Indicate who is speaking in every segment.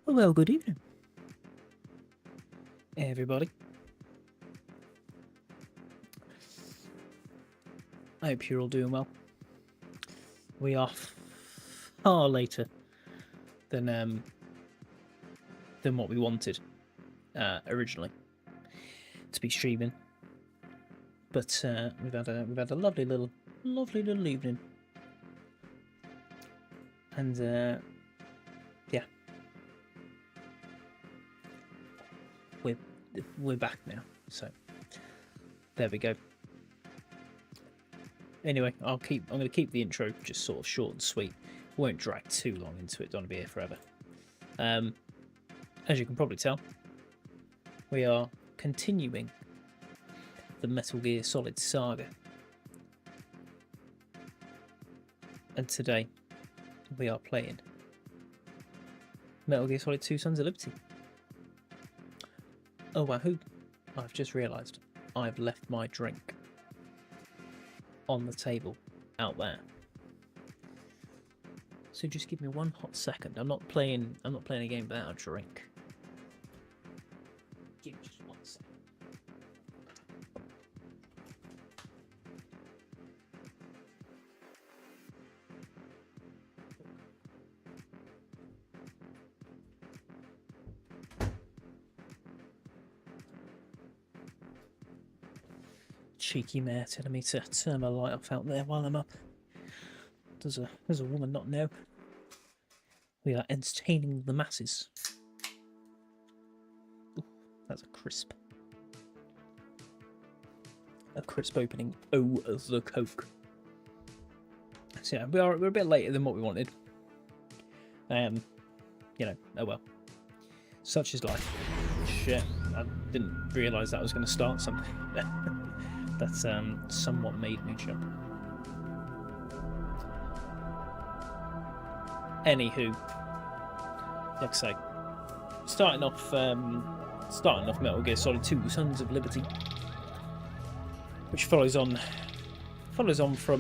Speaker 1: Well, good evening, everybody. I hope you're all doing well. We are far later than what we wanted originally to be streaming, but we've had a lovely little evening, and yeah, we're back now. So there we go. Anyway, I'm going to keep the intro just sort of short and sweet. Won't drag too long into it. Don't want to be here forever. As you can probably tell, we are continuing the Metal Gear Solid saga, and today we are playing Metal Gear Solid 2: Sons of Liberty. Oh wahoo! I've just realised I've left my drink on the table out there. So just give me one hot second. I'm not playing a game without a drink. Give me just 1 second. Cheeky mare telling me to turn my light off out there while I'm up. Does a woman not know? We are entertaining the masses. Ooh, that's a crisp opening. Oh, the Coke. So yeah, we're a bit later than what we wanted. You know, oh well. Such is life. Shit, I didn't realise that I was going to start something. That's somewhat made me jump. Anywho, like I say, starting off Metal Gear Solid 2: Sons of Liberty, which follows on from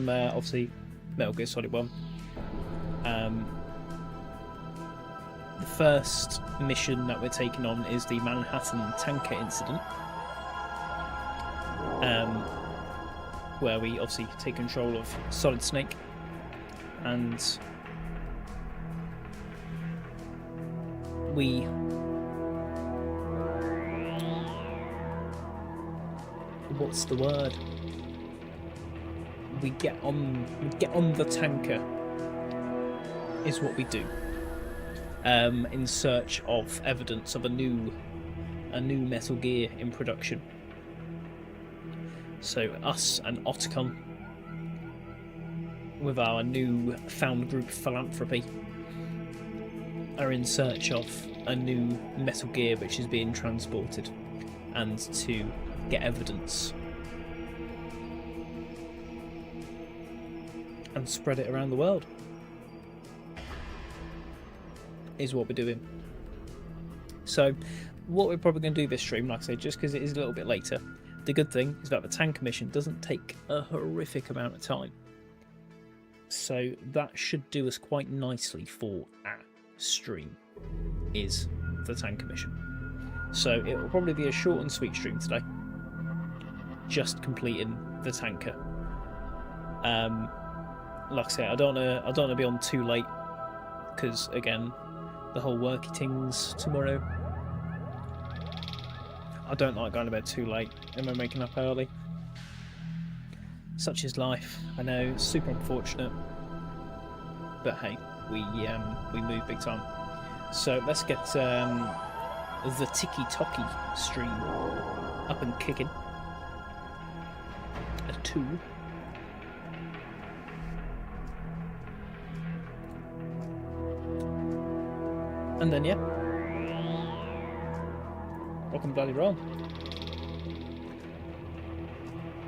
Speaker 1: obviously Metal Gear Solid 1. The first mission that we're taking on is the Manhattan tanker incident, where we obviously take control of Solid Snake, and what's the word? We get on the tanker is what we do. In search of evidence of a new Metal Gear in production. So us and Otacon, with our new found group Philanthropy, are in search of a new Metal Gear which is being transported, and to get evidence and spread it around the world is what we're doing. So what we're probably going to do this stream, like I say, just because it is a little bit later, the good thing is that the tanker mission doesn't take a horrific amount of time, so that should do us quite nicely for our stream, is the tanker mission. So it will probably be a short and sweet stream today, just completing the tanker. Like I say, I don't want to be on too late, because again, the whole worky things tomorrow. I don't like going to bed too late and then waking up early. Such is life. I know, it's super unfortunate, but hey, we move big time. So let's get the Tiki Toki stream up and kicking. A 2. And then yeah, welcome bloody roll.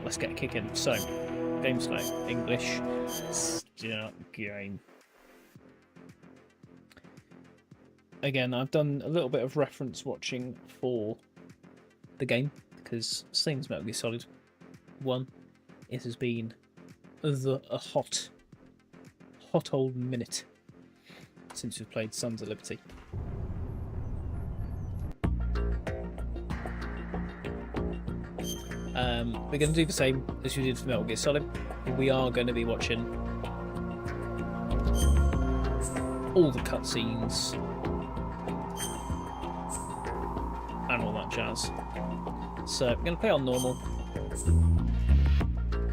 Speaker 1: Let's get kicking. So, game select, English, start game. Again, I've done a little bit of reference watching for the game, because same as Metal Gear Solid 1, it has been a hot old minute since we've played Sons of Liberty. We're going to do the same as we did for Metal Gear Solid. We are going to be watching all the cutscenes and all that jazz. So we're going to play on normal,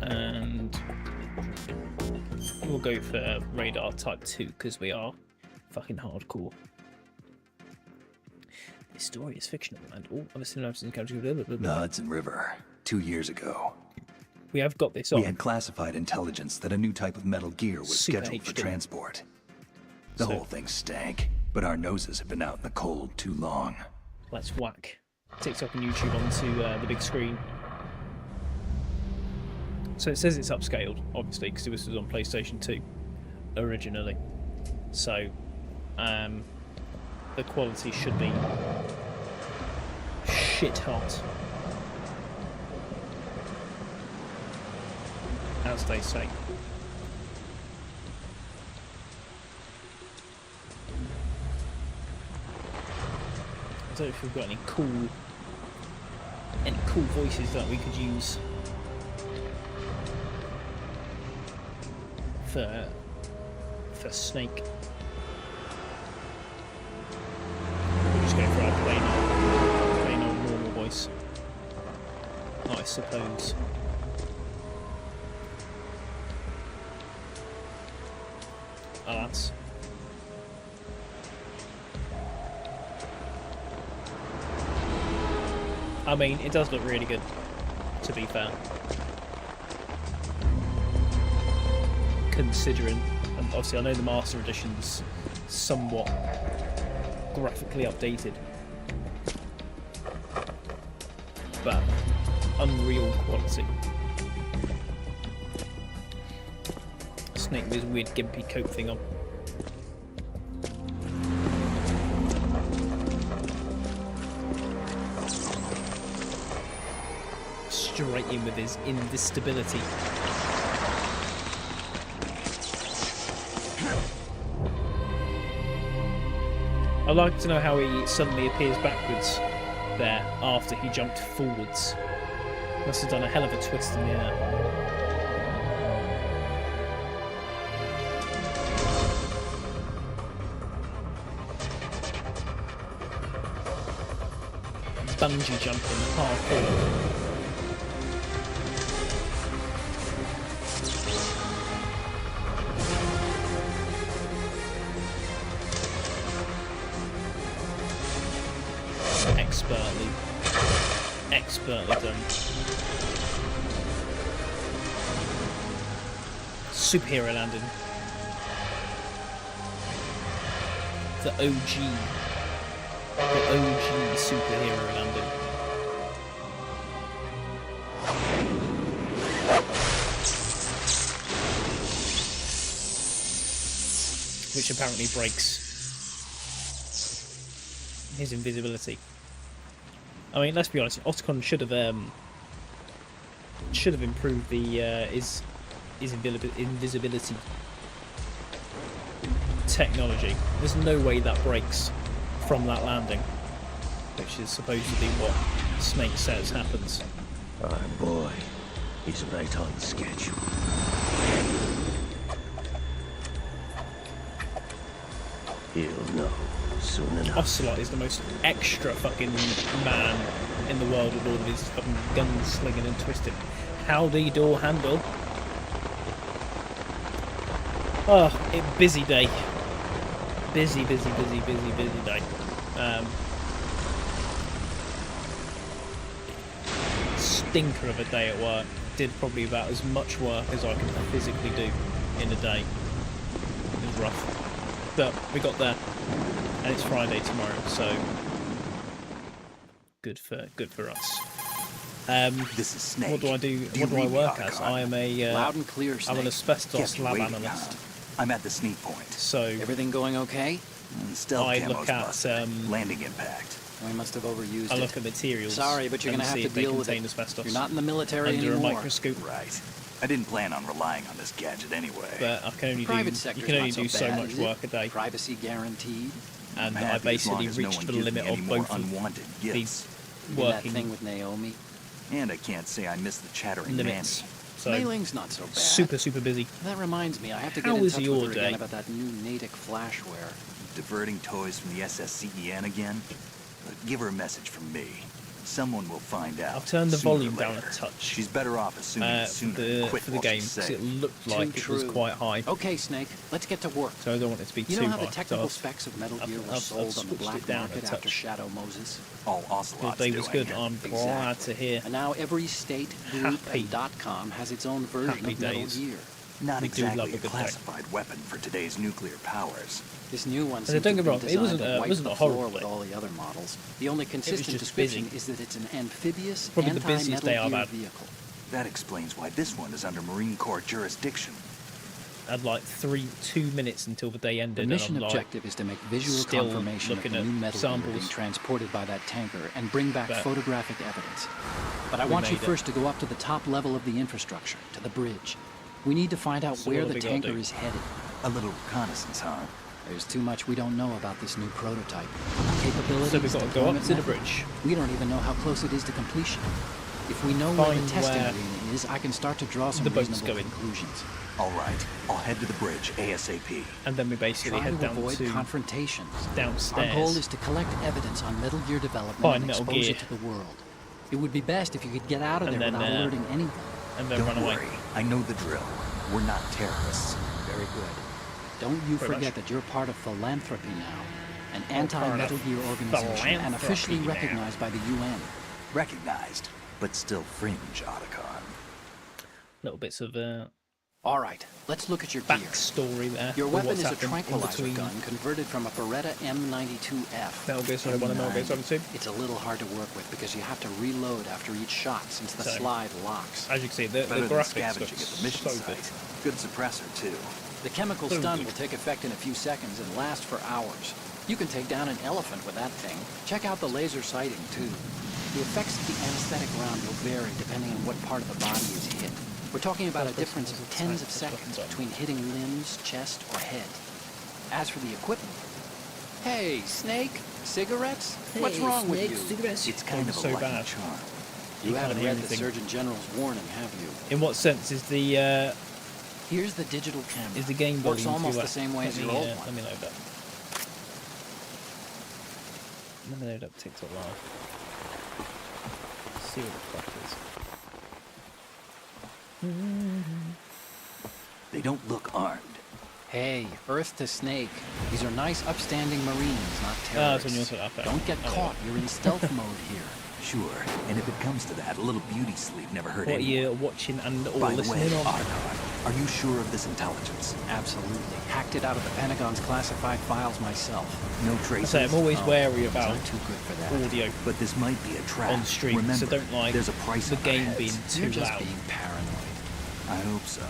Speaker 1: and we'll go for Radar Type 2 because we are fucking hardcore. This story is fictional and all of a synopsis encounter.
Speaker 2: The Hudson River, 2 years ago.
Speaker 1: We have got this on.
Speaker 2: We had classified intelligence that a new type of Metal Gear was
Speaker 1: Super
Speaker 2: scheduled for
Speaker 1: HD.
Speaker 2: transport. The whole thing stank, but our noses have been out in the cold too long.
Speaker 1: Let's whack TikTok and YouTube onto the big screen. So it says it's upscaled, obviously, because this was on PlayStation 2 originally. So the quality should be shit hot, as they say. I don't know if we've got any cool voices that we could use for Snake. We'll just go for our plain old normal voice, I suppose. Oh, that's... I mean, it does look really good, to be fair. Considering, and obviously I know the Master Edition's somewhat graphically updated, but unreal quality. Snake with his weird gimpy coat thing on. Straight in with his invisibility. I'd like to know how he suddenly appears backwards there after he jumped forwards. Must have done a hell of a twist in the air. Bungee jumping, parkour. Expertly done. Superhero landing. The OG superhero landing. Which apparently breaks his invisibility. I mean, let's be honest. Otacon should have improved the his invisibility technology. There's no way that breaks from that landing, which is supposedly what Snake says happens.
Speaker 3: Our boy is right on schedule. He'll know soon enough.
Speaker 1: Ocelot is the most extra fucking man in the world with all of his fucking guns slinging and twisting. Howdy door handle. Oh, busy day. Busy day. Stinker of a day at work. Did probably about as much work as I could physically do in a day. It was rough. But we got there. And it's Friday tomorrow, so good for us.
Speaker 2: This is Snake.
Speaker 1: What do I do?
Speaker 2: Do you
Speaker 1: What do I
Speaker 2: read me,
Speaker 1: work as?
Speaker 2: Otacon?
Speaker 1: I am a
Speaker 4: Loud and clear,
Speaker 1: I'm an
Speaker 4: Snake.
Speaker 1: asbestos
Speaker 2: Kept you
Speaker 1: lab
Speaker 2: waiting,
Speaker 1: analyst.
Speaker 2: huh? I'm at the sneak point.
Speaker 1: So
Speaker 4: Everything going okay?
Speaker 2: Stealth
Speaker 1: I
Speaker 2: camo's
Speaker 1: look at
Speaker 2: busted. Landing impact.
Speaker 4: We must have overused
Speaker 1: I
Speaker 4: it.
Speaker 1: look at materials.
Speaker 4: Sorry, but you're
Speaker 1: and
Speaker 4: going to have
Speaker 1: see
Speaker 4: to
Speaker 1: if they
Speaker 4: deal with
Speaker 1: contain
Speaker 4: it.
Speaker 1: asbestos
Speaker 4: You're not in the military
Speaker 1: under
Speaker 4: anymore.
Speaker 1: a microscope.
Speaker 2: Right. I didn't plan on relying on this gadget anyway.
Speaker 1: But I can only
Speaker 4: Private
Speaker 1: do
Speaker 4: sector's
Speaker 1: you can only
Speaker 4: not
Speaker 1: do so
Speaker 4: bad,
Speaker 1: much
Speaker 4: is it?
Speaker 1: work a day,
Speaker 4: Privacy guaranteed.
Speaker 1: and
Speaker 2: I'm
Speaker 1: I
Speaker 2: happy as long
Speaker 1: basically
Speaker 2: as no
Speaker 1: reached
Speaker 2: one
Speaker 1: for the
Speaker 2: gives
Speaker 1: limit
Speaker 2: me any
Speaker 1: of
Speaker 2: more
Speaker 1: both of
Speaker 2: unwanted
Speaker 1: these
Speaker 2: gifts.
Speaker 4: And that thing
Speaker 1: working
Speaker 4: with Naomi.
Speaker 2: And I can't say I miss the chattering
Speaker 1: limits.
Speaker 2: mammy.
Speaker 1: So
Speaker 4: Mei Ling's not so bad.
Speaker 1: super busy.
Speaker 4: That reminds me, I have to
Speaker 1: How
Speaker 4: get in
Speaker 1: was
Speaker 4: touch
Speaker 1: your
Speaker 4: with her again
Speaker 1: day?
Speaker 4: about that new Natick flashware.
Speaker 2: Diverting toys from the SSCEN again? Give her a message from me. Someone will find out.
Speaker 1: I'll turn the
Speaker 2: sooner or
Speaker 1: volume down
Speaker 2: later.
Speaker 1: a touch.
Speaker 2: She's better off assuming
Speaker 1: For
Speaker 2: sooner
Speaker 1: the
Speaker 2: quit
Speaker 1: for the
Speaker 2: while
Speaker 1: game
Speaker 2: she's
Speaker 1: because it
Speaker 2: safe.
Speaker 1: looked
Speaker 4: Too
Speaker 1: like it was
Speaker 4: true.
Speaker 1: quite high,
Speaker 4: Okay, Snake, let's get to work.
Speaker 1: so I don't want it to be
Speaker 4: You
Speaker 1: too
Speaker 4: know
Speaker 1: high.
Speaker 4: how the
Speaker 1: So
Speaker 4: technical
Speaker 1: I've-
Speaker 4: specs of Metal Gear were
Speaker 1: I've
Speaker 4: sold on the
Speaker 1: switched
Speaker 4: black
Speaker 1: it down a
Speaker 4: market after
Speaker 1: touch.
Speaker 4: Shadow Moses?
Speaker 2: All
Speaker 1: Your
Speaker 2: Ocelot's
Speaker 1: day was
Speaker 2: doing.
Speaker 1: good. I'm glad
Speaker 4: Exactly.
Speaker 1: to hear.
Speaker 4: And now every state, group,
Speaker 1: Happy.
Speaker 4: and .com has its own version
Speaker 1: Happy
Speaker 4: of Metal
Speaker 1: days.
Speaker 4: Gear.
Speaker 2: Not
Speaker 1: We do love
Speaker 2: exactly
Speaker 1: a
Speaker 2: a
Speaker 1: good
Speaker 2: classified weapon for today's nuclear powers.
Speaker 4: This new one
Speaker 1: And
Speaker 4: seems
Speaker 1: don't
Speaker 4: to
Speaker 1: get me
Speaker 4: have
Speaker 1: wrong,
Speaker 4: been
Speaker 1: it wasn't
Speaker 4: designed to
Speaker 1: a-
Speaker 4: wipe
Speaker 1: wasn't
Speaker 4: the
Speaker 1: a horrible
Speaker 4: floor with
Speaker 1: day.
Speaker 4: all the other models. The only consistent
Speaker 1: just
Speaker 4: description
Speaker 1: busy.
Speaker 4: is that it's an amphibious,
Speaker 1: Probably the busiest
Speaker 4: anti-Metal
Speaker 1: day I've
Speaker 4: Gear
Speaker 1: had.
Speaker 4: vehicle.
Speaker 2: That explains why this one is under Marine Corps jurisdiction.
Speaker 1: I had like 2 minutes until the day
Speaker 4: The
Speaker 1: ended,
Speaker 4: mission
Speaker 1: and I'm like,
Speaker 4: objective is to make visual
Speaker 1: still
Speaker 4: confirmation of
Speaker 1: looking
Speaker 4: the
Speaker 1: at
Speaker 4: new Metal Gear being
Speaker 1: samples.
Speaker 4: transported by that tanker and bring back
Speaker 1: But
Speaker 4: photographic evidence. But I
Speaker 1: we
Speaker 4: want you
Speaker 1: made it.
Speaker 4: first to go up to the top level of the infrastructure, to the bridge. We need to find out
Speaker 1: So
Speaker 4: where
Speaker 1: what
Speaker 4: the
Speaker 1: have we gotta
Speaker 4: tanker
Speaker 1: do?
Speaker 4: is headed.
Speaker 2: A little reconnaissance, huh?
Speaker 4: There's too much we don't know about this new prototype. Capabilities,
Speaker 1: so we've got to go up
Speaker 4: deployment
Speaker 1: to the
Speaker 4: method.
Speaker 1: bridge.
Speaker 4: We don't even know how close it is to completion. If we know where the
Speaker 1: Find
Speaker 4: testing
Speaker 1: where
Speaker 4: arena is, I can start to draw some
Speaker 1: the boat's
Speaker 4: reasonable
Speaker 1: going.
Speaker 4: conclusions.
Speaker 2: All right, I'll head to the bridge ASAP.
Speaker 1: And then we basically
Speaker 4: Try
Speaker 1: head
Speaker 4: to
Speaker 1: down
Speaker 4: avoid
Speaker 1: to
Speaker 4: confrontations.
Speaker 1: downstairs.
Speaker 4: Our goal is to collect evidence on Metal Gear development
Speaker 1: Find
Speaker 4: and
Speaker 1: Metal
Speaker 4: expose
Speaker 1: Gear.
Speaker 4: it to the world. It would be best if you could get out of
Speaker 1: And
Speaker 4: there
Speaker 1: then,
Speaker 4: without alerting anyone.
Speaker 1: and then
Speaker 2: Don't
Speaker 1: run away.
Speaker 2: worry, I know the drill. We're not terrorists.
Speaker 4: Very good. Don't you
Speaker 1: Pretty
Speaker 4: forget
Speaker 1: much.
Speaker 4: that you're part of Philanthropy now, an
Speaker 1: part of
Speaker 4: anti-Metal Gear organization and officially
Speaker 1: Philanthropy now.
Speaker 4: recognized by the UN.
Speaker 2: Recognized, but still fringe, Otacon.
Speaker 1: Little bits of
Speaker 4: All right, let's look at your gear.
Speaker 1: backstory there.
Speaker 4: Your
Speaker 1: for
Speaker 4: weapon
Speaker 1: what's
Speaker 4: is a
Speaker 1: happened in
Speaker 4: tranquilizer
Speaker 1: between
Speaker 4: gun converted from a Beretta M92F.
Speaker 1: Metal Gear Solid 1 and Metal Gear Solid 2.
Speaker 4: It's a little hard to work with because you have to reload after each shot since the
Speaker 1: So,
Speaker 4: slide locks.
Speaker 1: As you can see, the
Speaker 2: Better than
Speaker 1: graphics look
Speaker 2: scavenging at the mission
Speaker 1: so
Speaker 2: site.
Speaker 1: good.
Speaker 2: Good suppressor, too.
Speaker 4: The chemical
Speaker 1: So
Speaker 4: stun
Speaker 1: good.
Speaker 4: will take effect in a few seconds and last for hours. You can take down an elephant with that thing. Check out the laser sighting, too. The effects of the anesthetic round will vary depending on what part of the body is hit. We're talking about a difference of tens of seconds between hitting limbs, chest, or head. As for the equipment... Hey, Snake! Cigarettes? What's wrong with you?
Speaker 2: It's kind of a
Speaker 1: so
Speaker 2: lucky
Speaker 1: bad.
Speaker 2: charm.
Speaker 4: You
Speaker 1: You
Speaker 4: haven't
Speaker 1: can't hear
Speaker 4: read the
Speaker 1: anything.
Speaker 4: Surgeon General's warning, have you?
Speaker 1: In what sense is the
Speaker 4: Here's the digital camera.
Speaker 1: game
Speaker 4: Works
Speaker 1: volume
Speaker 4: almost
Speaker 1: too
Speaker 4: the same way as your old one.
Speaker 1: Let me load up. Let me load up TikTok Live. See what the fuck is.
Speaker 2: They don't look armed.
Speaker 4: Hey, Earth to Snake. These are nice, upstanding Marines, not
Speaker 1: Ah, it's
Speaker 4: terrorists.
Speaker 1: on your side, okay.
Speaker 4: Don't get
Speaker 1: Oh,
Speaker 4: caught. You're in stealth mode here.
Speaker 2: Sure, and if it comes to that, a little beauty sleep never hurt
Speaker 1: What
Speaker 2: anyone.
Speaker 1: you're watching and or
Speaker 2: By the way,
Speaker 1: listening on.
Speaker 2: Otacon, are you sure of this intelligence?
Speaker 4: Absolutely. Hacked it out of the Pentagon's classified files myself.
Speaker 2: No
Speaker 1: I
Speaker 2: traces?
Speaker 1: say I'm always
Speaker 4: Oh,
Speaker 1: wary
Speaker 4: it's
Speaker 1: about
Speaker 4: not too good for that.
Speaker 1: audio
Speaker 2: But this might be a trap.
Speaker 1: on stream,
Speaker 2: Remember,
Speaker 1: so don't like
Speaker 2: there's a price
Speaker 1: the
Speaker 2: on our
Speaker 1: game
Speaker 2: heads.
Speaker 1: being
Speaker 4: You're
Speaker 1: too
Speaker 4: just
Speaker 1: loud.
Speaker 4: being paranoid.
Speaker 2: I hope so.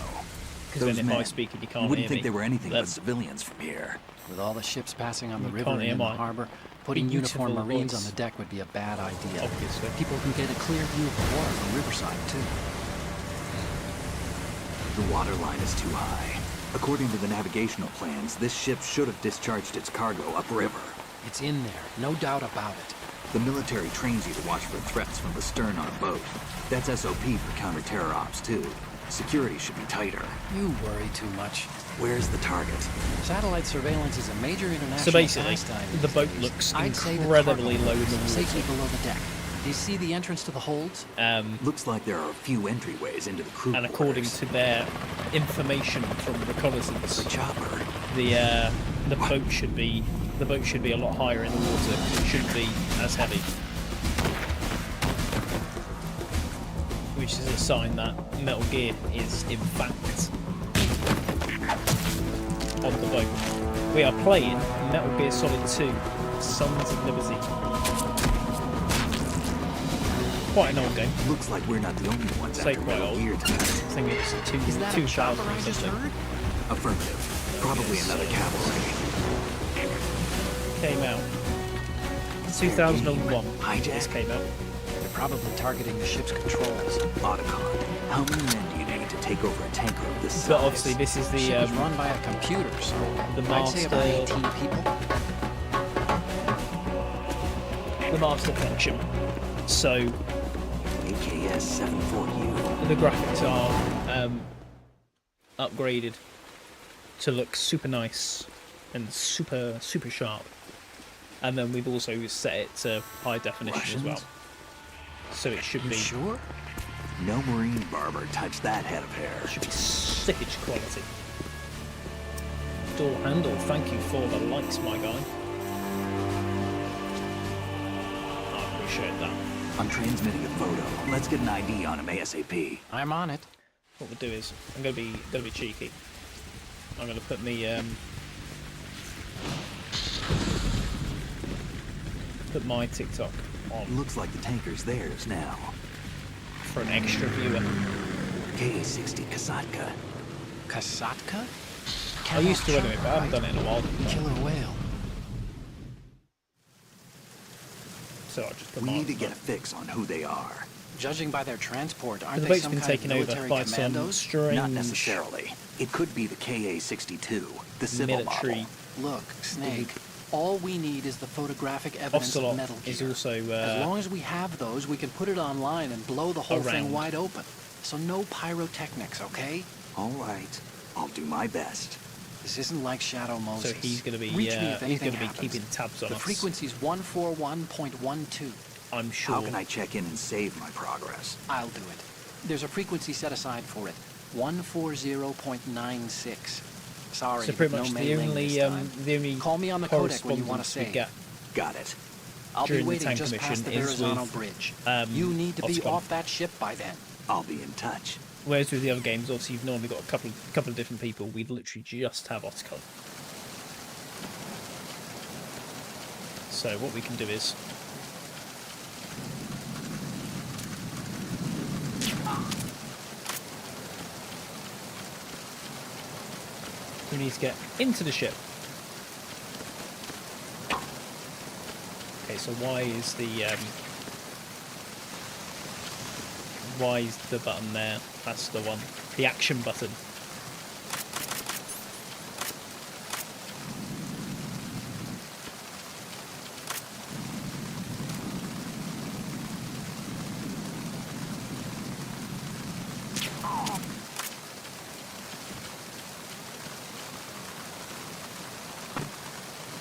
Speaker 1: Because then
Speaker 2: Those
Speaker 1: if I
Speaker 2: men,
Speaker 1: speak and you
Speaker 2: you
Speaker 1: can't
Speaker 2: wouldn't
Speaker 1: hear
Speaker 2: think
Speaker 1: me,
Speaker 2: they were anything
Speaker 1: then
Speaker 2: but civilians from here.
Speaker 4: With all the ships passing on the
Speaker 1: You
Speaker 4: river
Speaker 1: can't
Speaker 4: and
Speaker 1: hear
Speaker 4: in the
Speaker 1: my
Speaker 4: harbor, putting
Speaker 1: beautiful
Speaker 4: uniformed Marines
Speaker 1: voice.
Speaker 4: on the deck would be a bad idea.
Speaker 1: Obviously.
Speaker 4: People can get a clear view of the water from Riverside, too.
Speaker 2: The water line is too high. According to the navigational plans, this ship should have discharged its cargo upriver.
Speaker 4: It's in there, no doubt about it.
Speaker 2: The military trains you to watch for threats from the stern on a boat. That's SOP for counter-terror ops, too. Security should be tighter.
Speaker 4: You worry too much.
Speaker 2: Where's the target?
Speaker 4: Satellite surveillance is a major international
Speaker 1: So basically,
Speaker 4: pastime
Speaker 1: the
Speaker 4: these
Speaker 1: boat
Speaker 4: days.
Speaker 1: looks
Speaker 4: I'd say the
Speaker 1: incredibly
Speaker 4: cargo
Speaker 1: low in the
Speaker 4: is safely
Speaker 1: water.
Speaker 4: below the deck. Do you see the entrance to the holds?
Speaker 2: Looks like there are a few entryways into the crew
Speaker 1: And according
Speaker 2: quarters.
Speaker 1: to their information from reconnaissance,
Speaker 2: The chopper.
Speaker 1: the boat should be a lot higher in the water. It shouldn't be as heavy, which is a sign that Metal Gear is in fact on the boat. We are playing Metal Gear Solid 2: Sons of Liberty. Quite an old game.
Speaker 2: Looks like we're not the only ones
Speaker 1: Say
Speaker 2: after
Speaker 1: quite
Speaker 2: Metal
Speaker 1: old.
Speaker 2: Gear tonight.
Speaker 1: I think it's
Speaker 4: Is that a
Speaker 1: 2000
Speaker 4: chopper
Speaker 1: or
Speaker 4: I just
Speaker 1: something.
Speaker 4: heard?
Speaker 2: Affirmative. Probably another cavalry.
Speaker 1: Came out 2001.
Speaker 2: Hijack.
Speaker 1: This came out.
Speaker 4: They're probably targeting the ship's controls.
Speaker 2: Otacon, how many men do you need to take over a tanker of this size?
Speaker 1: But obviously, this is
Speaker 4: The
Speaker 1: the
Speaker 4: ship is run by a computer, so I'd say about 18 people.
Speaker 1: master function. So
Speaker 2: AKS-74U.
Speaker 1: The graphics are upgraded to look super nice and super sharp, and then we've also set it to high definition as well,
Speaker 2: Russians?
Speaker 1: so it should be
Speaker 4: Sure?
Speaker 2: No Marine barber touched that head of hair.
Speaker 1: should be sickage quality. Door handle, thank you for the likes, my guy. I appreciate that.
Speaker 2: I'm transmitting a photo. Let's get an ID on him ASAP.
Speaker 4: I'm on it.
Speaker 1: What we'll do is I'm gonna be cheeky. I'm gonna put me put my TikTok on
Speaker 2: Looks like the tanker's theirs now.
Speaker 1: for an extra viewer.
Speaker 2: Ka-60 Kasatka.
Speaker 4: Kasatka?
Speaker 1: I used to anyway, but I haven't done it in a while.
Speaker 4: Killer whale.
Speaker 1: So I'll just put
Speaker 2: We
Speaker 1: mine
Speaker 2: need to
Speaker 1: on.
Speaker 2: get a fix on who they are.
Speaker 4: Judging by their transport, aren't
Speaker 1: The
Speaker 4: they
Speaker 1: boat's
Speaker 4: some
Speaker 1: been
Speaker 4: kind of
Speaker 1: taken over
Speaker 4: military
Speaker 1: by some
Speaker 4: commandos?
Speaker 1: strange
Speaker 2: Not necessarily. It could be the Ka-62, the civil
Speaker 1: military.
Speaker 2: model.
Speaker 4: Look, Snake, all we need is the photographic evidence of
Speaker 1: Ocelot
Speaker 4: Metal Gear.
Speaker 1: is also
Speaker 4: As long as we have those, we can put it online and blow the whole thing
Speaker 1: around.
Speaker 4: wide open. So no pyrotechnics, okay?
Speaker 2: All right. I'll do my best.
Speaker 4: This isn't like Shadow Moses.
Speaker 1: so he's gonna be
Speaker 4: Reach me if
Speaker 1: he's
Speaker 4: anything
Speaker 1: gonna be
Speaker 4: happens.
Speaker 1: keeping tabs on
Speaker 4: The
Speaker 1: us.
Speaker 4: frequency's 141.12.
Speaker 1: I'm sure.
Speaker 2: How can I check in and save my progress?
Speaker 4: I'll do it. There's a frequency set aside for it. 140.96. Sorry,
Speaker 1: So pretty
Speaker 4: but
Speaker 1: much
Speaker 4: no
Speaker 1: the
Speaker 4: mailing
Speaker 1: only
Speaker 4: this time.
Speaker 1: Call
Speaker 4: me on the codec when you want to
Speaker 1: we
Speaker 4: say.
Speaker 1: get
Speaker 2: Got it.
Speaker 4: I'll be
Speaker 1: during the
Speaker 4: waiting
Speaker 1: tank
Speaker 4: just
Speaker 1: commission
Speaker 4: past the
Speaker 1: is
Speaker 4: Verrazano
Speaker 1: with,
Speaker 4: Bridge.
Speaker 1: um,
Speaker 4: You need to be
Speaker 1: Oxcom.
Speaker 4: off that ship by then.
Speaker 2: I'll be in touch.
Speaker 1: Whereas with the other games, obviously you've normally got a couple of different people. We'd literally just have Otacon. So what we can do is we need to get into the ship. Okay, so why is the button there? That's the one. The action button.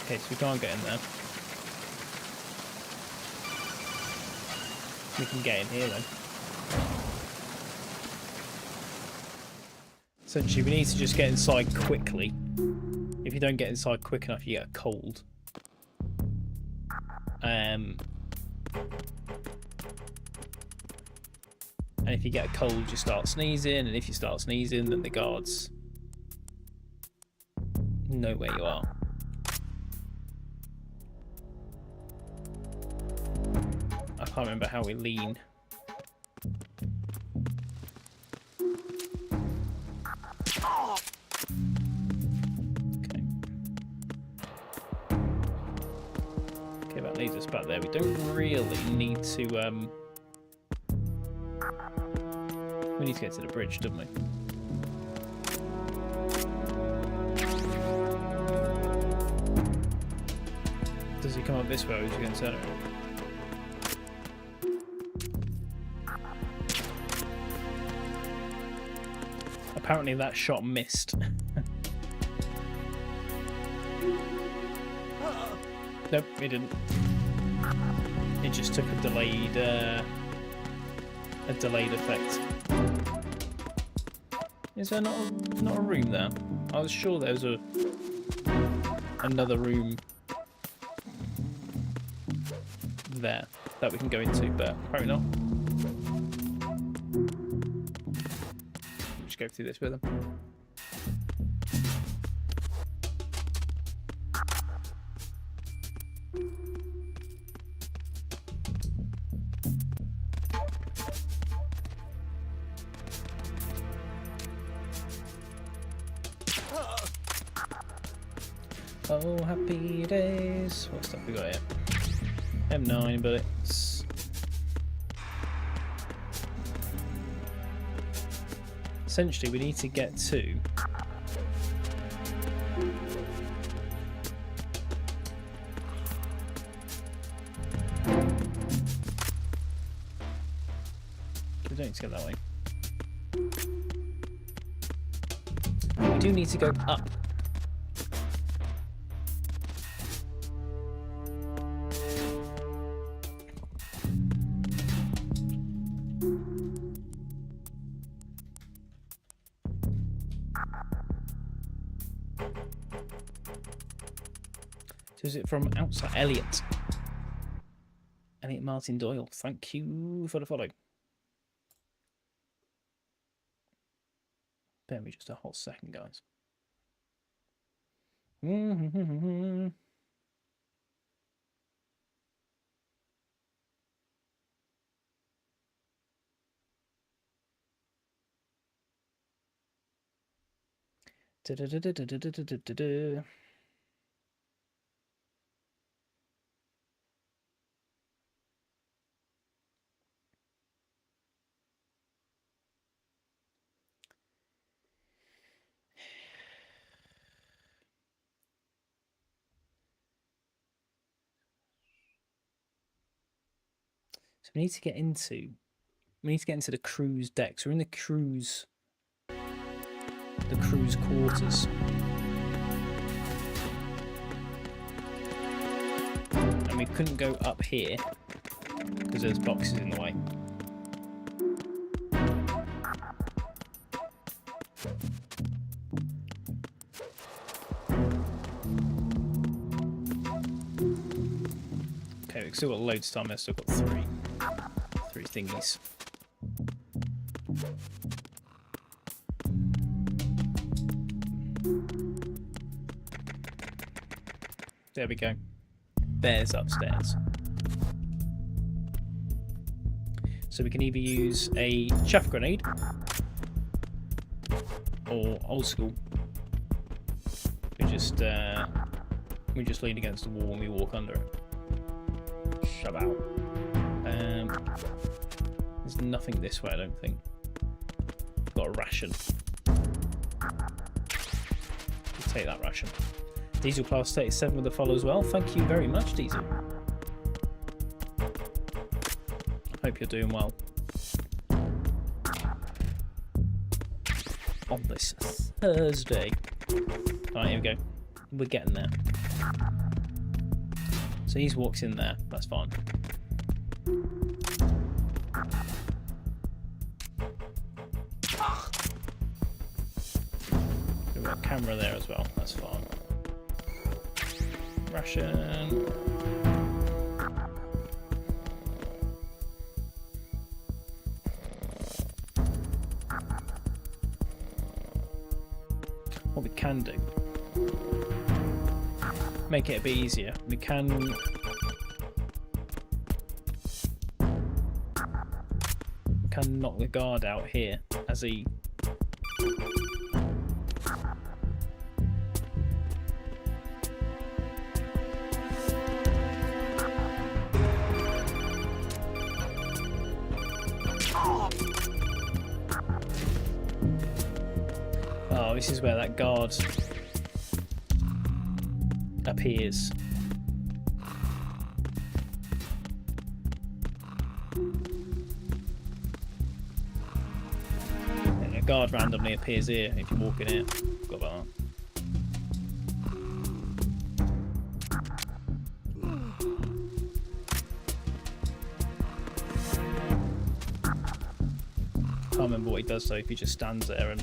Speaker 1: Okay, so we can't get in there. We can get in here then. Essentially, we need to just get inside quickly. If you don't get inside quick enough, you get a cold. And if you get a cold, you start sneezing, and if you start sneezing, then the guards know where you are. I can't remember how we lean. Okay, that leads us back there. We don't really need to we need to get to the bridge, don't we? Does he come up this way or is he going to turn around? Apparently that shot missed. Nope, it didn't. It just took a delayed effect. Is there not a room there? I was sure there was another room there that we can go into, but apparently not. Just go through this with them. Oh, happy days. What stuff we got here? M9 bullets. Essentially, we need to get to let's go that way. We do need to go up. So is it from outside? Elliot Martin Doyle, thank you for the follow. Bear me just a whole second, guys. So we need to get into the crew's decks. We're in the crew's quarters. And we couldn't go up here because there's boxes in the way. Okay, we've still got loads of time. I've still got three thingies. There we go. There's upstairs. So we can either use a chaff grenade or old school. We just lean against the wall and we walk under it. Shove out. There's nothing this way, I don't think. Got a ration. We'll take that ration. Diesel Class 37 with the follow as well. Thank you very much, Diesel. Hope you're doing well. On this Thursday. Alright, here we go. We're getting there. So he's walks in there. That's fine. We've got a camera there as well. That's fine. Ration. What we can do, make it a bit easier. We can knock the guard out here as he this is where that guard appears. And a guard randomly appears here if you walk in here. Forgot about that. Can't remember what he does though, if he just stands there and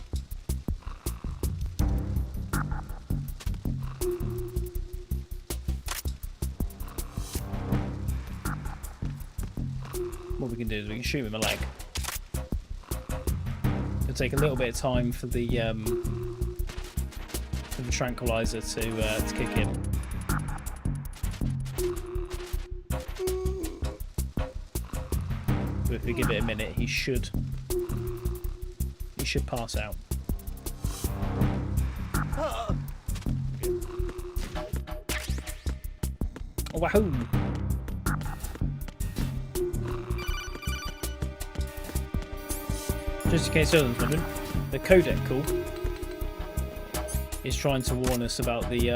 Speaker 1: what we can do is we can shoot him in the leg. It'll take a little bit of time for the tranquilizer to kick in. But if we give it a minute, he should pass out. Oh, wahoo! Just in case anyone's wondering, the codec call is trying to warn us about the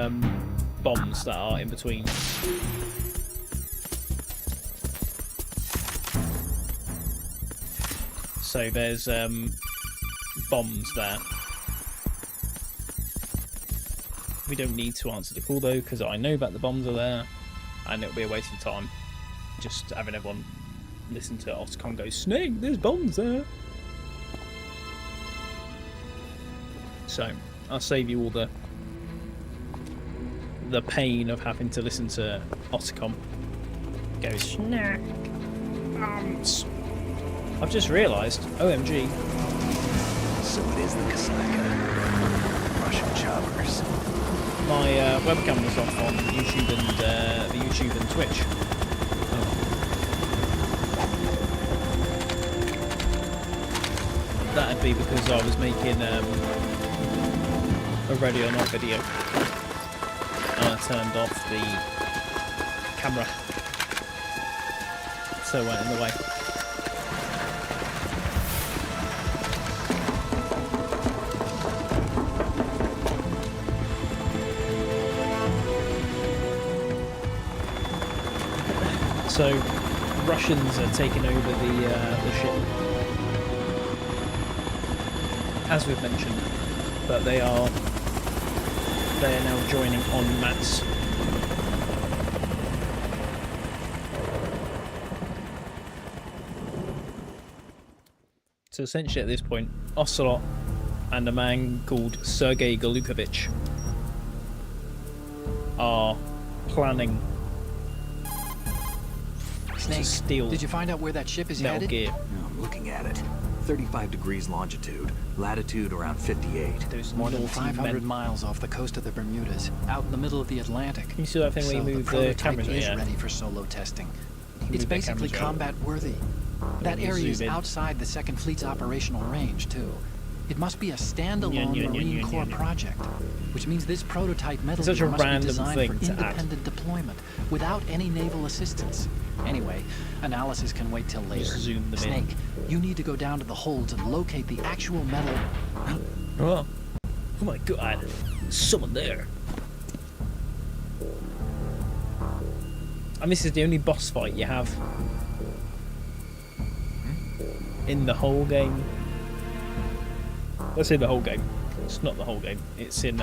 Speaker 1: bombs that are in between. So there's bombs there. We don't need to answer the call though, because I know that the bombs are there, and it'll be a waste of time just having everyone listen to Otacon go, "Snake, there's bombs there." So I'll save you all the pain of having to listen to Otacon go, "Snake, bombs." I've just realised, OMG,
Speaker 3: So it is the Kasaka. Russian choppers.
Speaker 1: my webcam was off on YouTube and the YouTube and Twitch. That'd be because I was making a ready or not video, and I turned off the camera, so it went in the way. So, Russians are taking over the ship, as we've mentioned, but they are now joining en masse. So essentially, at this point, Ocelot and a man called Sergei Galukovich are planning
Speaker 4: Snake,
Speaker 1: to steal
Speaker 4: did you find out where that ship is
Speaker 1: Metal
Speaker 4: headed?
Speaker 1: Gear.
Speaker 2: No, I'm looking at it. 35 degrees longitude, latitude around 58.
Speaker 1: Those
Speaker 4: More than
Speaker 1: naughty
Speaker 4: 500
Speaker 1: men.
Speaker 4: miles off the coast of the Bermudas, out in the middle of the Atlantic.
Speaker 1: Can you see that thing where you
Speaker 4: So
Speaker 1: move
Speaker 4: the
Speaker 1: the
Speaker 4: prototype
Speaker 1: cameras?
Speaker 4: is
Speaker 1: Yeah.
Speaker 4: ready for solo testing.
Speaker 1: You can
Speaker 4: It's
Speaker 1: move the
Speaker 4: basically
Speaker 1: cameras around.
Speaker 4: combat worthy. That
Speaker 1: you
Speaker 4: area is
Speaker 1: zoom in.
Speaker 4: outside the Second Fleet's operational range, too. It must be a standalone Marine Corps project, which means this prototype Metal
Speaker 1: Such a
Speaker 4: Gear must be
Speaker 1: random
Speaker 4: designed
Speaker 1: thing
Speaker 4: for
Speaker 1: to add.
Speaker 4: independent deployment, without any naval assistance. Anyway, analysis can wait till later.
Speaker 1: Just zoom them in.
Speaker 4: Snake, you need to go down to the holds and locate the actual metal.
Speaker 1: Oh my god, there's someone there. And this is the only boss fight you have in the whole game. Let's say the whole game. It's not the whole game. It's in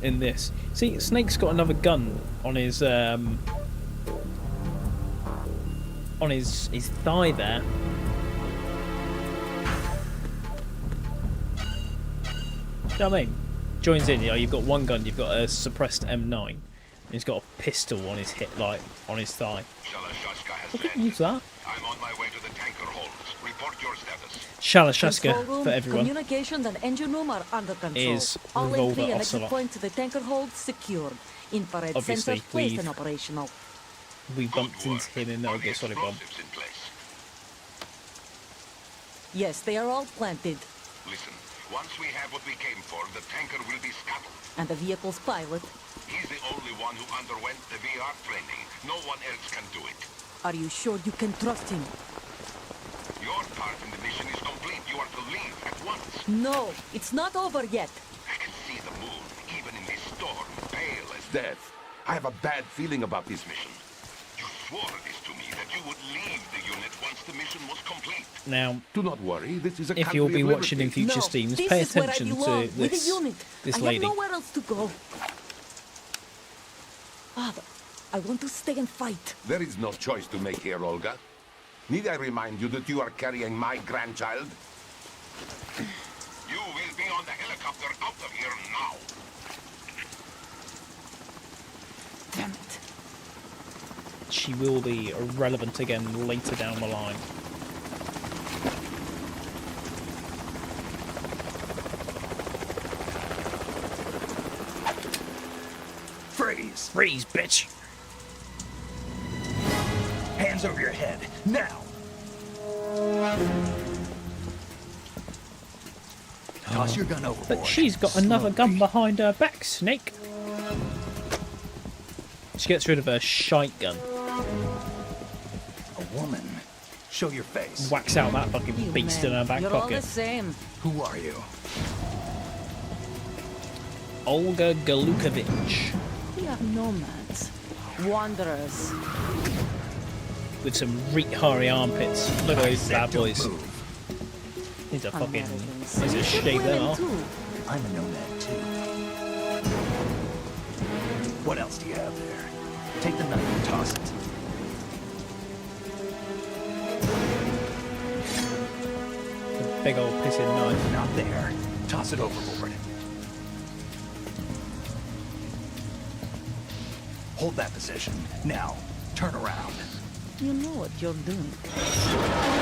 Speaker 1: this. See, Snake's got another gun on his thigh there. You know what I mean? Joins in, you know, you've got one gun, you've got a suppressed M9, and he's got a pistol on his hip, like, on his thigh.
Speaker 5: Shalashaska has
Speaker 1: Look at
Speaker 5: landed.
Speaker 1: use that.
Speaker 5: I'm on my way to the tanker holds. Report your status.
Speaker 1: Shalashaska,
Speaker 6: Control room,
Speaker 1: for everyone,
Speaker 6: communications and engine room are under control.
Speaker 1: is
Speaker 6: All
Speaker 1: Revolver
Speaker 6: entry and exit
Speaker 1: Ocelot.
Speaker 6: points to the tanker hold secured. Infrared
Speaker 1: Obviously,
Speaker 6: sensors placed
Speaker 1: we've-
Speaker 6: and operational.
Speaker 1: we
Speaker 5: Good
Speaker 1: bumped into
Speaker 5: work.
Speaker 1: him in Metal
Speaker 5: Are the
Speaker 1: Gear Solid 1.
Speaker 5: explosives in place?
Speaker 6: Yes, they are all planted.
Speaker 5: Listen, once we have what we came for, the tanker will be scuttled.
Speaker 6: And the vehicle's pilot.
Speaker 5: He's the only one who underwent the VR training. No one else can do it.
Speaker 6: Are you sure you can trust him?
Speaker 5: Your part in the mission is complete. You are to leave at once.
Speaker 6: No, it's not over yet.
Speaker 5: I can see the moon, even in this storm, pale as death. I have a bad feeling about this mission. You swore this to me, that you would leave the unit once the mission was complete.
Speaker 1: Now,
Speaker 5: Do not worry, this is a
Speaker 1: if you'll be watching in future
Speaker 6: No,
Speaker 1: streams,
Speaker 6: this
Speaker 1: pay
Speaker 6: is where I
Speaker 1: attention
Speaker 6: belong,
Speaker 1: to
Speaker 6: with
Speaker 1: this,
Speaker 6: the unit.
Speaker 1: this
Speaker 6: I
Speaker 1: lady.
Speaker 6: have nowhere else to go. Father, I want to stay and fight.
Speaker 7: There is no choice to make here, Olga. Need I remind you that you are carrying my grandchild?
Speaker 5: You will be on the helicopter out of here now.
Speaker 6: Damn it.
Speaker 1: She will be relevant again later down the line.
Speaker 3: Freeze!
Speaker 1: Freeze, bitch!
Speaker 3: Hands over your head, now!
Speaker 2: Toss your gun overboard.
Speaker 1: But she's got another gun behind her back, Snake. She gets rid of her shite gun.
Speaker 3: A woman. Show your face.
Speaker 1: Whacks out that fucking
Speaker 6: You
Speaker 1: beast
Speaker 6: men,
Speaker 1: in her back
Speaker 6: you're all
Speaker 1: pocket.
Speaker 6: the same.
Speaker 3: Who are you?
Speaker 1: Olga Galukovich.
Speaker 6: We are nomads. Wanderers.
Speaker 1: with some hairy armpits. Look at those bad
Speaker 2: Don't
Speaker 1: boys.
Speaker 2: move.
Speaker 1: These are fucking.
Speaker 6: Americans.
Speaker 1: These
Speaker 6: You
Speaker 1: are
Speaker 6: should
Speaker 1: shape them
Speaker 6: women
Speaker 1: off.
Speaker 6: too.
Speaker 2: I'm a nomad too. What else do you have there? Take the knife and toss it.
Speaker 1: Big old pissing knife.
Speaker 2: Not there. Toss it overboard. Hold that position. Now, turn around.
Speaker 6: You know what you're doing.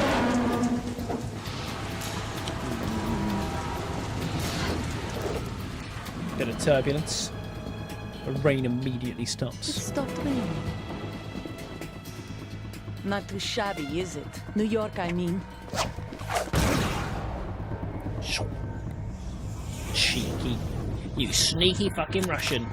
Speaker 1: Bit of turbulence. The rain immediately
Speaker 6: It
Speaker 1: stops.
Speaker 6: stopped raining. Not too shabby, is it? New York, I mean.
Speaker 1: Cheeky. You sneaky fucking Russian.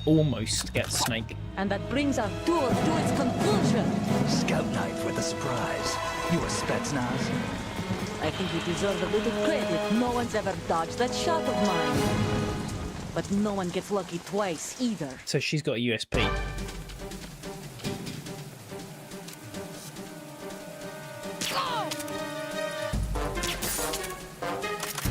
Speaker 1: Almost gets Snake.
Speaker 6: And that brings our tour to its conclusion.
Speaker 2: Scout knife with a surprise. You a Spetsnaz?
Speaker 6: I think you deserve a little credit. No one's ever dodged that shot of mine. But no one gets lucky twice either.
Speaker 1: So she's got a USP.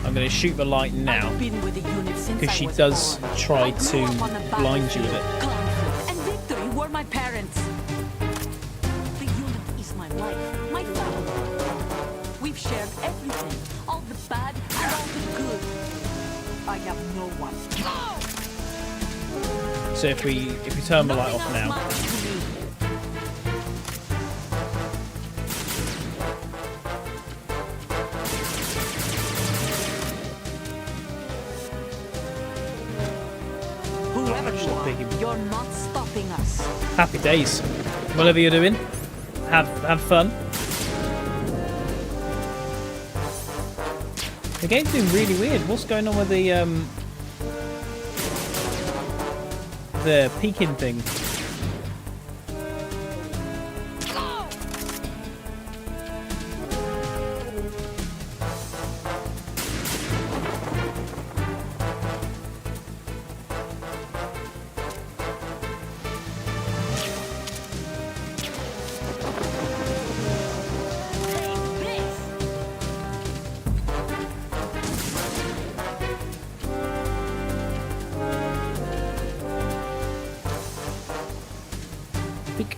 Speaker 1: I'm going to shoot the light now.
Speaker 6: I've been with the unit since
Speaker 1: Because
Speaker 6: I
Speaker 1: she
Speaker 6: was
Speaker 1: does
Speaker 6: born.
Speaker 1: try
Speaker 6: I grew
Speaker 1: to
Speaker 6: up on the
Speaker 1: blind you with
Speaker 6: battlefield.
Speaker 1: it.
Speaker 6: Conflict and victory were my parents. The unit is my life, my family. We've shared everything, all the bad and all the good. I have no one.
Speaker 1: So if we turn the light off
Speaker 6: Nothing else
Speaker 1: now,
Speaker 6: matters to me. Whoever you
Speaker 1: Actually,
Speaker 6: are,
Speaker 1: thinking-
Speaker 6: you're not stopping us.
Speaker 1: happy days. Whatever you're doing, have fun. The game's been really weird. What's going on with the peeking thing? Peek.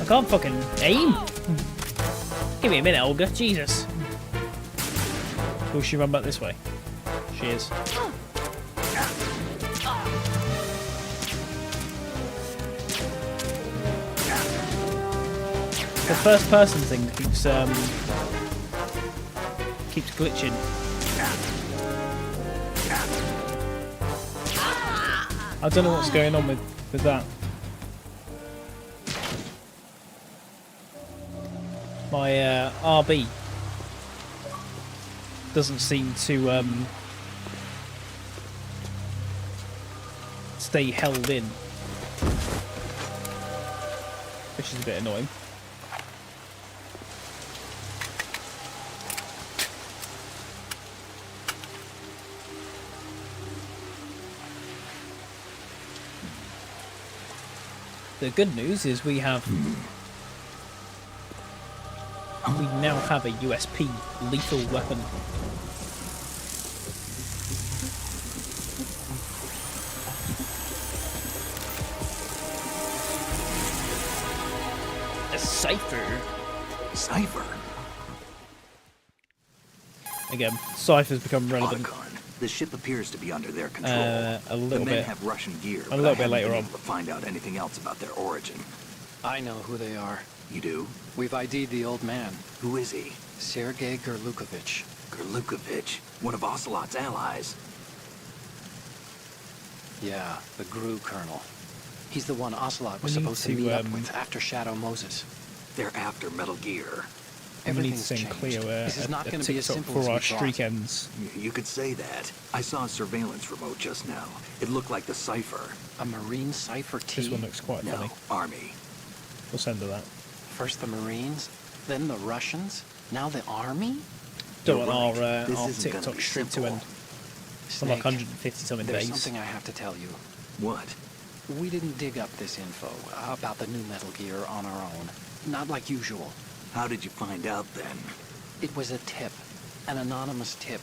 Speaker 1: I can't fucking aim. Give me a minute, Olga. Jesus. Will she run back this way? She is. The first person thing keeps glitching. I don't know what's going on with that. My RB doesn't seem to stay held in, which is a bit annoying. The good news is we now have a USP lethal weapon. A cipher.
Speaker 2: Cipher.
Speaker 1: Again, ciphers become relevant
Speaker 2: Otacon. The ship appears to be under their control.
Speaker 1: a
Speaker 2: The
Speaker 1: little
Speaker 2: men
Speaker 1: bit.
Speaker 2: have Russian gear,
Speaker 1: A
Speaker 2: but
Speaker 1: little
Speaker 2: I
Speaker 1: bit
Speaker 2: haven't
Speaker 1: later
Speaker 2: been
Speaker 1: on.
Speaker 2: able to find out anything else about their origin.
Speaker 4: I know who they are.
Speaker 2: You do?
Speaker 4: We've ID'd the old man,
Speaker 2: Who is he?
Speaker 4: Sergei Gerlukovich.
Speaker 2: Gerlukovich, one of Ocelot's allies.
Speaker 4: Yeah, the GRU colonel. He's the one Ocelot was
Speaker 1: We need
Speaker 4: supposed to
Speaker 1: to,
Speaker 4: meet up with after Shadow Moses.
Speaker 2: They're after Metal Gear.
Speaker 1: We need to
Speaker 4: Everything's
Speaker 1: send
Speaker 4: changed.
Speaker 1: Cleo
Speaker 4: This is
Speaker 1: a
Speaker 4: not going to be as
Speaker 1: TikTok
Speaker 4: simple
Speaker 1: for
Speaker 4: as we
Speaker 1: our
Speaker 4: thought.
Speaker 1: streak ends.
Speaker 2: You could say that. I saw a surveillance remote just now. It looked like the cipher.
Speaker 4: A Marine Cipher T?
Speaker 1: This one looks quite
Speaker 2: No,
Speaker 1: funny.
Speaker 2: Army.
Speaker 1: We'll send her that.
Speaker 4: First the Marines, then the Russians, now the Army?
Speaker 1: Don't
Speaker 2: You're
Speaker 1: want
Speaker 2: right. This
Speaker 1: our
Speaker 2: isn't gonna
Speaker 1: TikTok
Speaker 2: be
Speaker 1: streak to
Speaker 2: simple.
Speaker 1: end. I'm
Speaker 4: Snake,
Speaker 1: like 150 something
Speaker 4: there's
Speaker 1: days.
Speaker 4: something I have to tell you.
Speaker 2: What?
Speaker 4: We didn't dig up this info about the new Metal Gear on our own. Not like usual.
Speaker 2: How did you find out then?
Speaker 4: It was a tip. An anonymous tip.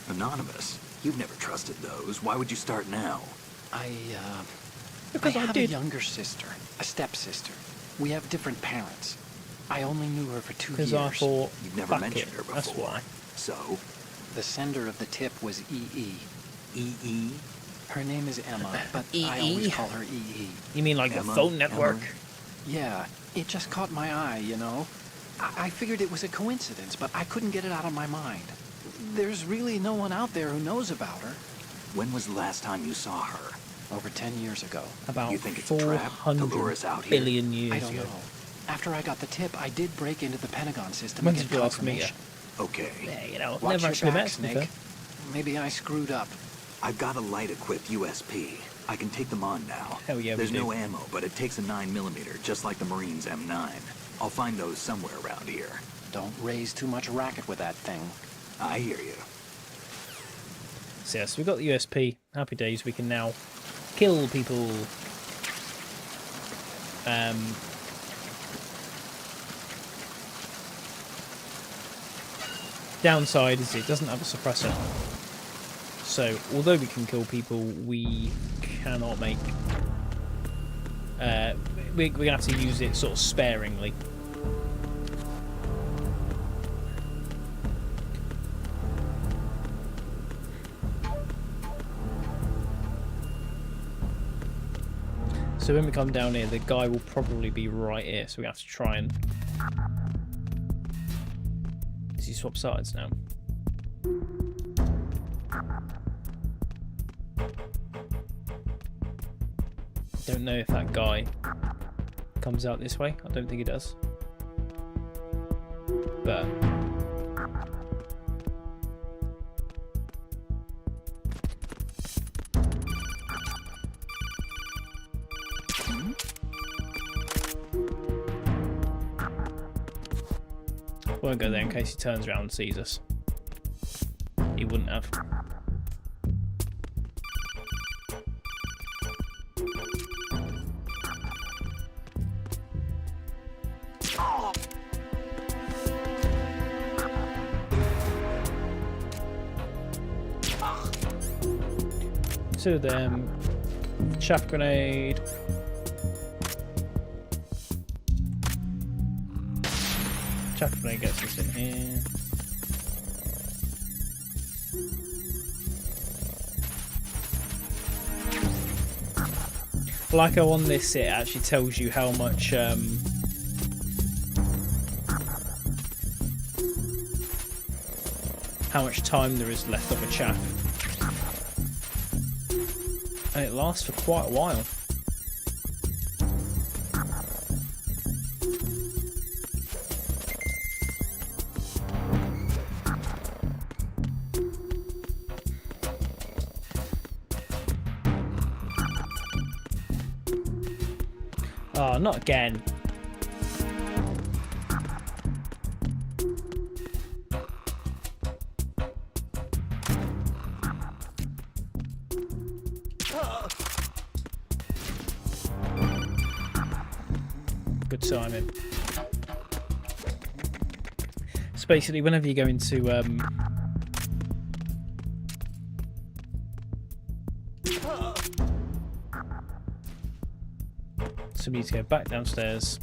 Speaker 2: Anonymous? You've never trusted those. Why would you start now?
Speaker 1: Because I
Speaker 4: have
Speaker 1: did.
Speaker 4: a younger sister, a stepsister. We have different parents. I only knew her for 2 years.
Speaker 1: Because I thought,
Speaker 2: You've never
Speaker 1: fuck
Speaker 2: mentioned
Speaker 1: it,
Speaker 2: her before.
Speaker 1: that's why.
Speaker 2: So,
Speaker 4: The sender of the tip was EE.
Speaker 2: EE?
Speaker 4: Her name is Emma, but I
Speaker 1: EE?
Speaker 4: always call her EE.
Speaker 1: You mean like
Speaker 2: Emma,
Speaker 1: the phone network?
Speaker 2: Emma.
Speaker 4: Yeah, it just caught my eye, you know? I figured it was a coincidence, but I couldn't get it out of my mind. There's really no one out there who knows about her.
Speaker 2: When was the last time you saw her?
Speaker 4: Over 10 years ago.
Speaker 1: About
Speaker 2: You think it's a trap to lure us out
Speaker 1: 400
Speaker 2: here?
Speaker 1: billion years
Speaker 4: I don't
Speaker 1: ago.
Speaker 4: know. After I got the tip, I did break into the Pentagon system
Speaker 1: When
Speaker 4: and
Speaker 1: did
Speaker 4: get
Speaker 1: you last meet her?
Speaker 4: confirmation.
Speaker 2: Okay.
Speaker 1: Yeah, you know,
Speaker 4: Watch
Speaker 1: never
Speaker 4: your
Speaker 1: actually
Speaker 4: back,
Speaker 1: met to be
Speaker 4: Snake.
Speaker 1: fair.
Speaker 4: Maybe I screwed up.
Speaker 2: I've got a light-equipped USP. I can take them on now.
Speaker 1: Hell yeah, we
Speaker 2: There's
Speaker 1: do.
Speaker 2: no ammo, but it takes a 9mm, just like the Marines' M9. I'll find those somewhere around here.
Speaker 4: Don't raise too much racket with that thing.
Speaker 2: I hear you.
Speaker 1: So yes, we've got the USP. Happy days. We can now kill people. Downside is it doesn't have a suppressor. So although we can kill people, we cannot make. We're gonna have to use it sort of sparingly. So when we come down here, the guy will probably be right here. So we have to try and. Does he swap sides now? Don't know if that guy comes out this way. I don't think he does. But won't go there in case he turns around and sees us. He wouldn't have. To them, chaff grenade. Chaff grenade gets us in here. Like how on this, it actually tells you how much time there is left of a chaff. And it lasts for quite a while. Oh, not again. Good timing. So basically, whenever you go into so we need to go back downstairs.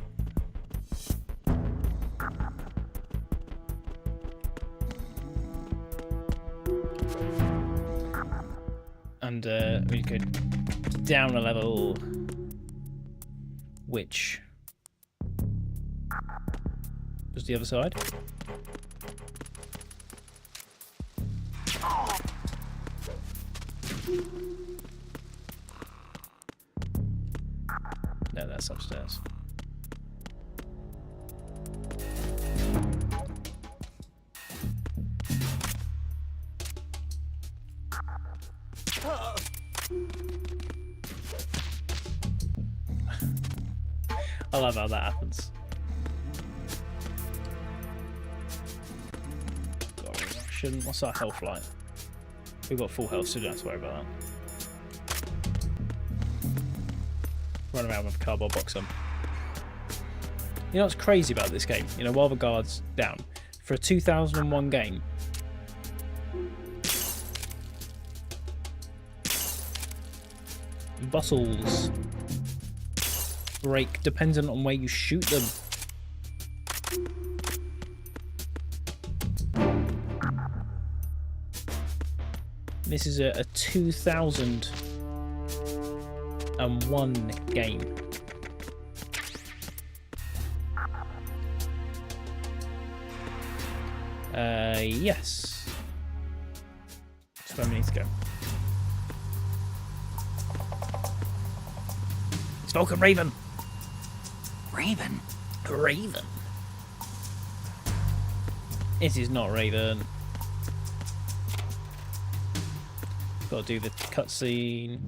Speaker 1: And we go down a level, which was the other side. No, that's upstairs. I I love how that happens. Got a Russian. What's our health like? We've got full health, so don't have to worry about that. Run around with a cardboard box on. You know what's crazy about this game? You know, while the guard's down, for a 2001 game, bottles break dependent on where you shoot them. This is a 2001 game. Yes. That's where we need to go. It's Vulcan Raven.
Speaker 4: Raven?
Speaker 1: Raven. It is not Raven. Got to do the cutscene.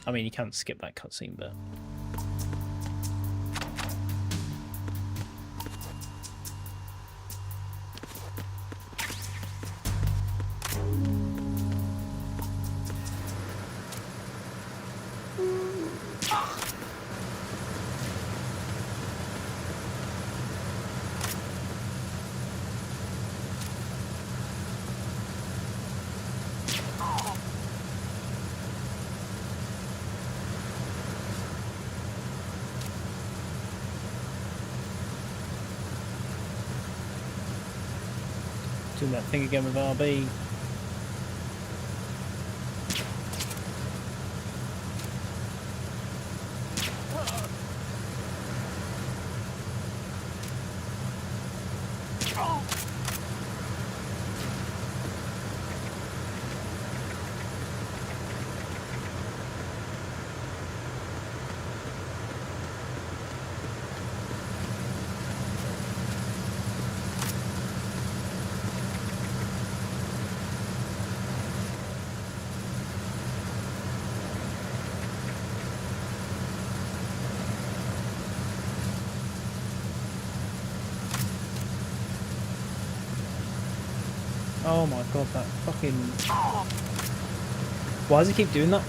Speaker 1: I mean, you can't skip that cutscene, but. Doing that thing again with RB. Oh my god, that fucking... Why does he keep doing that?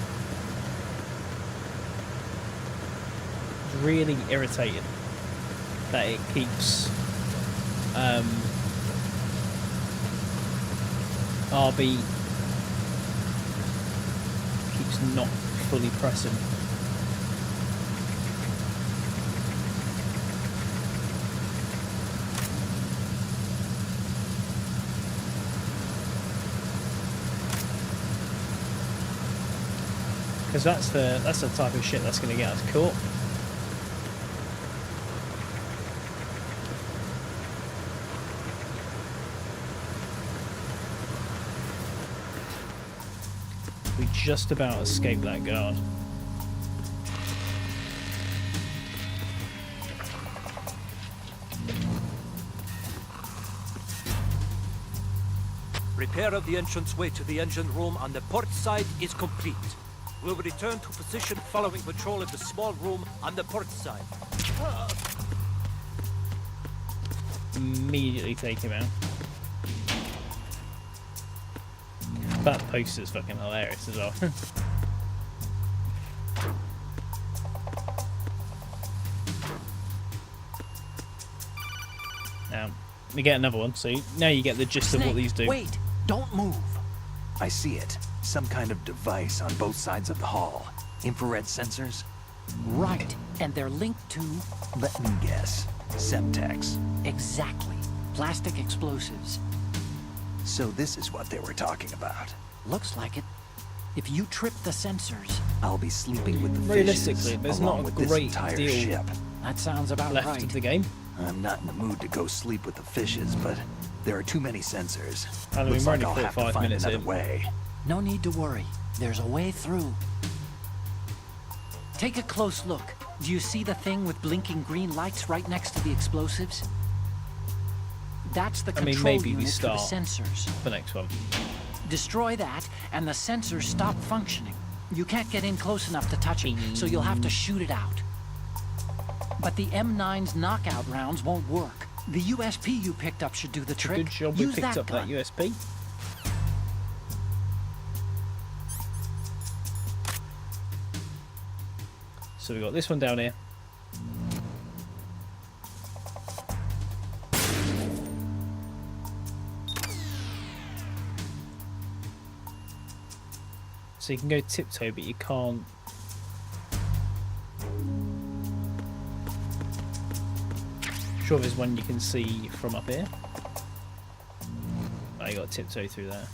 Speaker 1: It's really irritating that it keeps... RB keeps not fully pressing. Because that's the type of shit that's going to get us caught. We just about escaped that guard.
Speaker 8: Repair of the entranceway to the engine room on the port side is complete. We'll return to position following patrol of the small room on the port side.
Speaker 1: Immediately take him out. That poster's fucking hilarious as well. Now, we get another one, so now you get the gist of what these do.
Speaker 4: Wait, don't move.
Speaker 2: I see it. Some kind of device on both sides of the hall. Infrared sensors?
Speaker 4: Right, and they're linked to...
Speaker 2: Let me guess. Semtex.
Speaker 4: Exactly. Plastic explosives.
Speaker 2: So this is what they were talking about.
Speaker 4: Looks like it. If you trip the sensors...
Speaker 2: I'll be sleeping with the
Speaker 1: Realistically,
Speaker 2: fishes,
Speaker 1: there's
Speaker 2: along
Speaker 1: not a
Speaker 2: with this
Speaker 1: great
Speaker 2: entire
Speaker 1: deal
Speaker 2: ship.
Speaker 4: That sounds about
Speaker 1: left
Speaker 4: right.
Speaker 1: of the game.
Speaker 2: I'm not in the mood to go sleep with the fishes, but there are too many sensors.
Speaker 1: I mean,
Speaker 2: Looks
Speaker 1: we're
Speaker 2: like
Speaker 1: only
Speaker 2: I'll have to
Speaker 1: 45
Speaker 2: find
Speaker 1: minutes
Speaker 2: another
Speaker 1: in.
Speaker 2: way.
Speaker 4: No need to worry. There's a way through. Take a close look. Do you see the thing with blinking green lights right next to the explosives? That's the control
Speaker 1: maybe we
Speaker 4: unit for the
Speaker 1: start
Speaker 4: sensors.
Speaker 1: The next one.
Speaker 4: Destroy that, and the sensors stop functioning. You can't get in close enough to touch it, so you'll have to shoot it out. But the M9's knockout rounds won't work. The USP you picked up should do the trick.
Speaker 1: Good job we
Speaker 4: Use
Speaker 1: picked
Speaker 4: that
Speaker 1: up
Speaker 4: gun.
Speaker 1: that USP. So we got this one down here. So you can go tiptoe, but you can't. Sure, there's one you can see from up here. Oh, you got tiptoe through there.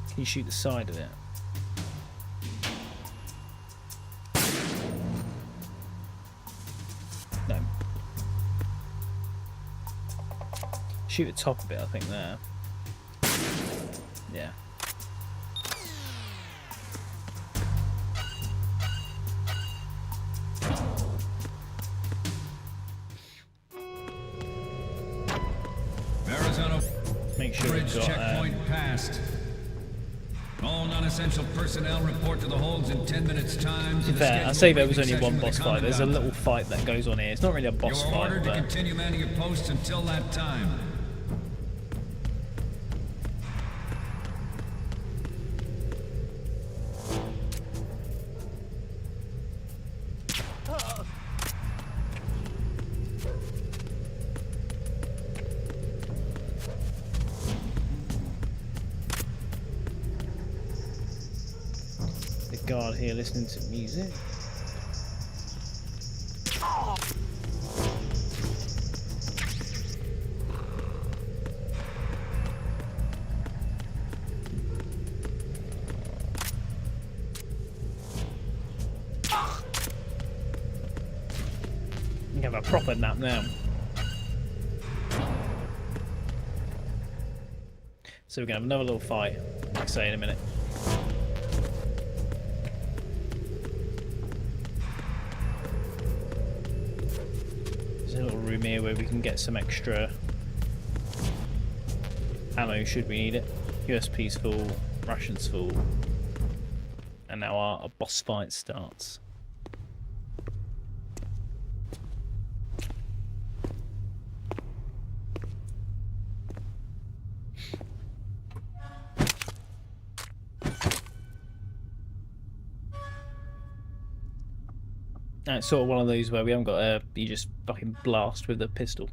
Speaker 1: Can you shoot the side of it? No. Shoot the top a bit, I think, there. Yeah.
Speaker 9: Arizona
Speaker 1: Make sure
Speaker 9: Bridge
Speaker 1: we've got
Speaker 9: checkpoint passed. All non-essential personnel report to the holds in 10 minutes time.
Speaker 1: to be fair, I say there was only one boss fight. There's a little fight that goes on here. It's not really a boss
Speaker 9: You're
Speaker 1: fight,
Speaker 9: ordered to
Speaker 1: but
Speaker 9: continue manning your posts until that time.
Speaker 1: the guard here listening to music. You can have a proper nap now. So we're gonna have another little fight, like I say, in a minute. There's a little room here where we can get some extra ammo should we need it. USP's full, rations full, and now our boss fight starts. And it's sort of one of those where we haven't got a, you just fucking blast with a pistol.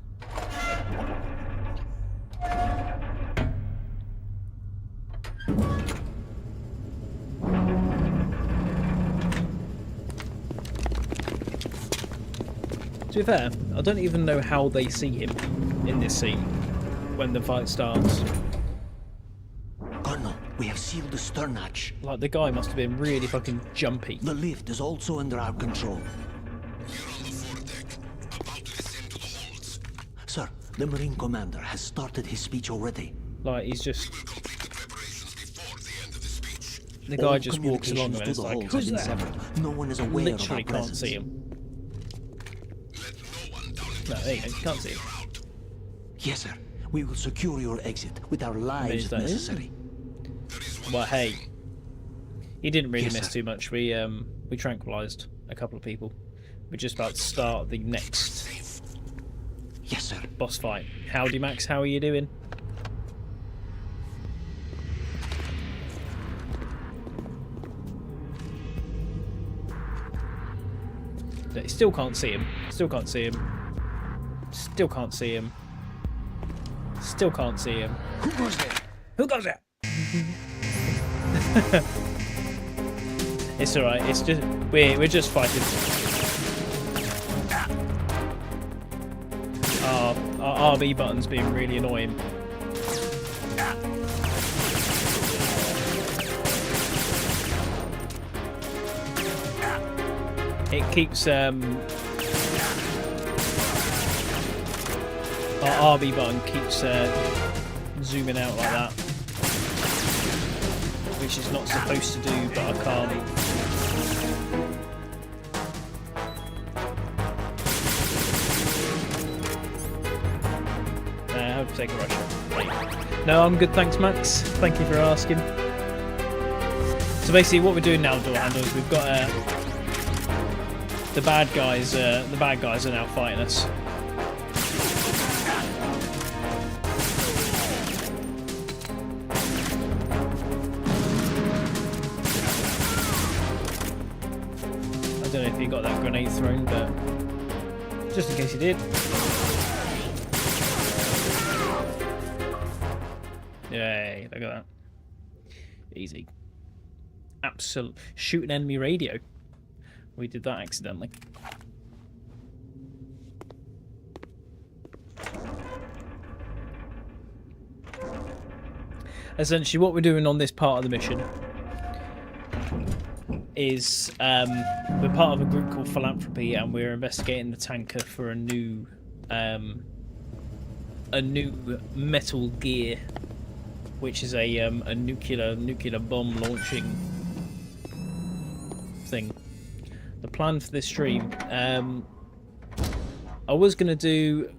Speaker 1: To be fair, I don't even know how they see him in this scene when the fight starts.
Speaker 3: Colonel, we have sealed the stern hatch.
Speaker 1: Like, the guy must have been really fucking jumpy.
Speaker 3: The lift is also under our control. Sir, the Marine commander has started his speech already.
Speaker 1: Like, he's just... The guy
Speaker 3: All
Speaker 1: just walks along and
Speaker 3: communications
Speaker 1: it's
Speaker 3: to the
Speaker 1: like,
Speaker 3: holds
Speaker 1: who's
Speaker 3: have been
Speaker 1: that?
Speaker 3: severed. No one is aware of our
Speaker 1: Literally can't
Speaker 3: presence.
Speaker 1: see him. No, there you go, you can't see him.
Speaker 3: Yes, sir. We will secure your exit with our lives if
Speaker 1: that is-
Speaker 3: necessary.
Speaker 1: Well, hey, he didn't really
Speaker 3: Yes,
Speaker 1: miss
Speaker 3: sir.
Speaker 1: too much. We tranquilized a couple of people. We're just about to start the next
Speaker 3: Yes, sir.
Speaker 1: boss fight. Howdy, Max. How are you doing? Still can't see him. Still can't see him. Still can't see him. Still can't see him.
Speaker 3: Who goes there?
Speaker 1: Who goes there? It's alright. It's just we're just fighting. Our RB button's being really annoying. It keeps our RB button keeps zooming out like that, which is not supposed to do, but I can't. to take a rush. Right. No, I'm good, thanks, Max. Thank you for asking. So basically, what we're doing now, door handle, is we've got the bad guys. The bad guys are now fighting us. I don't know if he got that grenade thrown, but just in case he did. Yay, look at that. Easy. Absolute. Shoot an enemy radio. We did that accidentally. Essentially, what we're doing on this part of the mission is we're part of a group called Philanthropy, and we're investigating the tanker for a new Metal Gear, which is a nuclear bomb launching thing. The plan for this stream, I was gonna do.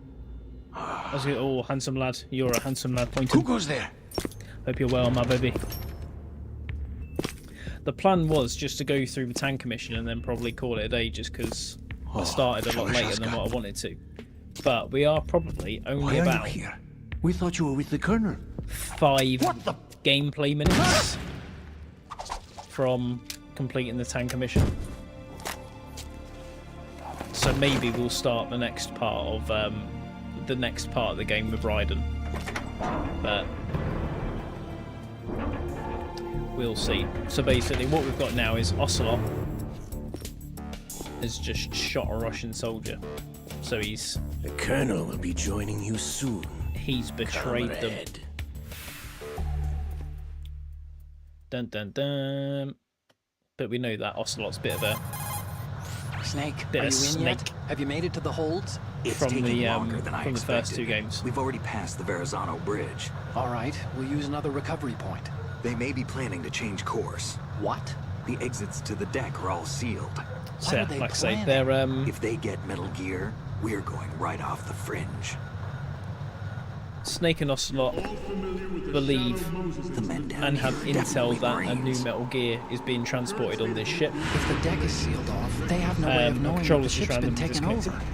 Speaker 1: Oh, handsome lad, you're a handsome lad. Pointing.
Speaker 3: Who goes there?
Speaker 1: Hope you're well, my baby. The plan was just to go through the tanker mission and then probably call it a day, just because I started a lot later than what I wanted to. But we are probably only
Speaker 3: Why
Speaker 1: about
Speaker 3: are you here? We thought you were with the Colonel.
Speaker 1: 5 gameplay minutes from completing the tanker mission. So maybe we'll start the next part of the game with Raiden. But we'll see. So basically what we've got now is Ocelot has just shot a Russian soldier. So he's...
Speaker 3: The Colonel will be joining you soon.
Speaker 1: He's betrayed them. Dun dun dun. But we know that Ocelot's a bit of a...
Speaker 4: Snake,
Speaker 1: Bit
Speaker 4: are
Speaker 1: of
Speaker 4: you in
Speaker 1: snake.
Speaker 4: yet? Have you made it to the holds?
Speaker 2: It's
Speaker 1: From
Speaker 2: taking
Speaker 1: the,
Speaker 2: longer than I
Speaker 1: from the first
Speaker 2: expected.
Speaker 1: 2 games.
Speaker 2: We've already passed the Verrazano Bridge.
Speaker 4: All right, we'll use another recovery point.
Speaker 2: They may be planning to change course.
Speaker 4: What?
Speaker 2: The exits to the deck are all sealed.
Speaker 1: So,
Speaker 4: are they
Speaker 1: like I say,
Speaker 4: planning?
Speaker 1: they're
Speaker 2: If they get Metal Gear, we're going right off the fringe.
Speaker 1: Snake and Ocelot believe
Speaker 2: The men down
Speaker 1: and
Speaker 2: here
Speaker 1: have
Speaker 2: are
Speaker 1: intel
Speaker 2: definitely
Speaker 1: that a
Speaker 2: Marines.
Speaker 1: new Metal Gear is being transported on this ship.
Speaker 4: If the deck is sealed off, they have no way of knowing that the
Speaker 1: controllers
Speaker 4: ship's
Speaker 1: just
Speaker 4: been
Speaker 1: randomly
Speaker 4: taken
Speaker 1: disconnected.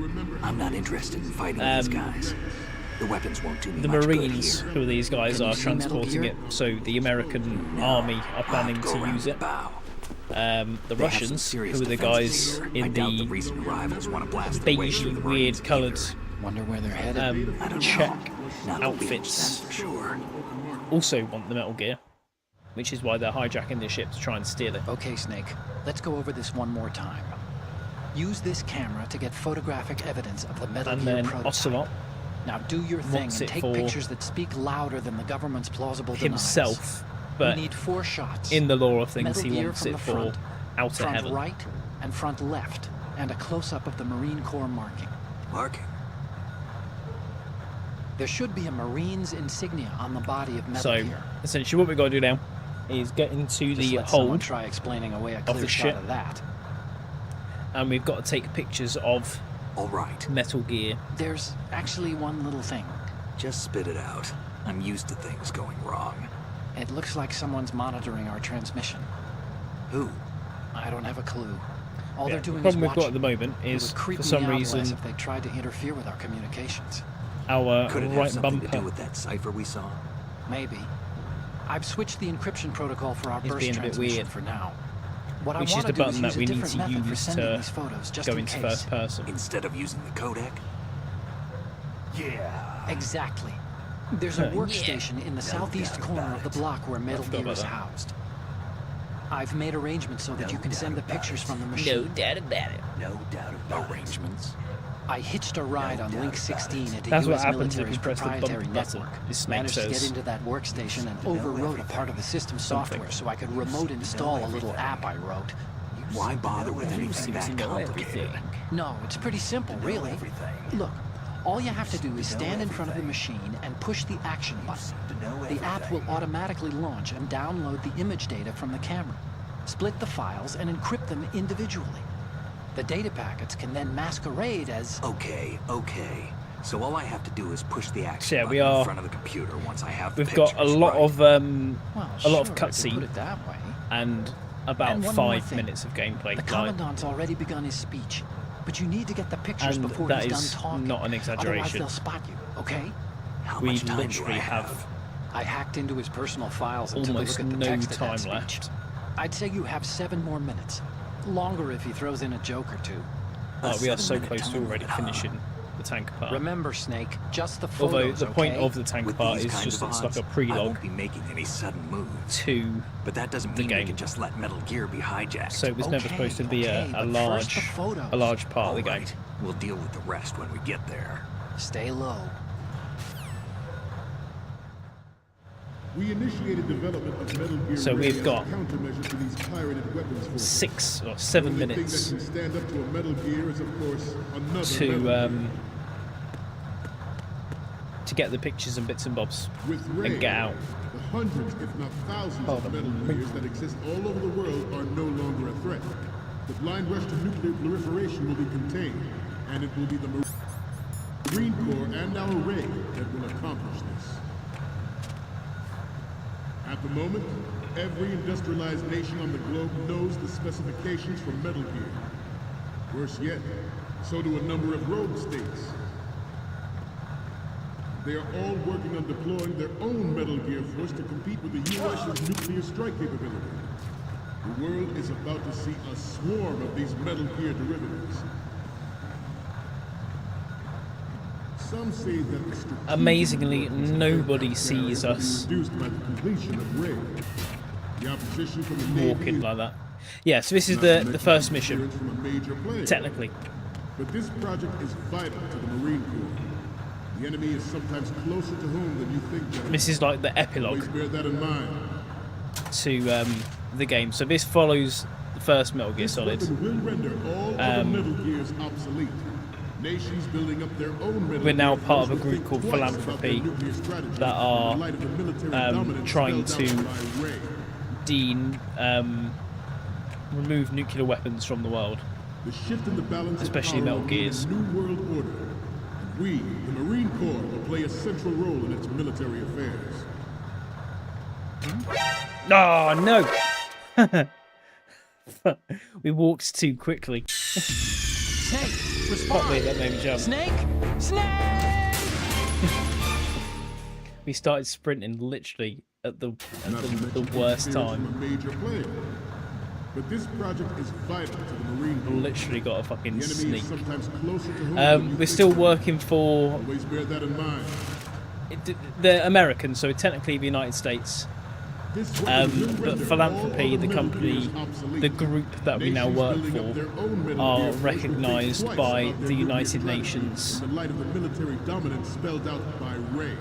Speaker 4: over.
Speaker 2: I'm not interested in fighting these guys. The weapons won't do me
Speaker 1: The
Speaker 2: much good
Speaker 1: Marines,
Speaker 2: here.
Speaker 1: who these guys
Speaker 4: Can you
Speaker 1: are
Speaker 4: see Metal
Speaker 1: transporting
Speaker 4: Gear?
Speaker 1: it, so the American army are
Speaker 2: I'll
Speaker 1: planning
Speaker 2: have to go
Speaker 1: to
Speaker 2: around
Speaker 1: use
Speaker 2: the
Speaker 1: it.
Speaker 2: bow.
Speaker 1: The
Speaker 2: They have some
Speaker 1: Russians,
Speaker 2: serious
Speaker 1: who are the
Speaker 2: defenses
Speaker 1: guys
Speaker 2: here. I
Speaker 1: in
Speaker 2: doubt the
Speaker 1: the
Speaker 2: recent arrivals want to blast their way
Speaker 1: beigey,
Speaker 2: through the Marines'
Speaker 1: weird coloured
Speaker 2: either.
Speaker 4: Wonder where they're headed.
Speaker 2: I don't
Speaker 1: Czech
Speaker 2: know. Not the beach,
Speaker 1: outfits
Speaker 2: that's for sure.
Speaker 1: also want the Metal Gear, which is why they're hijacking the ship to try and steal it.
Speaker 4: Okay, Snake, let's go over this one more time. Use this camera to get photographic evidence of the Metal
Speaker 1: And
Speaker 4: Gear
Speaker 1: then
Speaker 4: prototype.
Speaker 1: Ocelot
Speaker 4: Now do your thing
Speaker 1: wants
Speaker 4: and
Speaker 1: it
Speaker 4: take
Speaker 1: for
Speaker 4: pictures that speak louder than the government's plausible denials.
Speaker 1: himself, but
Speaker 4: we need 4 shots.
Speaker 1: in the lore of things,
Speaker 4: Metal
Speaker 1: he
Speaker 4: Gear
Speaker 1: wants
Speaker 4: from
Speaker 1: it
Speaker 4: the
Speaker 1: for
Speaker 4: front,
Speaker 1: Outer
Speaker 4: front
Speaker 1: Heaven.
Speaker 4: right and front left, and a close-up of the Marine Corps marking.
Speaker 2: Marking.
Speaker 4: There should be a Marine's insignia on the body of Metal
Speaker 1: So,
Speaker 4: Gear.
Speaker 1: essentially what we've got to do now is get into
Speaker 4: Just
Speaker 1: the
Speaker 4: let someone
Speaker 1: hold,
Speaker 4: try explaining away a
Speaker 1: of
Speaker 4: clear
Speaker 1: the
Speaker 4: shot
Speaker 1: ship.
Speaker 4: of that.
Speaker 1: and we've got to take pictures of
Speaker 2: All right.
Speaker 1: Metal Gear.
Speaker 4: There's actually one little thing.
Speaker 2: Just spit it out. I'm used to things going wrong.
Speaker 4: It looks like someone's monitoring our transmission.
Speaker 2: Who?
Speaker 4: I don't have a clue. All
Speaker 1: Yeah,
Speaker 4: they're doing
Speaker 1: the problem
Speaker 4: is
Speaker 1: we've got at
Speaker 4: watching.
Speaker 1: the moment
Speaker 4: It
Speaker 1: is,
Speaker 4: would creep
Speaker 1: for
Speaker 4: me
Speaker 1: some
Speaker 4: out
Speaker 1: reason,
Speaker 4: less if they tried to interfere with our communications.
Speaker 1: our
Speaker 2: Could it have
Speaker 1: right
Speaker 2: something to do
Speaker 1: bumper
Speaker 2: with that cipher we saw?
Speaker 4: Maybe. I've switched the encryption protocol for our
Speaker 1: It's
Speaker 4: burst
Speaker 1: being a bit
Speaker 4: transmission
Speaker 1: weird.
Speaker 4: for now. What
Speaker 1: Which
Speaker 4: I
Speaker 1: is
Speaker 4: want
Speaker 1: the
Speaker 4: to do
Speaker 1: button
Speaker 4: is
Speaker 1: that
Speaker 4: use
Speaker 1: we
Speaker 4: a
Speaker 1: need
Speaker 4: different
Speaker 1: to
Speaker 4: method for
Speaker 1: use
Speaker 4: sending
Speaker 1: to
Speaker 4: these photos, just
Speaker 1: go
Speaker 4: in
Speaker 1: into
Speaker 4: case.
Speaker 1: first person.
Speaker 2: Instead of using the codec?
Speaker 4: Exactly. There's a workstation in the southeast corner of the block where Metal
Speaker 1: forgot
Speaker 4: Gear
Speaker 1: about
Speaker 4: is
Speaker 1: that.
Speaker 4: housed. I've made arrangements so that you can send the pictures from the machine.
Speaker 1: doubt about it.
Speaker 3: No doubt about
Speaker 2: Arrangements?
Speaker 4: I hitched a ride on Link 16 into
Speaker 1: That's what
Speaker 4: US
Speaker 1: happens if
Speaker 4: military's
Speaker 1: you press the bump
Speaker 4: proprietary
Speaker 1: button.
Speaker 4: network.
Speaker 1: This snake
Speaker 4: Managed to get
Speaker 1: says
Speaker 4: into that workstation and overwrote a part of the system software so I could remote install a little app I wrote.
Speaker 2: Why bother with anything
Speaker 1: seems
Speaker 2: that
Speaker 1: to know
Speaker 2: complicated?
Speaker 1: everything.
Speaker 4: No, it's pretty simple, really. Look, all you have to do is stand in front of the machine and push the action button. The app will automatically launch and download the image data from the camera, split the files, and encrypt them individually. The data packets can then masquerade as...
Speaker 2: Okay. So all I have to do is push the action
Speaker 1: So yeah,
Speaker 2: button
Speaker 1: we are-
Speaker 2: in front of the computer once I have the
Speaker 1: We've got a
Speaker 2: pictures,
Speaker 1: lot
Speaker 2: right?
Speaker 1: of
Speaker 4: Well,
Speaker 1: a lot
Speaker 4: sure,
Speaker 1: of
Speaker 4: if you put
Speaker 1: cutscene
Speaker 4: it that way.
Speaker 1: and about
Speaker 4: And one more
Speaker 1: 5
Speaker 4: thing.
Speaker 1: minutes of gameplay.
Speaker 4: The
Speaker 1: Like,
Speaker 4: commandant's already begun his speech, but you need to get the pictures
Speaker 1: and
Speaker 4: before
Speaker 1: that
Speaker 4: he's
Speaker 1: is
Speaker 4: done talking.
Speaker 1: not an
Speaker 4: Otherwise,
Speaker 1: exaggeration.
Speaker 4: they'll spot you. Okay?
Speaker 2: How
Speaker 1: We
Speaker 2: much time do
Speaker 1: literally
Speaker 2: I
Speaker 1: have
Speaker 4: I hacked into his personal files and took a
Speaker 1: almost
Speaker 4: look at the
Speaker 1: no
Speaker 4: text of
Speaker 1: time
Speaker 4: that speech.
Speaker 1: left.
Speaker 4: I'd say you have 7 more minutes. Longer if he throws in a joke or two.
Speaker 1: Oh, we are so
Speaker 2: 7-minute
Speaker 1: close to
Speaker 2: time
Speaker 1: already
Speaker 2: limit, huh?
Speaker 1: finishing the tank part.
Speaker 4: Remember, Snake, just the
Speaker 1: Although
Speaker 4: photos,
Speaker 1: the point
Speaker 4: okay?
Speaker 1: of the tank
Speaker 2: With
Speaker 1: part
Speaker 2: these
Speaker 1: is
Speaker 2: kinds
Speaker 1: just
Speaker 2: of
Speaker 1: it's like
Speaker 2: odds,
Speaker 1: a
Speaker 2: I
Speaker 1: prelogue
Speaker 2: won't be making any sudden moves.
Speaker 1: to
Speaker 2: But that doesn't
Speaker 1: the
Speaker 2: mean we
Speaker 1: game.
Speaker 2: can just let Metal Gear be hijacked.
Speaker 1: So it was never
Speaker 4: Okay,
Speaker 1: supposed to be
Speaker 4: okay,
Speaker 1: a
Speaker 4: but first the photos.
Speaker 1: large part
Speaker 2: All
Speaker 1: of the game.
Speaker 2: right, we'll deal with the rest when we get there.
Speaker 4: Stay low.
Speaker 10: We initiated development of Metal Gear
Speaker 1: So
Speaker 10: Ray
Speaker 1: we've
Speaker 10: as
Speaker 1: got
Speaker 10: a countermeasure to these pirated weapons forces.
Speaker 1: 6 or
Speaker 10: The
Speaker 1: 7
Speaker 10: only
Speaker 1: minutes
Speaker 10: thing that can stand up to a Metal Gear is, of course, another
Speaker 1: to
Speaker 10: Metal Gear.
Speaker 1: to get the pictures and bits and bobs
Speaker 10: With Ray,
Speaker 1: and get out.
Speaker 10: the hundreds, if not thousands,
Speaker 1: Oh,
Speaker 10: of
Speaker 1: the
Speaker 10: Metal Gears that exist all over the world are no longer a threat. The blind rush to nuclear proliferation will be contained, and it will be the Marine Corps and our Ray that will accomplish this. At the moment, every industrialized nation on the globe knows the specifications for Metal Gear. Worse yet, so do a number of rogue states. They are all working on deploying their own Metal Gear force to compete with the U.S.'s nuclear strike capability. The world is about to see a swarm of these Metal Gear derivatives. Some say that the strategic
Speaker 1: Amazingly,
Speaker 10: importance of
Speaker 1: nobody
Speaker 10: aircraft
Speaker 1: sees
Speaker 10: carriers will be
Speaker 1: us
Speaker 10: reduced by the completion of Ray. The opposition from the Navy
Speaker 1: walking
Speaker 10: is
Speaker 1: like that. Yeah, so this is
Speaker 10: not to
Speaker 1: the
Speaker 10: mention
Speaker 1: first mission,
Speaker 10: interference from a major player.
Speaker 1: technically.
Speaker 10: But this project is vital to the Marine Corps. The enemy is sometimes closer to home than you think, General.
Speaker 1: This is like the epilogue
Speaker 10: Always bear that in mind.
Speaker 1: to the game. So this follows the first Metal Gear
Speaker 10: This
Speaker 1: Solid.
Speaker 10: weapon will render all other Metal Gears obsolete. Nations building up their own Metal
Speaker 1: We're now
Speaker 10: Gear
Speaker 1: part of a
Speaker 10: force will
Speaker 1: group
Speaker 10: think
Speaker 1: called
Speaker 10: twice about
Speaker 1: Philanthropy
Speaker 10: their nuclear strategy
Speaker 1: that are,
Speaker 10: in light of the military dominance
Speaker 1: trying
Speaker 10: spelled
Speaker 1: to
Speaker 10: out by Ray.
Speaker 1: remove nuclear weapons from the world.
Speaker 10: The shift in the balance
Speaker 1: Especially
Speaker 10: of power
Speaker 1: Metal
Speaker 10: will mean
Speaker 1: Gears.
Speaker 10: a new world order. And we, the Marine Corps, will play a central role in its military affairs.
Speaker 1: Oh no! We walked too quickly.
Speaker 4: Snake,
Speaker 1: Fuck
Speaker 4: respond!
Speaker 1: me, that made me jump.
Speaker 4: Snake! Snake!
Speaker 1: We started sprinting literally at the
Speaker 10: Not to mention
Speaker 1: worst
Speaker 10: interference
Speaker 1: time.
Speaker 10: from a major player. But this project is vital to the Marine Corps.
Speaker 1: Literally got a fucking
Speaker 10: The enemy
Speaker 1: sneak.
Speaker 10: is sometimes closer to home than you
Speaker 1: We're
Speaker 10: think.
Speaker 1: still working for
Speaker 10: Always bear that in mind.
Speaker 1: the Americans, so technically the United States.
Speaker 10: This weapon will
Speaker 1: But
Speaker 10: render
Speaker 1: Philanthropy,
Speaker 10: all
Speaker 1: the
Speaker 10: other
Speaker 1: company,
Speaker 10: Metal Gears obsolete.
Speaker 1: the group that we now
Speaker 10: Nations
Speaker 1: work
Speaker 10: building up
Speaker 1: for,
Speaker 10: their own Metal
Speaker 1: are
Speaker 10: Gear force will think
Speaker 1: recognised
Speaker 10: twice
Speaker 1: by
Speaker 10: about their
Speaker 1: the
Speaker 10: nuclear
Speaker 1: United
Speaker 10: strategy
Speaker 1: Nations.
Speaker 10: In the light of the military dominance spelled out by Ray.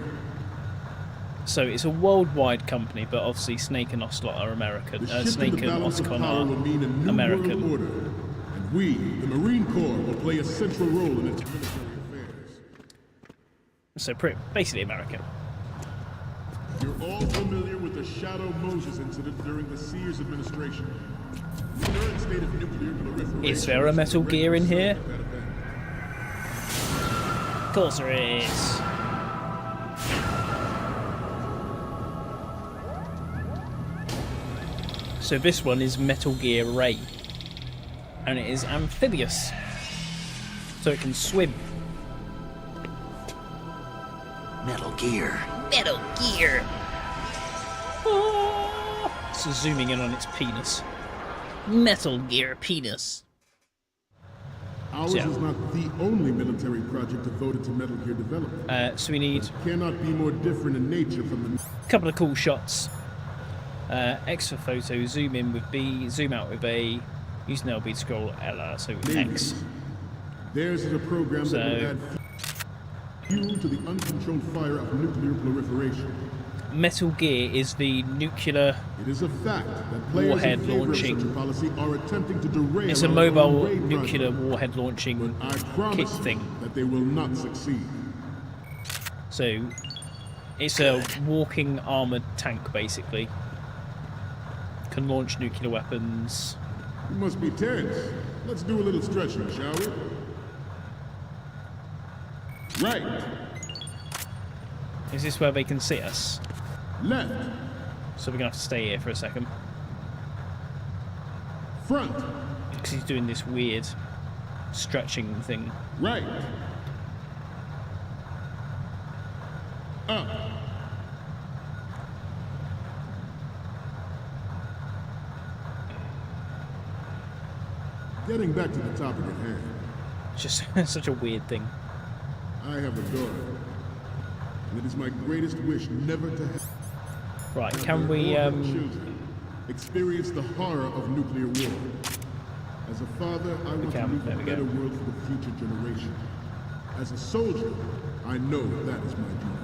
Speaker 1: So it's a worldwide company, but obviously Snake and Ocelot are American.
Speaker 10: The shift in
Speaker 1: Snake
Speaker 10: the
Speaker 1: and
Speaker 10: balance of
Speaker 1: Otacon
Speaker 10: power will mean a
Speaker 1: are
Speaker 10: new
Speaker 1: American.
Speaker 10: world order. And we, the Marine Corps, will play a central role in its military affairs.
Speaker 1: So basically American.
Speaker 10: You're all familiar with the Shadow Moses incident during the Sears administration. The current state of nuclear proliferation
Speaker 1: Is there a Metal Gear in here?
Speaker 10: of that event.
Speaker 1: Of course there is. So this one is Metal Gear Ray. And it is amphibious. So it can swim.
Speaker 2: Metal Gear.
Speaker 6: Metal Gear.
Speaker 1: So zooming in on its penis.
Speaker 6: Metal Gear penis.
Speaker 10: Ours
Speaker 1: Yeah.
Speaker 10: is not the only military project devoted to Metal Gear development.
Speaker 1: So we need
Speaker 10: Cannot be more different in nature from the
Speaker 1: a couple of cool shots. X for photo, zoom in with B, zoom out with A, use an LB to scroll LR, so X.
Speaker 10: navies. Theirs is a program that will
Speaker 1: So-
Speaker 10: add fuel to the uncontrolled fire of nuclear proliferation.
Speaker 1: Metal Gear is the nuclear.
Speaker 10: It is a fact that players
Speaker 1: Warhead
Speaker 10: in favor
Speaker 1: launching.
Speaker 10: of such a policy are attempting to derail
Speaker 1: It's a
Speaker 10: our
Speaker 1: mobile
Speaker 10: own Ray
Speaker 1: nuclear
Speaker 10: project.
Speaker 1: warhead launching
Speaker 10: But I
Speaker 1: kit
Speaker 10: promise
Speaker 1: thing.
Speaker 10: that they will not succeed.
Speaker 1: So it's a walking armored tank, basically. Can launch nuclear weapons.
Speaker 10: You must be tense. Let's do a little stretching, shall we? Right.
Speaker 1: Is this where they can see us?
Speaker 10: Left.
Speaker 1: So we're gonna have to stay here for a second.
Speaker 10: Front.
Speaker 1: Because he's doing this weird stretching thing.
Speaker 10: Right. Up. Getting back to the topic at hand.
Speaker 1: It's just such a weird thing.
Speaker 10: I have a daughter, and it is my greatest wish never to have
Speaker 1: Right, can we
Speaker 10: children experience the horror of nuclear war. As a father, I want to leave a better world for the future generation. As a soldier, I know that is my duty.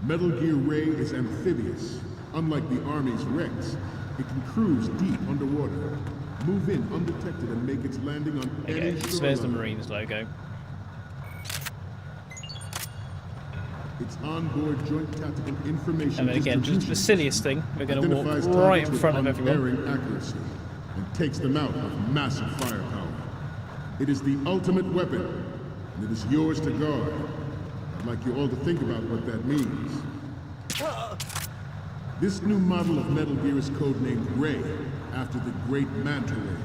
Speaker 10: Metal Gear Ray is amphibious. Unlike the Army's Rex, it can cruise deep underwater, move in undetected, and make its landing on any
Speaker 1: okay, so there's the
Speaker 10: shoreline.
Speaker 1: Marines logo.
Speaker 10: Its onboard joint tactical information
Speaker 1: And then again, just the silliest thing, we're going to walk
Speaker 10: identifies
Speaker 1: right
Speaker 10: targets
Speaker 1: in
Speaker 10: with
Speaker 1: front of everyone.
Speaker 10: unerring accuracy and takes them out with massive firepower. It is the ultimate weapon, and it is yours to guard. I'd like you all to think about what that means. This new model of Metal Gear is codenamed Ray, after the great Manta Ray.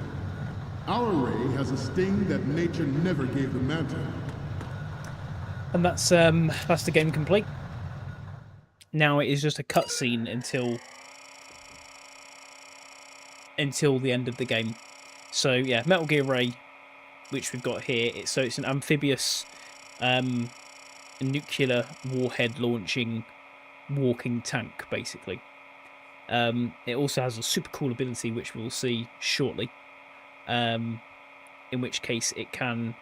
Speaker 10: Our Ray has a sting that nature never gave the Manta.
Speaker 1: And that's the game complete. Now it is just a cutscene until the end of the game. So yeah, Metal Gear Ray, which we've got here. It's an amphibious, nuclear warhead launching walking tank, basically. It also has a super cool ability, which we'll see shortly. In which case it can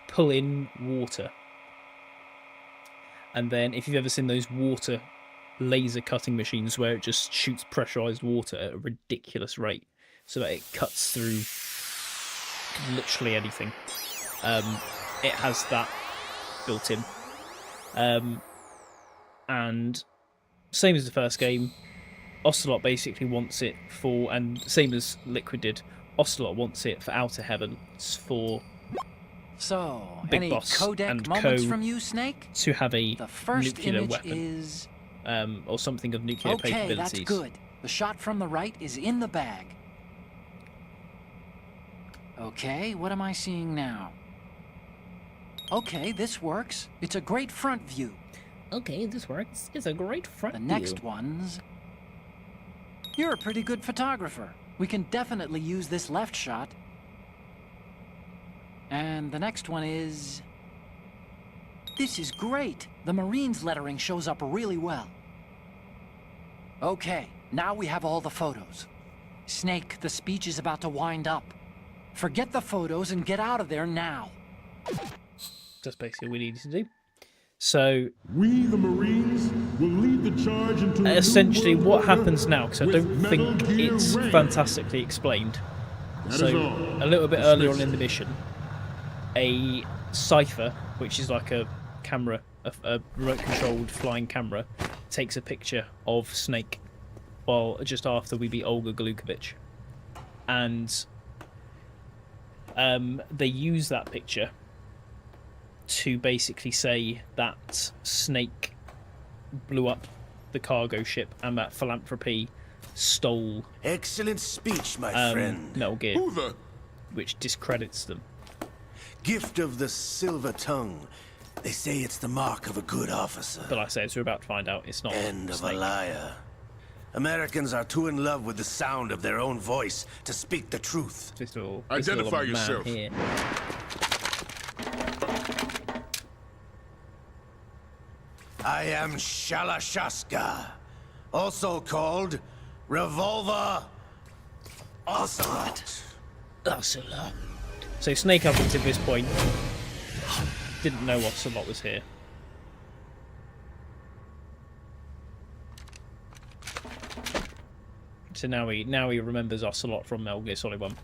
Speaker 1: pull in water. And then, if you've ever seen those water laser cutting machines where it just shoots pressurized water at a ridiculous rate so that it cuts through literally anything, it has that built in. And same as the first game, Ocelot basically wants it for, and same as Liquid did, Ocelot wants it for Outer Heavens for
Speaker 4: So,
Speaker 1: Big
Speaker 4: any
Speaker 1: Boss
Speaker 4: codec
Speaker 1: and
Speaker 4: moments
Speaker 1: Co
Speaker 4: from you, Snake?
Speaker 1: to have a
Speaker 4: The first
Speaker 1: nuclear
Speaker 4: image
Speaker 1: weapon,
Speaker 4: is...
Speaker 1: or something of nuclear
Speaker 4: Okay,
Speaker 1: capabilities.
Speaker 4: that's good. The shot from the right is in the bag. Okay, what am I seeing now? Okay, this works. It's a great front view.
Speaker 1: Okay, this works. It's a great front
Speaker 4: The next one's... You're a pretty good photographer. We can definitely use this left shot. And the next one is... This is great. The Marines lettering shows up really well. Okay, now we have all the photos. Snake, the speech is about to wind up. Forget the photos and get out of there now.
Speaker 1: That's basically what we needed to do. So,
Speaker 10: we, the Marines, will lead the charge into
Speaker 1: essentially what happens now, because I don't think it's fantastically explained. So, a little bit earlier on in the mission, a Cypher, which is like a camera, a remote-controlled flying camera, takes a picture of Snake while just after we beat Olga Glukovich. And they use that picture to basically say that Snake blew up the cargo ship and that Philanthropy stole
Speaker 3: Excellent speech, my friend.
Speaker 1: Metal Gear, which discredits them.
Speaker 3: Gift of the silver tongue. They say it's the mark of a good officer.
Speaker 1: But like I say, as we're about to find out, it's not
Speaker 3: End of
Speaker 1: Snake.
Speaker 3: a liar. Americans are too in love with the sound of their own voice to speak the truth.
Speaker 10: Identify yourself.
Speaker 1: Here.
Speaker 3: I am Shalashaska, also called Revolver Ocelot.
Speaker 1: Ocelot. So Snake up until this point didn't know Ocelot was here. So now he remembers Ocelot from Metal Gear Solid 1.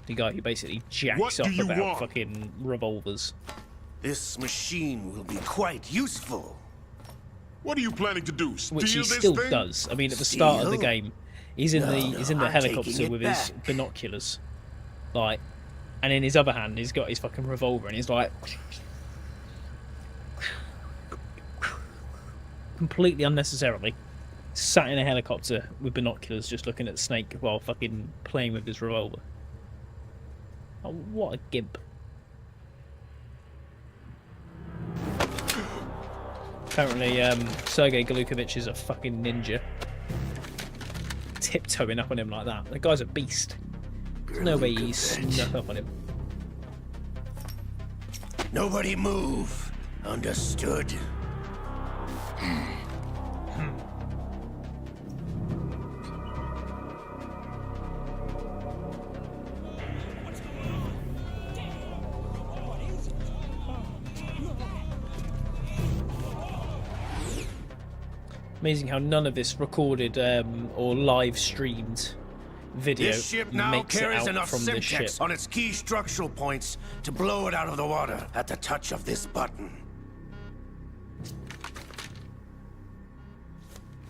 Speaker 1: The guy who basically jacks off about fucking revolvers.
Speaker 3: This machine will be quite useful.
Speaker 10: What are you planning to do? Steal
Speaker 1: Which he
Speaker 10: this
Speaker 1: still
Speaker 10: thing?
Speaker 1: does. I mean, at the start of the
Speaker 3: Steal?
Speaker 1: game, he's in the
Speaker 3: I'm
Speaker 1: helicopter
Speaker 3: taking it
Speaker 1: with his
Speaker 3: back.
Speaker 1: binoculars, like And in his other hand, he's got his fucking revolver, and he's like completely unnecessarily sat in a helicopter with binoculars, just looking at the snake while fucking playing with his revolver. Oh, what a gimp! Apparently, Sergei Galukovich is a fucking ninja. Tiptoeing up on him like that. The guy's a beast. There's no way he's snuck up on him.
Speaker 3: Nobody move. Understood?
Speaker 1: Amazing how none of this recorded or live streamed video
Speaker 3: This ship now
Speaker 1: makes it
Speaker 3: carries
Speaker 1: out
Speaker 3: enough
Speaker 1: from this ship.
Speaker 3: Simtex on its key structural points to blow it out of the water at the touch of this button.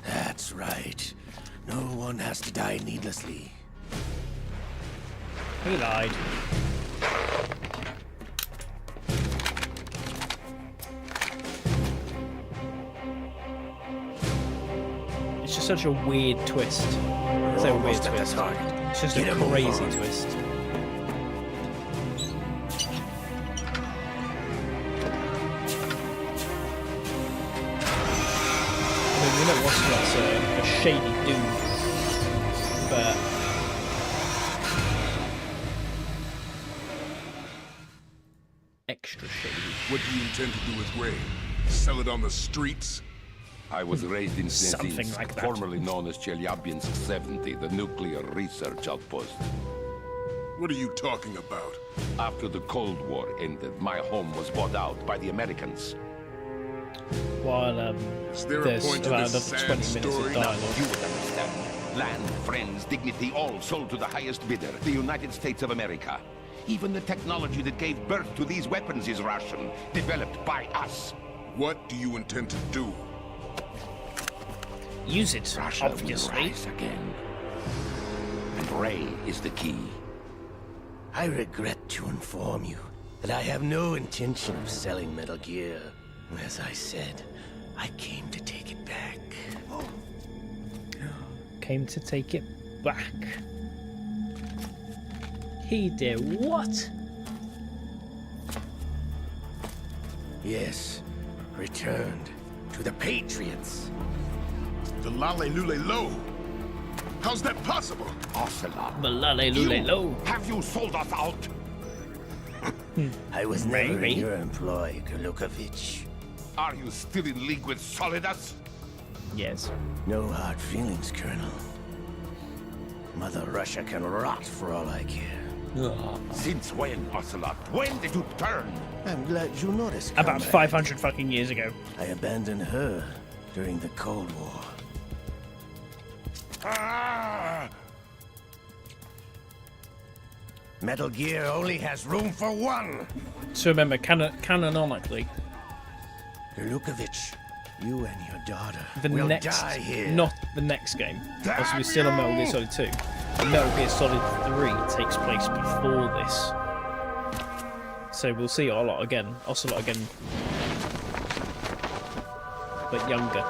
Speaker 3: That's right. No one has to die needlessly.
Speaker 1: He lied. It's just such a weird twist. It's a weird
Speaker 3: Almost at the
Speaker 1: twist.
Speaker 3: target.
Speaker 1: It's just
Speaker 3: Get
Speaker 1: a
Speaker 3: a move
Speaker 1: crazy
Speaker 3: on.
Speaker 1: twist. I mean, we know Ocelot's a shady dude, but extra shady.
Speaker 10: What do you intend to do with Ray? Sell it on the streets?
Speaker 5: I was raised in
Speaker 1: Something
Speaker 5: Saint
Speaker 1: like that.
Speaker 5: formerly known as Chelyabinsk 70, the nuclear research outpost.
Speaker 10: What are you talking about?
Speaker 5: After the Cold War ended, my home was bought out by the Americans.
Speaker 1: While
Speaker 10: Is there a
Speaker 1: there's
Speaker 10: point to
Speaker 1: about
Speaker 10: this
Speaker 1: another
Speaker 10: sad
Speaker 1: 20 minutes of
Speaker 10: story?
Speaker 1: dialogue.
Speaker 5: You would understand. Land, friends, dignity, all sold to the highest bidder, the United States of America. Even the technology that gave birth to these weapons is Russian, developed by us.
Speaker 10: What do you intend to do?
Speaker 1: Use it,
Speaker 5: Russia will
Speaker 1: obviously.
Speaker 5: rise again. And Ray is the key.
Speaker 3: I regret to inform you that I have no intention of selling Metal Gear. As I said, I came to take it back.
Speaker 1: Came to take it back. He did what?
Speaker 3: Yes, returned to the Patriots.
Speaker 10: The Lale Lule Lo? How's that possible?
Speaker 5: Ocelot.
Speaker 1: Malale Lule Lo.
Speaker 5: Have you sold us out?
Speaker 3: I was never
Speaker 1: Maybe.
Speaker 3: in your employ, Galukovich.
Speaker 5: Are you still in league with Solidus?
Speaker 1: Yes.
Speaker 3: No hard feelings, Colonel. Mother Russia can rot for all I care.
Speaker 5: Since when, Ocelot? When did you turn?
Speaker 3: I'm glad you noticed,
Speaker 1: About
Speaker 3: comrade.
Speaker 1: 500 fucking years ago.
Speaker 3: I abandoned her during the Cold War.
Speaker 5: Ah!
Speaker 3: Metal Gear only has room for one.
Speaker 1: So remember, canonically,
Speaker 3: Galukovich, you and your daughter
Speaker 1: the
Speaker 3: will
Speaker 1: next,
Speaker 3: die here.
Speaker 1: not the next game. Also, we're still on Metal Gear Solid 2. And Metal Gear Solid 3 takes place before this. So we'll see Ocelot again. But younger.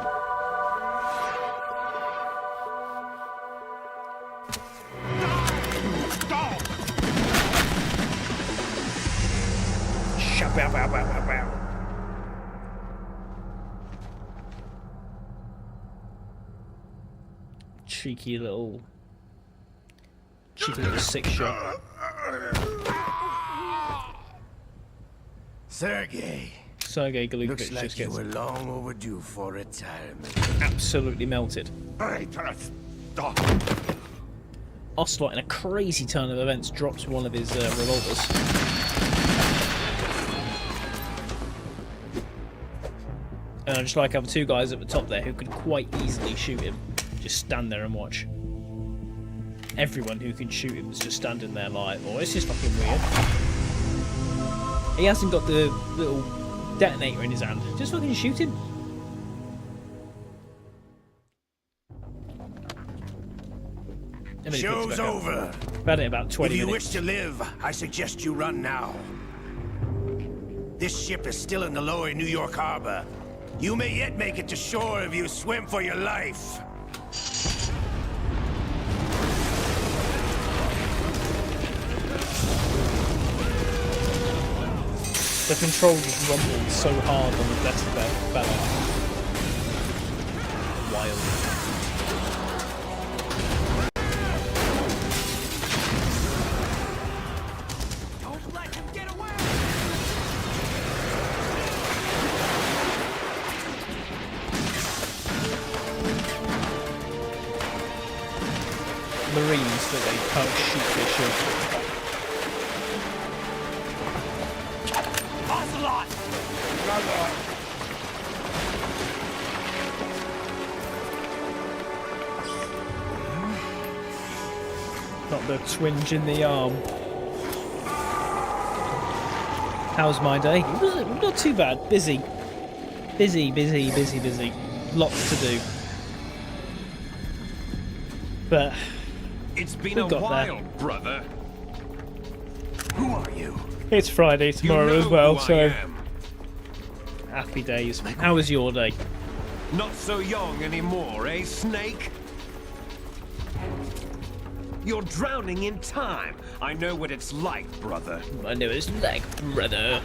Speaker 1: Shabow. Cheeky little six shot.
Speaker 3: Sergei,
Speaker 1: Sergei Galukovich
Speaker 3: looks like
Speaker 1: just
Speaker 3: you
Speaker 1: gets
Speaker 3: were long overdue for retirement.
Speaker 1: absolutely melted.
Speaker 5: Traitorous dog.
Speaker 1: Ocelot, in a crazy turn of events, drops one of his revolvers. And I just like having two guys at the top there who could quite easily shoot him. Just stand there and watch. Everyone who can shoot him is just standing there like, oh, this is fucking weird. He hasn't got the little detonator in his hand. Just fucking shoot him. Let me put it
Speaker 3: Show's
Speaker 1: back up.
Speaker 3: over.
Speaker 1: About it in about 20
Speaker 3: If you
Speaker 1: minutes.
Speaker 3: wish to live, I suggest you run now. This ship is still in the lower New York harbor. You may yet make it to shore if you swim for your life.
Speaker 1: The controls just rumbled so hard on the deathbed Bella. Wild.
Speaker 3: Don't let him get away!
Speaker 1: Marines, but they can't shoot their shield. Not the twinge in the arm. How's my day? Not too bad. Busy. Busy. Lots to do. But
Speaker 11: it's been
Speaker 1: we
Speaker 11: a
Speaker 1: got
Speaker 11: while,
Speaker 1: there.
Speaker 11: brother. Who are you?
Speaker 1: It's Friday tomorrow
Speaker 11: You know
Speaker 1: as well,
Speaker 11: who I
Speaker 1: so
Speaker 11: am.
Speaker 1: happy days. How was your day?
Speaker 11: Not so young anymore, eh, Snake? You're drowning in time. I know what it's like, brother.
Speaker 1: I know it's like, brother.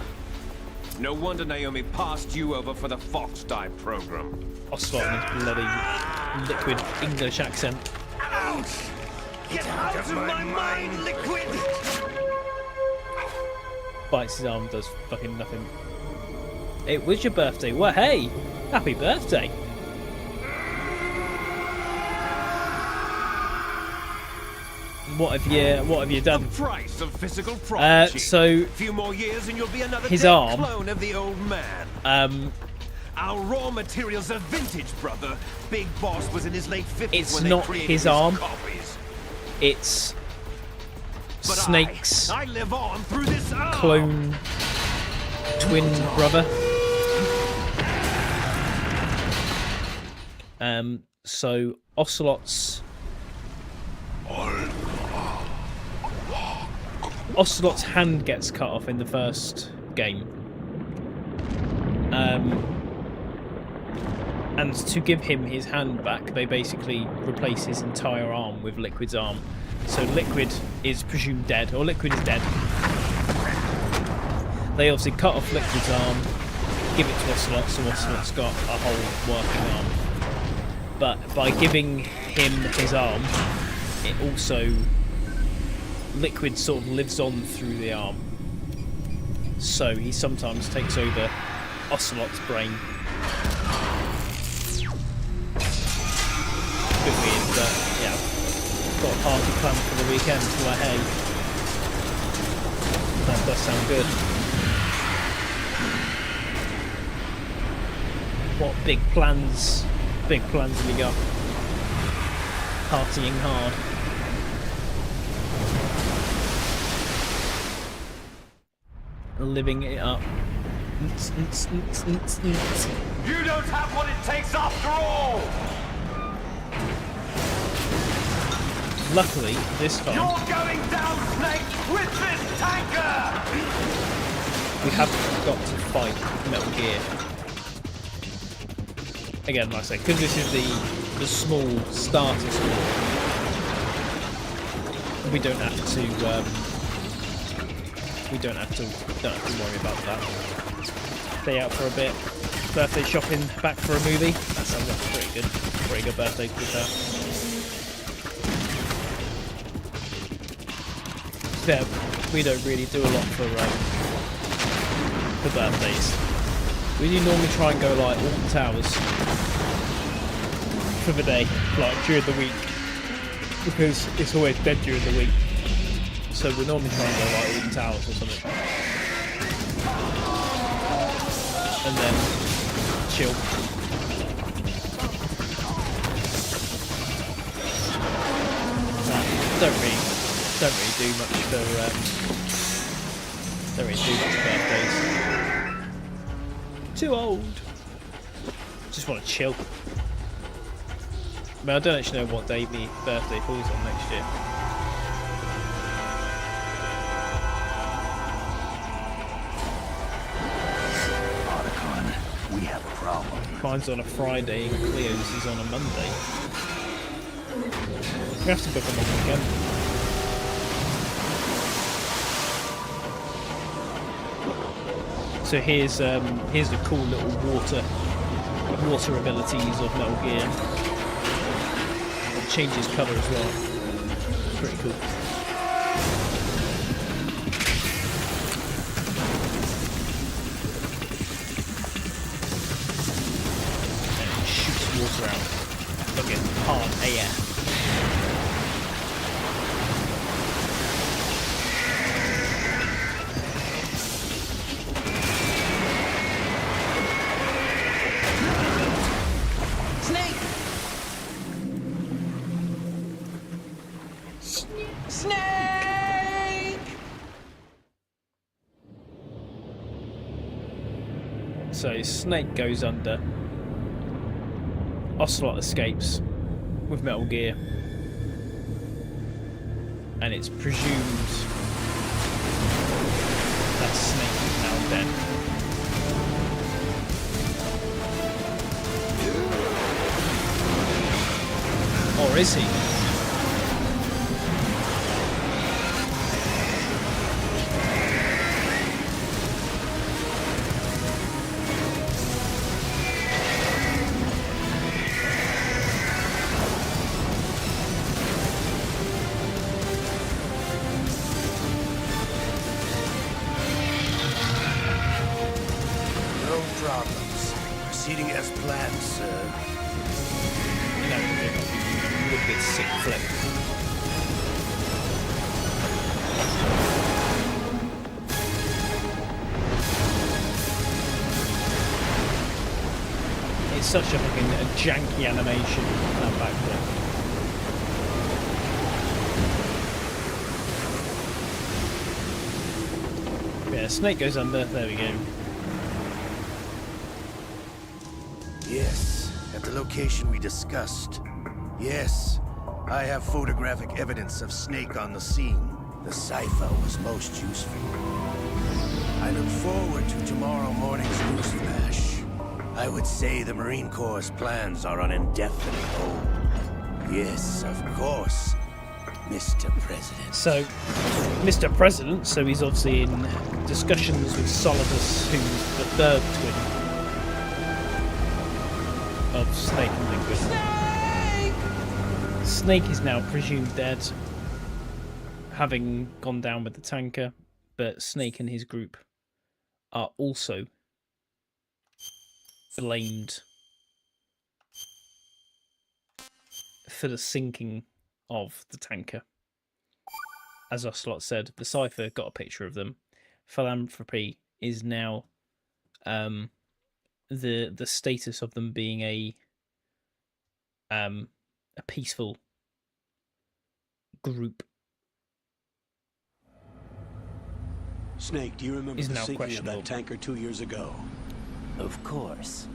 Speaker 11: No wonder Naomi passed you over for the Fox Dive program.
Speaker 1: Ocelot and his bloody liquid English accent.
Speaker 11: Ouch! Get out of my mind, Liquid!
Speaker 1: Bites his arm, does fucking nothing. It was your birthday. Well, hey! Happy birthday! What have you done?
Speaker 11: The price of physical property.
Speaker 1: So
Speaker 11: few more years and you'll be another
Speaker 1: his
Speaker 11: dead
Speaker 1: arm,
Speaker 11: clone of the old man. Our raw materials are vintage, brother. Big Boss was in his late 50s
Speaker 1: it's
Speaker 11: when they
Speaker 1: not
Speaker 11: created
Speaker 1: his
Speaker 11: these
Speaker 1: arm.
Speaker 11: copies.
Speaker 1: It's
Speaker 11: But
Speaker 1: Snake's
Speaker 11: I live on through this arm.
Speaker 1: clone twin brother. So Ocelot's hand gets cut off in the first game. And to give him his hand back, they basically replace his entire arm with Liquid's arm. So Liquid is presumed dead, or Liquid is dead. They obviously cut off Liquid's arm, give it to Ocelot, so Ocelot's got a whole working arm. But by giving him his arm, it also... Liquid sort of lives on through the arm. So he sometimes takes over Ocelot's brain. Bit weird, but yeah. Got a party planned for the weekend, like hey. That does sound good. What big plans have we got? Partying hard. Living it up.
Speaker 11: You don't have what it takes after all!
Speaker 1: Luckily, this time
Speaker 11: You're going down, Snake, with this tanker!
Speaker 1: we haven't got to fight Metal Gear. Again, like I say, because this is the small starter squad, we don't have to don't have to worry about that. Stay out for a bit. Birthday shopping, back for a movie. That sounds like a pretty good birthday to be fair. Yeah, we don't really do a lot for birthdays. We do normally try and go like Alton Towers for the day, like during the week, because it's always dead during the week. So we normally try and go like Alton Towers or something, and then chill. Don't really do much for birthdays. Too old. Just want to chill. I mean, I don't actually know what day the birthday falls on next year.
Speaker 2: Otacon, we have a problem.
Speaker 1: Mine's on a Friday and Cleo's is on a Monday. We have to book them on weekend. So here's the cool little water abilities of Metal Gear. It changes colour as well. Pretty cool. And it shoots water out. Fucking hard AF. So Snake goes under. Ocelot escapes with Metal Gear. And it's presumed that Snake is now dead. Or is he?
Speaker 3: Proceeding as planned, sir.
Speaker 1: No, a little bit sick flip. It's such a fucking janky animation, that backflip. Yeah, Snake goes under. There we go.
Speaker 3: Yes, at the location we discussed. Yes, I have photographic evidence of Snake on the scene. The cipher was most useful. I look forward to tomorrow morning's news flash. I would say the Marine Corps' plans are on indefinite hold. Yes, of course, Mr. President.
Speaker 1: So, Mr. President, so he's obviously in discussions with Solidus, who's the third twin of Snake and Liquid. Snake is now presumed dead, having gone down with the tanker, but Snake and his group are also blamed for the sinking of the tanker. As Ocelot said, the cipher got a picture of them. Philanthropy is now the status of them being a peaceful group.
Speaker 12: Snake, do you remember the sinking of that tanker 2 years ago?
Speaker 3: Of course.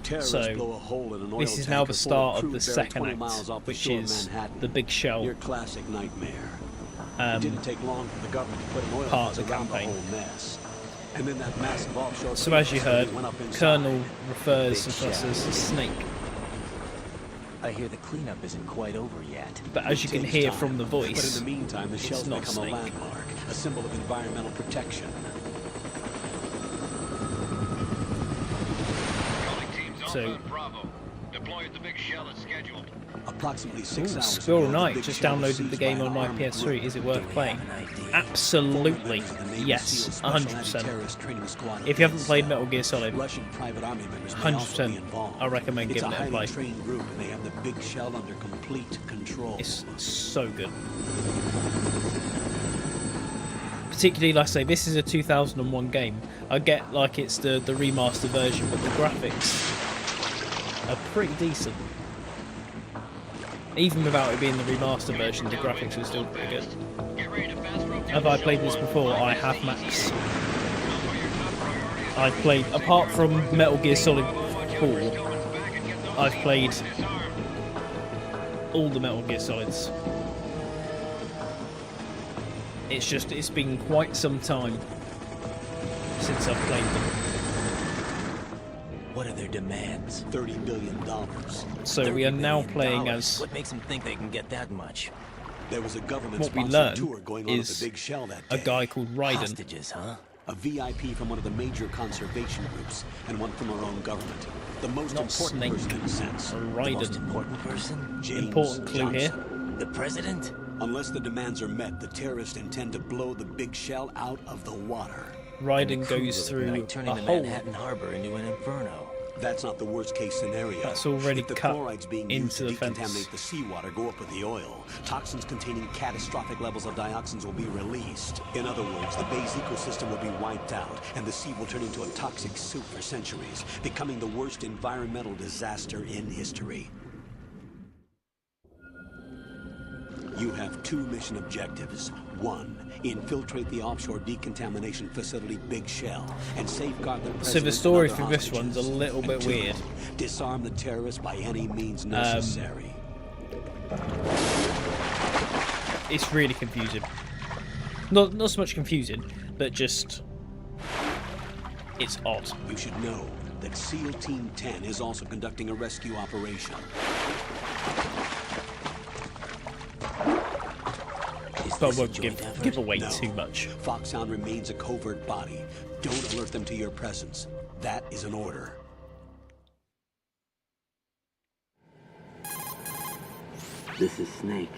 Speaker 12: Terrorists blow a hole in an oil
Speaker 1: this is now the start
Speaker 12: tanker
Speaker 1: of the
Speaker 12: full
Speaker 1: second
Speaker 12: 20
Speaker 1: act,
Speaker 12: miles off the
Speaker 1: which
Speaker 12: shore of
Speaker 1: is
Speaker 12: Manhattan.
Speaker 1: the big shell.
Speaker 12: Your classic nightmare. It didn't take long for the government to put an oil
Speaker 1: part
Speaker 12: fence
Speaker 1: of the
Speaker 12: around
Speaker 1: campaign.
Speaker 12: the whole mess. And then that massive offshore
Speaker 1: So as you heard,
Speaker 12: went up inside.
Speaker 1: Colonel refers to us as Snake.
Speaker 2: I hear the cleanup isn't quite over yet.
Speaker 1: But as you can hear from the
Speaker 12: But
Speaker 1: voice,
Speaker 12: in the meantime, the
Speaker 1: it's
Speaker 12: shell's
Speaker 1: not
Speaker 12: become a
Speaker 1: Snake.
Speaker 12: landmark, a symbol of environmental protection.
Speaker 1: So,
Speaker 5: Deploy the big shell as scheduled.
Speaker 12: Approximately 6 hours
Speaker 1: Squirrel
Speaker 12: ago, the
Speaker 1: Knight
Speaker 12: big
Speaker 1: just
Speaker 12: shell was
Speaker 1: downloaded
Speaker 12: seized
Speaker 1: the game
Speaker 12: by
Speaker 1: on
Speaker 12: an
Speaker 1: my
Speaker 12: armed
Speaker 1: PS3.
Speaker 12: group.
Speaker 1: Is it worth playing? Absolutely. Yes, 100%. If you haven't played Metal Gear Solid,
Speaker 12: Russian private army members may also be
Speaker 1: 100%,
Speaker 12: involved.
Speaker 1: I recommend
Speaker 12: It's
Speaker 1: giving it a
Speaker 12: highly
Speaker 1: play.
Speaker 12: trained group, and they have the big shell under complete control.
Speaker 1: It's so good. Particularly, like I say, this is a 2001 game. I get like it's the remaster version, but the graphics are pretty decent. Even without it being the remaster version, the graphics are still pretty good. Have I played this before? I have, Max. I've played, apart from Metal Gear Solid 4, I've played all the Metal Gear Solids. It's been quite some time since I've played them.
Speaker 13: What are their demands?
Speaker 12: $30 billion.
Speaker 1: So we are now playing as...
Speaker 13: What makes them think they can get that much?
Speaker 12: There was a government
Speaker 1: What we
Speaker 12: sponsored
Speaker 1: learn
Speaker 12: tour going on at
Speaker 1: is
Speaker 12: the Big Shell that
Speaker 1: a
Speaker 12: day.
Speaker 1: guy called Raiden.
Speaker 13: Hostages, huh?
Speaker 12: A VIP from one of the major conservation groups, and one from our own government. The most
Speaker 1: Not
Speaker 12: important
Speaker 1: Snake.
Speaker 12: person in a sense.
Speaker 13: The most
Speaker 1: Raiden.
Speaker 13: important person?
Speaker 12: James
Speaker 1: Important clue here.
Speaker 12: Johnson.
Speaker 13: The president?
Speaker 12: Unless the demands are met, the terrorists intend to blow the Big Shell out of the water.
Speaker 1: Raiden goes through
Speaker 13: Like turning
Speaker 1: a
Speaker 13: the
Speaker 1: hole.
Speaker 13: Manhattan Harbor into an inferno.
Speaker 12: That's not the worst case scenario.
Speaker 1: That's already
Speaker 12: if the
Speaker 1: cut
Speaker 12: chlorides being
Speaker 1: into
Speaker 12: used to
Speaker 1: the fence.
Speaker 12: decontaminate the seawater go up with the oil, toxins containing catastrophic levels of dioxins will be released. In other words, the bay's ecosystem will be wiped out, and the sea will turn into a toxic soup for centuries, becoming the worst environmental disaster in history. You have 2 mission objectives. 1, infiltrate the offshore decontamination facility Big Shell and safeguard the president.
Speaker 1: So the story
Speaker 12: and
Speaker 1: for
Speaker 12: other
Speaker 1: this one's a
Speaker 12: hostages.
Speaker 1: little bit
Speaker 12: And 2,
Speaker 1: weird.
Speaker 12: Disarm the terrorists by any means necessary.
Speaker 1: It's really confusing. Not so much confusing, but just... it's odd.
Speaker 12: You should know that SEAL Team 10 is also conducting a rescue operation.
Speaker 1: But won't give away
Speaker 12: No.
Speaker 1: too much.
Speaker 12: Foxhound remains a covert body. Don't alert them to your presence. That is an order.
Speaker 14: This is Snake.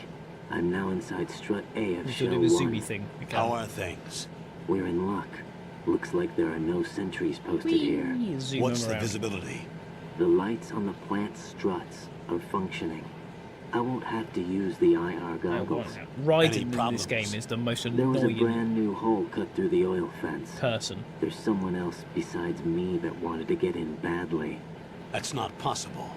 Speaker 14: I'm now inside Strut A of
Speaker 1: We
Speaker 14: Shell
Speaker 1: should do the
Speaker 14: 1.
Speaker 1: zoomy thing. Okay.
Speaker 12: How are things?
Speaker 14: We're in luck. Looks like there are no sentries posted here.
Speaker 1: Zoom
Speaker 12: What's
Speaker 1: them
Speaker 12: the
Speaker 1: around.
Speaker 12: visibility?
Speaker 14: The lights on the plant struts are functioning. I won't have to use the IR goggles.
Speaker 1: Raiden in this game is the most
Speaker 14: There was a
Speaker 1: annoying
Speaker 14: brand new hole cut through the oil fence.
Speaker 1: person.
Speaker 14: There's someone else besides me that wanted to get in badly.
Speaker 12: That's not possible.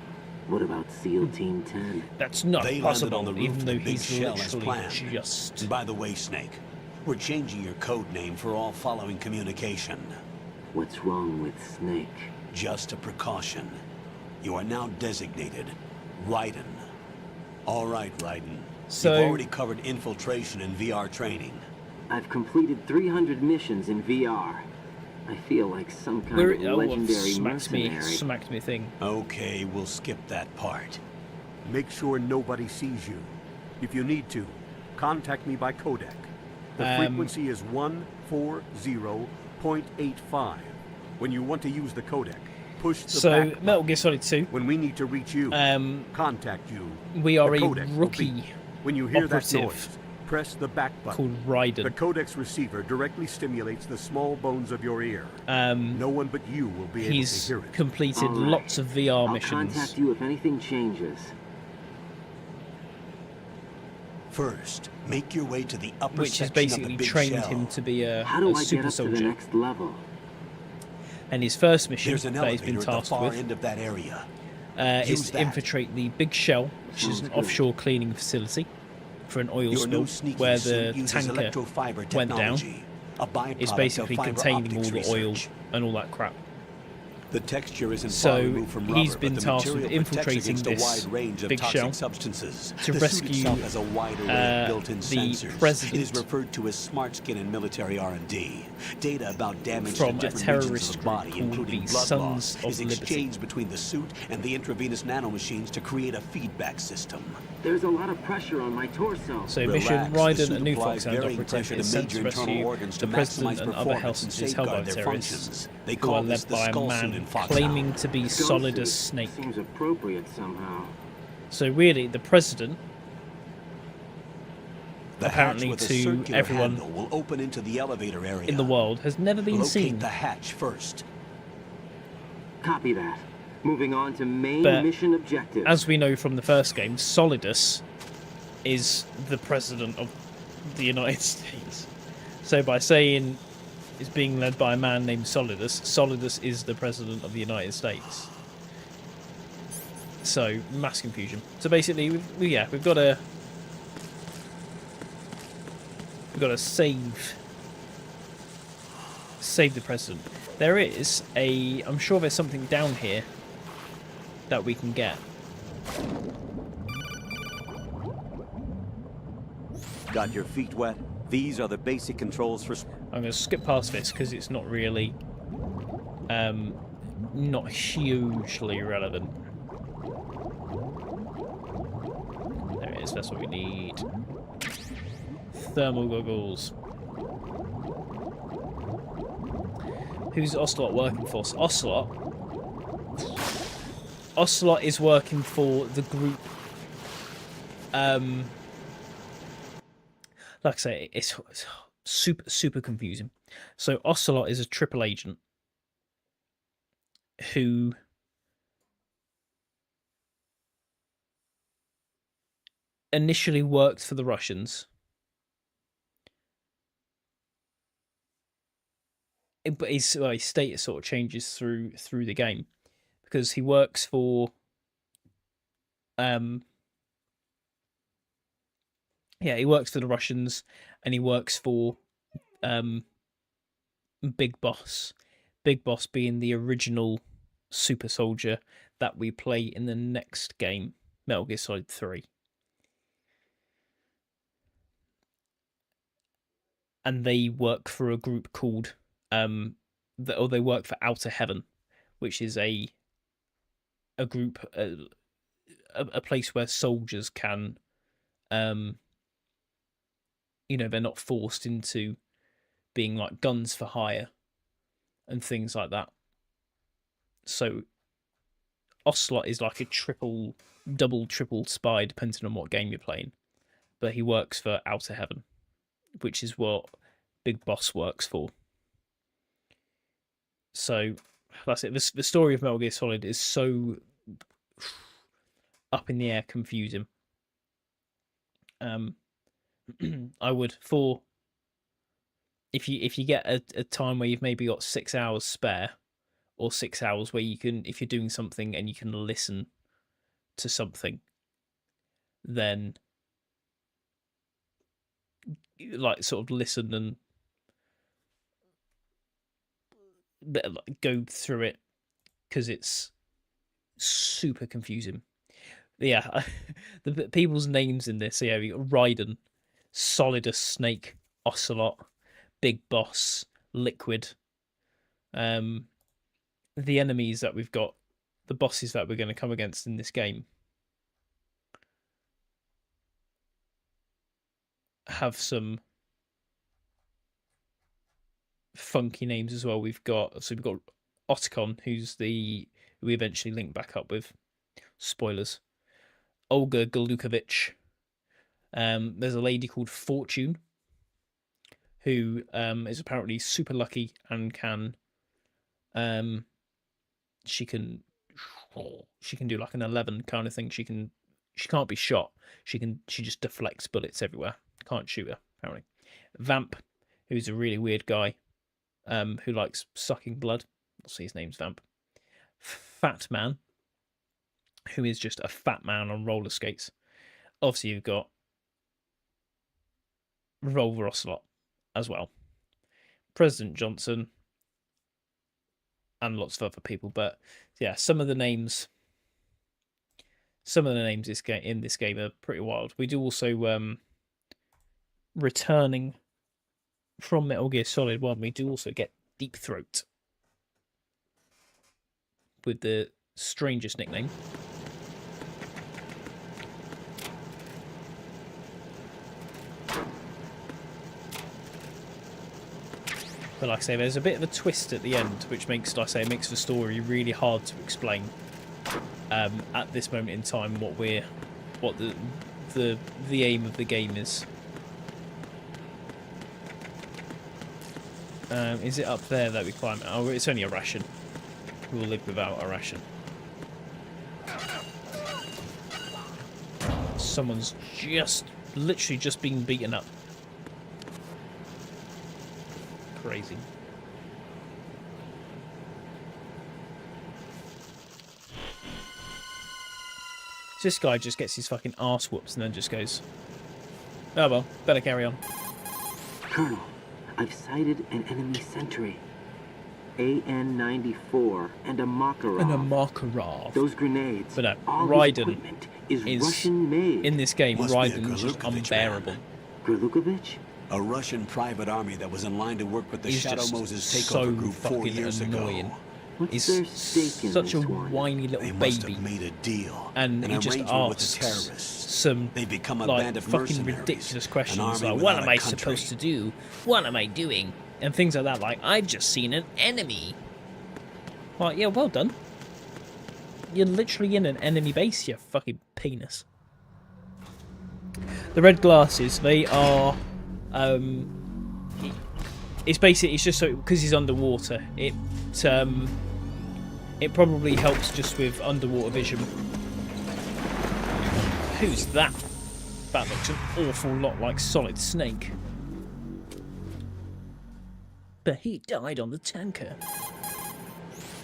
Speaker 14: What about SEAL Team 10?
Speaker 1: That's not
Speaker 12: They landed
Speaker 1: possible,
Speaker 12: on the roof
Speaker 1: even
Speaker 12: of
Speaker 1: though
Speaker 12: the Big
Speaker 1: he's
Speaker 12: Shell as
Speaker 1: literally
Speaker 12: planned.
Speaker 1: just...
Speaker 12: And by the way, Snake, we're changing your code name for all following communication.
Speaker 14: What's wrong with Snake?
Speaker 12: Just a precaution. You are now designated Raiden. All right, Raiden.
Speaker 1: So-
Speaker 12: You've already covered infiltration and VR training.
Speaker 14: I've completed 300 missions in VR. I feel like some kind
Speaker 1: Where,
Speaker 14: of
Speaker 1: oh,
Speaker 14: legendary
Speaker 1: smacked me
Speaker 14: mercenary.
Speaker 1: thing.
Speaker 12: Okay, we'll skip that part.
Speaker 15: Make sure nobody sees you. If you need to, contact me by codec. The frequency is 140.85. When you want to use the codec, push the
Speaker 1: So,
Speaker 15: back
Speaker 1: Metal Gear Solid 2.
Speaker 15: When we need to reach you, contact you.
Speaker 1: We are
Speaker 15: The
Speaker 1: a
Speaker 15: codec will
Speaker 1: rookie
Speaker 15: beep. When you hear that
Speaker 1: operative
Speaker 15: noise, press the back button.
Speaker 1: called Raiden.
Speaker 15: The codec's receiver directly stimulates the small bones of your ear. No one but you will be able to
Speaker 1: He's
Speaker 15: hear it.
Speaker 1: completed
Speaker 14: All right.
Speaker 1: lots of VR
Speaker 14: I'll
Speaker 1: missions.
Speaker 14: contact you if anything changes.
Speaker 12: First, make your way to the upper
Speaker 1: Which has
Speaker 12: section
Speaker 1: basically
Speaker 12: of the Big
Speaker 1: trained
Speaker 12: Shell.
Speaker 1: him to be a,
Speaker 14: How do
Speaker 1: a
Speaker 14: I get
Speaker 1: super
Speaker 14: up to the
Speaker 1: soldier.
Speaker 14: next level?
Speaker 1: And his first mission
Speaker 12: There's an
Speaker 1: that he's been
Speaker 12: elevator at the
Speaker 1: tasked
Speaker 12: far
Speaker 1: with
Speaker 12: end of that area.
Speaker 1: is
Speaker 12: Use
Speaker 1: to
Speaker 12: that.
Speaker 1: infiltrate the Big Shell, which is
Speaker 14: Sounds
Speaker 1: an
Speaker 14: good.
Speaker 1: offshore cleaning facility for an oil
Speaker 12: Your
Speaker 1: spill
Speaker 12: new sneaking
Speaker 1: where
Speaker 12: suit
Speaker 1: the
Speaker 12: uses
Speaker 1: tanker
Speaker 12: electrofiber
Speaker 1: went down.
Speaker 12: technology, a byproduct
Speaker 1: It's
Speaker 12: of
Speaker 1: basically
Speaker 12: fiber
Speaker 1: containing all
Speaker 12: optics
Speaker 1: the oil
Speaker 12: research.
Speaker 1: and all that crap.
Speaker 12: The texture isn't
Speaker 1: So,
Speaker 12: far removed from rubber,
Speaker 1: he's been
Speaker 12: but the
Speaker 1: tasked with
Speaker 12: material protects
Speaker 1: infiltrating
Speaker 12: against
Speaker 1: this
Speaker 12: a wide range of
Speaker 1: Big
Speaker 12: toxic
Speaker 1: Shell
Speaker 12: substances.
Speaker 1: to
Speaker 12: the
Speaker 1: rescue,
Speaker 12: suit itself has a wide array of built-in
Speaker 1: the
Speaker 12: sensors.
Speaker 1: president
Speaker 12: It is referred to as smart skin in military R&D. Data about damage
Speaker 1: from
Speaker 12: to
Speaker 1: a
Speaker 12: different regions
Speaker 1: terrorist
Speaker 12: of the
Speaker 1: group
Speaker 12: body,
Speaker 1: called
Speaker 12: including
Speaker 1: the
Speaker 12: blood
Speaker 1: Sons
Speaker 12: loss,
Speaker 1: of
Speaker 12: is
Speaker 1: Liberty.
Speaker 12: exchanged between the suit and the intravenous nanomachines to create a feedback system.
Speaker 14: There's a lot of pressure on my torso.
Speaker 1: So
Speaker 12: Relax,
Speaker 1: mission
Speaker 12: the
Speaker 1: Raiden,
Speaker 12: suit
Speaker 1: a new
Speaker 12: applies
Speaker 1: Foxhound
Speaker 12: varying
Speaker 1: operative,
Speaker 12: pressure
Speaker 1: is
Speaker 12: to
Speaker 1: sent to
Speaker 12: major internal
Speaker 1: rescue
Speaker 12: organs
Speaker 1: the
Speaker 12: to
Speaker 1: president
Speaker 12: maximize
Speaker 1: and other
Speaker 12: performance and
Speaker 1: hostages held by
Speaker 12: safeguard their
Speaker 1: terrorists
Speaker 12: functions. They
Speaker 1: who
Speaker 12: call
Speaker 1: are
Speaker 12: this
Speaker 1: led
Speaker 12: the
Speaker 1: by a
Speaker 12: skull suit in
Speaker 1: man
Speaker 12: Foxhound.
Speaker 1: claiming to be
Speaker 14: Skull
Speaker 1: solid
Speaker 14: suit
Speaker 1: as Snake.
Speaker 14: Seems appropriate somehow.
Speaker 1: So really, the president,
Speaker 12: The
Speaker 1: apparently
Speaker 12: hatch with a
Speaker 1: to
Speaker 12: circular
Speaker 1: everyone
Speaker 12: handle will open into the elevator area.
Speaker 1: in the world, has never been
Speaker 12: Locate
Speaker 1: seen.
Speaker 12: the hatch first.
Speaker 14: Copy that. Moving on to main
Speaker 1: But
Speaker 14: mission objectives.
Speaker 1: as we know from the first game, Solidus is the president of the United States. So by saying it's being led by a man named Solidus, Solidus is the president of the United States. So mass confusion. So basically, we've got to save the president. There is I'm sure there's something down here that we can get.
Speaker 12: Got your feet wet? These are the basic controls for...
Speaker 1: I'm going to skip past this because it's not really, not hugely relevant. There it is, that's what we need. Thermal goggles. Who's Ocelot working for? So Ocelot is working for the group. Like I say, it's super confusing. So Ocelot is a triple agent who initially worked for the Russians, but his status sort of changes through the game because he works for he works for the Russians, and he works for Big Boss. Big Boss being the original super soldier that we play in the next game, Metal Gear Solid 3. And they work for a group called they work for Outer Heaven, which is a group, a place where soldiers can they're not forced into being like guns for hire and things like that. So Ocelot is like a double, triple spy, depending on what game you're playing. But he works for Outer Heaven, which is what Big Boss works for. So that's it. The story of Metal Gear Solid is so up in the air, confusing. I would, if you get a time where you've maybe got 6 hours spare, or 6 hours where you can, if you're doing something and you can listen to something, then like sort of listen and go through it, because it's super confusing. Yeah, the people's names in this, yeah, we got Raiden, Solidus Snake, Ocelot, Big Boss, Liquid. The enemies that we've got, the bosses that we're going to come against in this game, have some funky names as well. We've got Otacon, who we eventually link back up with. Spoilers. Olga Galukovich. There's a lady called Fortune, who is apparently super lucky and can she can do like an 11 kind of thing. She can't be shot. She just deflects bullets everywhere. Can't shoot her, apparently. Vamp, who's a really weird guy, who likes sucking blood. I'll see his name's Vamp. Fat Man, who is just a fat man on roller skates. Obviously, you've got Revolver Ocelot as well. President Johnson, and lots of other people. But yeah, some of the names in this game are pretty wild. We do also, returning from Metal Gear Solid 1, we do also get Deep Throat, with the strangest nickname. But like I say, there's a bit of a twist at the end, which makes the story really hard to explain. At this moment in time, what the aim of the game is. Is it up there that we climb? Oh, it's only a ration. We'll live without a ration. Someone's literally just been beaten up. Crazy. So this guy just gets his fucking arse whoops and then just goes, oh well, better carry on.
Speaker 14: Colonel, I've sighted an enemy sentry. AN-94 and a Makarov. Those grenades.
Speaker 1: But no,
Speaker 14: all
Speaker 1: Raiden
Speaker 14: is Russian made.
Speaker 1: In this game.
Speaker 12: Must be a
Speaker 1: Raiden is just
Speaker 12: Galukovich
Speaker 1: unbearable.
Speaker 12: man. Gralukovich? A Russian private army that was in line to work with the
Speaker 1: He's
Speaker 12: Shadow
Speaker 1: just
Speaker 12: Moses
Speaker 1: so
Speaker 12: takeover group 4
Speaker 1: fucking
Speaker 12: years
Speaker 1: annoying.
Speaker 12: ago.
Speaker 1: He's such a whiny little
Speaker 12: They must
Speaker 1: baby,
Speaker 12: have made a deal,
Speaker 1: and
Speaker 12: an
Speaker 1: he just
Speaker 12: arrangement with the
Speaker 1: asks
Speaker 12: terrorists.
Speaker 1: some
Speaker 12: They become a
Speaker 1: like
Speaker 12: band of
Speaker 1: fucking
Speaker 12: mercenaries,
Speaker 1: ridiculous
Speaker 12: an
Speaker 1: questions
Speaker 12: army
Speaker 1: like,
Speaker 12: without
Speaker 1: "What am
Speaker 12: a
Speaker 1: I
Speaker 12: country."
Speaker 1: supposed to do? What am I doing?" and things like that. Like, "I've just seen an enemy." Like, yeah, well done. You're literally in an enemy base, you fucking penis. The red glasses, they are, it's basically, it's just so, because he's underwater, it probably helps just with underwater vision. Who's that? That looks an awful lot like Solid Snake. But he died on the tanker.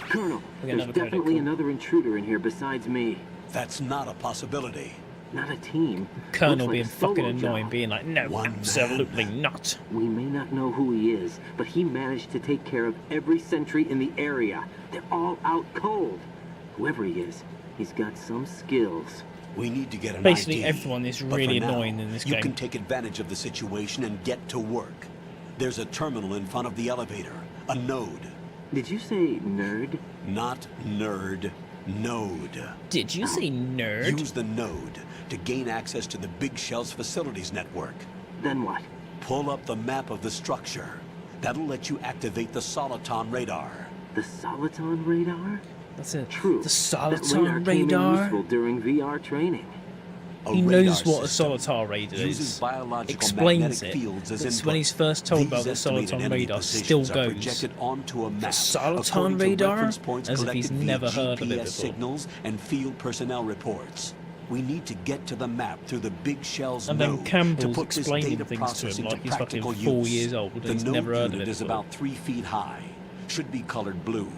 Speaker 14: Colonel,
Speaker 1: We got
Speaker 14: there's
Speaker 1: another codec.
Speaker 14: definitely another intruder in here besides me.
Speaker 12: That's not a possibility.
Speaker 14: Not a team.
Speaker 1: Colonel
Speaker 14: Looks like
Speaker 1: being
Speaker 14: a solo
Speaker 1: fucking
Speaker 14: job.
Speaker 1: annoying, being like, "No, absolutely not."
Speaker 14: We may not know who he is, but he managed to take care of every sentry in the area. They're all out cold. Whoever he is, he's got some skills.
Speaker 12: We need to get an
Speaker 1: Basically,
Speaker 12: ID.
Speaker 1: everyone is
Speaker 12: But
Speaker 1: really
Speaker 12: for now,
Speaker 1: annoying in this
Speaker 12: you
Speaker 1: game.
Speaker 12: can take advantage of the situation and get to work. There's a terminal in front of the elevator. A node.
Speaker 14: Did you say nerd?
Speaker 12: Not nerd. Node.
Speaker 1: Did you say nerd?
Speaker 12: Use the node to gain access to the Big Shell's facilities network.
Speaker 14: Then what?
Speaker 12: Pull up the map of the structure. That'll let you activate the Soliton radar.
Speaker 14: The Soliton radar?
Speaker 1: That's it.
Speaker 14: True.
Speaker 1: The
Speaker 14: That radar
Speaker 1: Soliton
Speaker 14: came in
Speaker 1: radar.
Speaker 14: useful during VR training.
Speaker 1: He knows what a Soliton radar
Speaker 12: uses
Speaker 1: is.
Speaker 12: biological
Speaker 1: Explains
Speaker 12: magnetic
Speaker 1: it.
Speaker 12: fields as
Speaker 1: That's
Speaker 12: input.
Speaker 1: when he's first told about the
Speaker 12: These estimated
Speaker 1: Soliton
Speaker 12: enemy
Speaker 1: radar still
Speaker 12: positions are
Speaker 1: goes.
Speaker 12: projected onto a map
Speaker 1: The Soliton
Speaker 12: according to
Speaker 1: radar?
Speaker 12: reference points
Speaker 1: As if he's
Speaker 12: collected via
Speaker 1: never heard of it
Speaker 12: GPS
Speaker 1: before.
Speaker 12: signals and field personnel reports. We need to get to the map through the Big Shell's
Speaker 1: And
Speaker 12: node
Speaker 1: then
Speaker 12: to
Speaker 1: Campbell's
Speaker 12: put this
Speaker 1: explaining
Speaker 12: data
Speaker 1: things
Speaker 12: process
Speaker 1: to him
Speaker 12: into
Speaker 1: like he's fucking
Speaker 12: practical
Speaker 1: 4
Speaker 12: use.
Speaker 1: years old and
Speaker 12: The
Speaker 1: he's
Speaker 12: node
Speaker 1: never heard of
Speaker 12: unit
Speaker 1: it
Speaker 12: is
Speaker 1: before.
Speaker 12: about 3 feet high. Should be colored blue.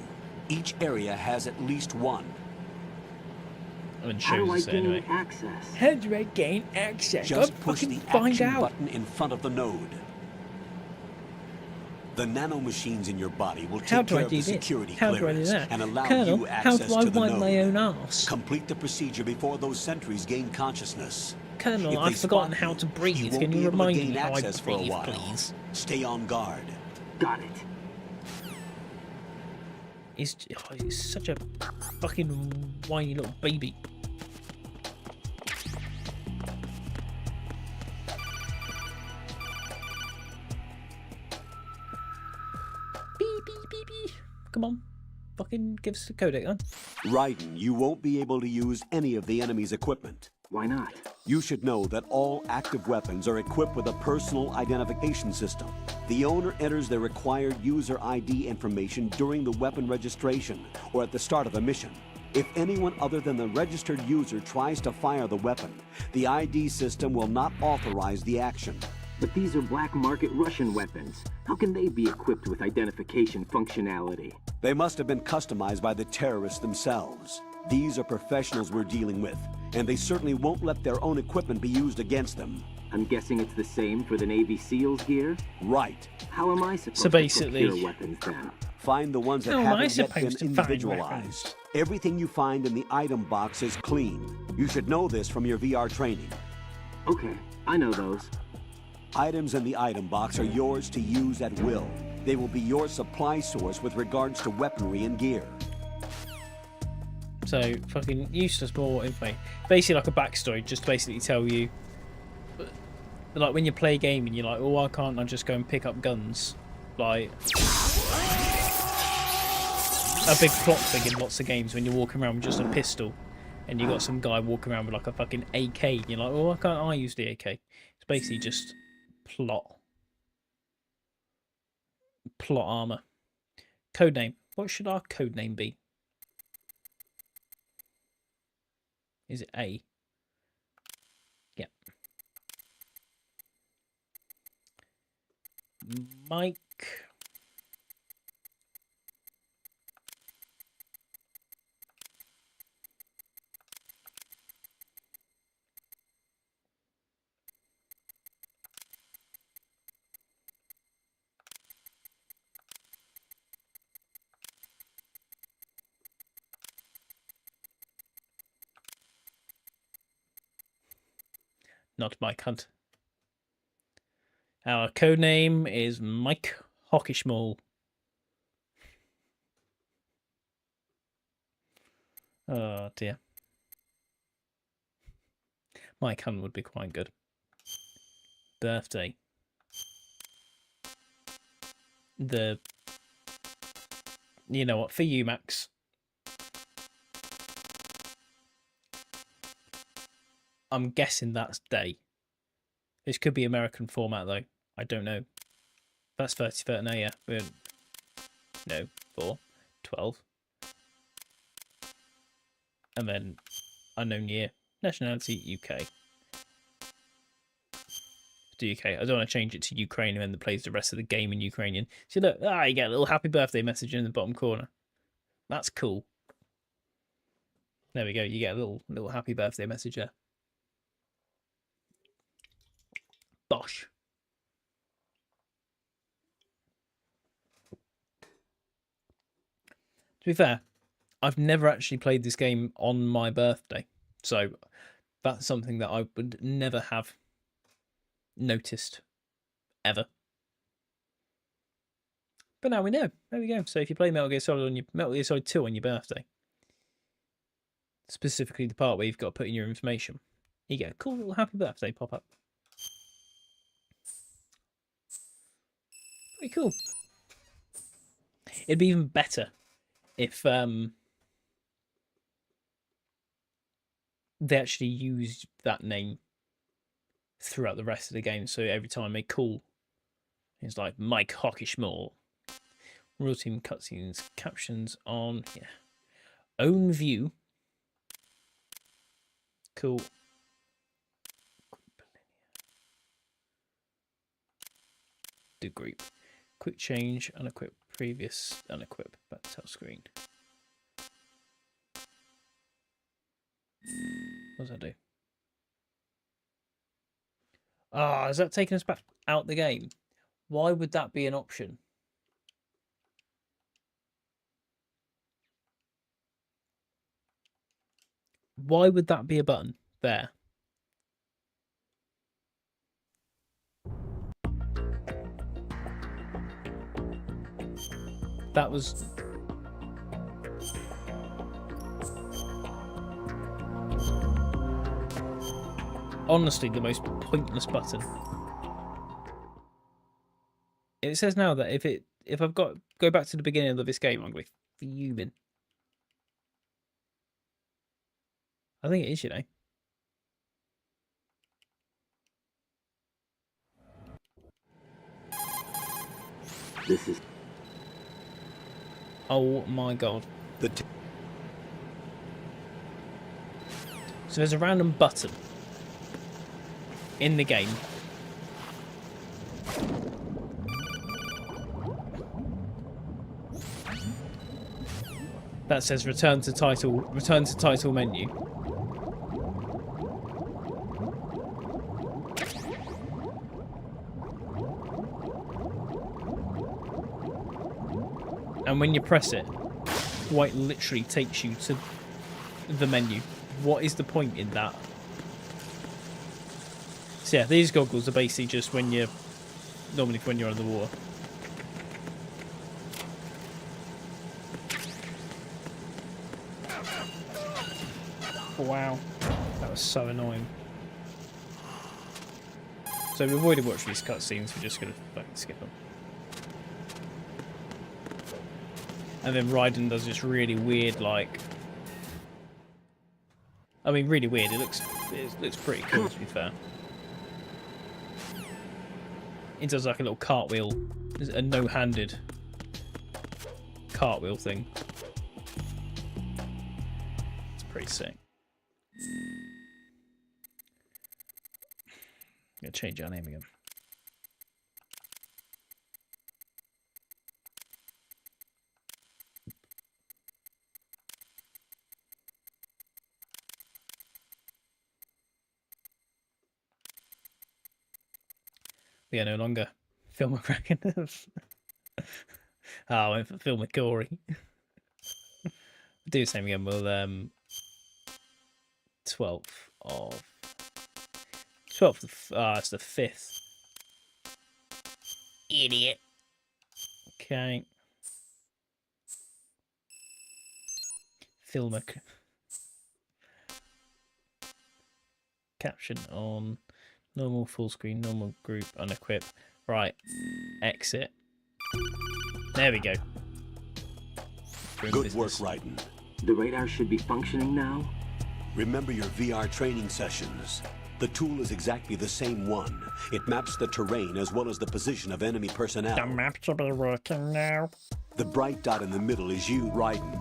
Speaker 12: Each area has at least one.
Speaker 1: And
Speaker 14: How do I
Speaker 1: shows it
Speaker 14: gain
Speaker 1: anyway.
Speaker 14: access?
Speaker 1: How do I gain access?
Speaker 12: Just
Speaker 1: Go
Speaker 12: push the
Speaker 1: fucking find
Speaker 12: action
Speaker 1: out.
Speaker 12: button in front of the node. The nanomachines in your body will
Speaker 1: How
Speaker 12: take
Speaker 1: do I
Speaker 12: care of
Speaker 1: do
Speaker 12: the
Speaker 1: this?
Speaker 12: security
Speaker 1: How do I do
Speaker 12: clearance
Speaker 1: that?
Speaker 12: and allow
Speaker 1: Colonel,
Speaker 12: you
Speaker 1: how
Speaker 12: access
Speaker 1: do I
Speaker 12: to the
Speaker 1: wipe
Speaker 12: node.
Speaker 1: my own arse?
Speaker 12: Complete the procedure before those sentries gain consciousness.
Speaker 1: Colonel,
Speaker 12: If
Speaker 1: I've
Speaker 12: they
Speaker 1: forgotten
Speaker 12: spot
Speaker 1: how
Speaker 12: you,
Speaker 1: to breathe.
Speaker 12: you won't
Speaker 1: Can
Speaker 12: be
Speaker 1: you
Speaker 12: able to
Speaker 1: remind
Speaker 12: gain
Speaker 1: me how I
Speaker 12: access for a
Speaker 1: breathe,
Speaker 12: while.
Speaker 1: please?
Speaker 12: Stay on guard.
Speaker 14: Got it.
Speaker 1: He's such a fucking whiny little baby. Beep, beep, beep, beep. Come on. Fucking give us the codec, huh?
Speaker 12: Raiden, you won't be able to use any of the enemy's equipment.
Speaker 14: Why not?
Speaker 12: You should know that all active weapons are equipped with a personal identification system. The owner enters their required user ID information during the weapon registration or at the start of a mission. If anyone other than the registered user tries to fire the weapon, the ID system will not authorize the action.
Speaker 14: But these are black market Russian weapons. How can they be equipped with identification functionality?
Speaker 12: They must have been customized by the terrorists themselves. These are professionals we're dealing with, and they certainly won't let their own equipment be used against them.
Speaker 14: I'm guessing it's the same for the Navy SEALs gear?
Speaker 12: Right.
Speaker 14: How am I supposed
Speaker 1: So basically-
Speaker 14: to procure weapons then?
Speaker 12: Find the ones that
Speaker 1: How am I
Speaker 12: haven't yet been
Speaker 1: supposed to find
Speaker 12: individualized.
Speaker 1: weapons?
Speaker 12: Everything you find in the item box is clean. You should know this from your VR training.
Speaker 14: Okay, I know those.
Speaker 12: Items in the item box are yours to use at will. They will be your supply source with regards to weaponry and gear.
Speaker 1: So, fucking useless more info. Basically like a backstory, just to basically tell you. Like when you play a game and you're like, oh, why can't I just go and pick up guns? Like a big plot thing in lots of games when you're walking around with just a pistol and you got some guy walking around with like a fucking AK and you're like, oh, why can't I use the AK? It's basically just plot armor. Codename. What should our codename be? Is it A? Yep. Mike. Not Mike Hunt. Our code name is Mike Hockeyschmall. Oh dear. Mike Hunt would be quite good. Birthday. You know what, for you, Max. I'm guessing that's day. This could be American format though. I don't know. That's 33rd, no, yeah. No, 4, 12. And then unknown year. Nationality, UK. To UK. I don't want to change it to Ukrainian and then plays the rest of the game in Ukrainian. So look, you get a little happy birthday message in the bottom corner. That's cool. There we go. You get a little happy birthday message there. Bosh. To be fair, I've never actually played this game on my birthday. So that's something that I would never have noticed ever. But now we know. There we go. So if you play Metal Gear Solid 2 on your birthday, specifically the part where you've got to put in your information, you get a cool little happy birthday pop up. Pretty cool. It'd be even better if they actually used that name throughout the rest of the game. So every time they call, it's like Mike Hockeyschmall. Real team cutscenes, captions on own view. Cool. Do group. Quick change, unequip previous, unequip back to screen. What does that do? Is that taking us back out the game? Why would that be an option? Why would that be a button there? That was... honestly the most pointless button. It says now that if I've got go back to the beginning of this game, I'm going to be fuming. I think it is, you know.
Speaker 14: This is...
Speaker 1: oh my god. So there's a random button in the game. That says return to title menu. And when you press it, quite literally takes you to the menu. What is the point in that? So yeah, these goggles are basically just when you're normally when you're on the water. Wow, that was so annoying. So we avoided watching these cutscenes. We're just gonna fucking skip them. And then Raiden does this really weird, like... I mean, really weird. It looks pretty cool, to be fair. He does like a little cartwheel, a no-handed cartwheel thing. It's pretty sick. I'm gonna change our name again. We are no longer Phil McCracken. I went for Phil McCory. Do the same again. We'll 12th of it's the 5th Idiot. Okay. Film a caption on. Normal, full screen, normal, group, unequip. Right. Exit. There we go.
Speaker 12: Good work, Raiden.
Speaker 14: The radar should be functioning now?
Speaker 12: Remember your VR training sessions. The tool is exactly the same one. It maps the terrain as well as the position of enemy personnel.
Speaker 1: The map should be working now.
Speaker 12: The bright dot in the middle is you, Raiden.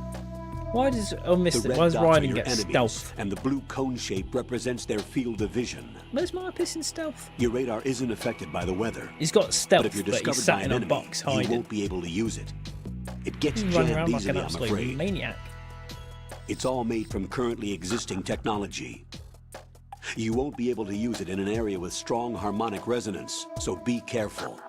Speaker 1: Why does
Speaker 12: The red
Speaker 1: why does
Speaker 12: dots are
Speaker 1: Raiden
Speaker 12: your
Speaker 1: get
Speaker 12: enemies,
Speaker 1: stealth?
Speaker 12: and the blue cone shape represents their field of vision.
Speaker 1: Where's Marcus in stealth?
Speaker 12: Your radar isn't affected by the weather.
Speaker 1: He's got stealth,
Speaker 12: But if you're
Speaker 1: but
Speaker 12: discovered
Speaker 1: he's sat
Speaker 12: by
Speaker 1: in
Speaker 12: an
Speaker 1: a
Speaker 12: enemy,
Speaker 1: box
Speaker 12: you
Speaker 1: hiding.
Speaker 12: won't be able to use it. It gets
Speaker 1: He's running
Speaker 12: jammed
Speaker 1: around like an
Speaker 12: easily, I'm
Speaker 1: absolute
Speaker 12: afraid.
Speaker 1: maniac.
Speaker 12: It's all made from currently existing technology. You won't be able to use it in an area with strong harmonic resonance, so be careful.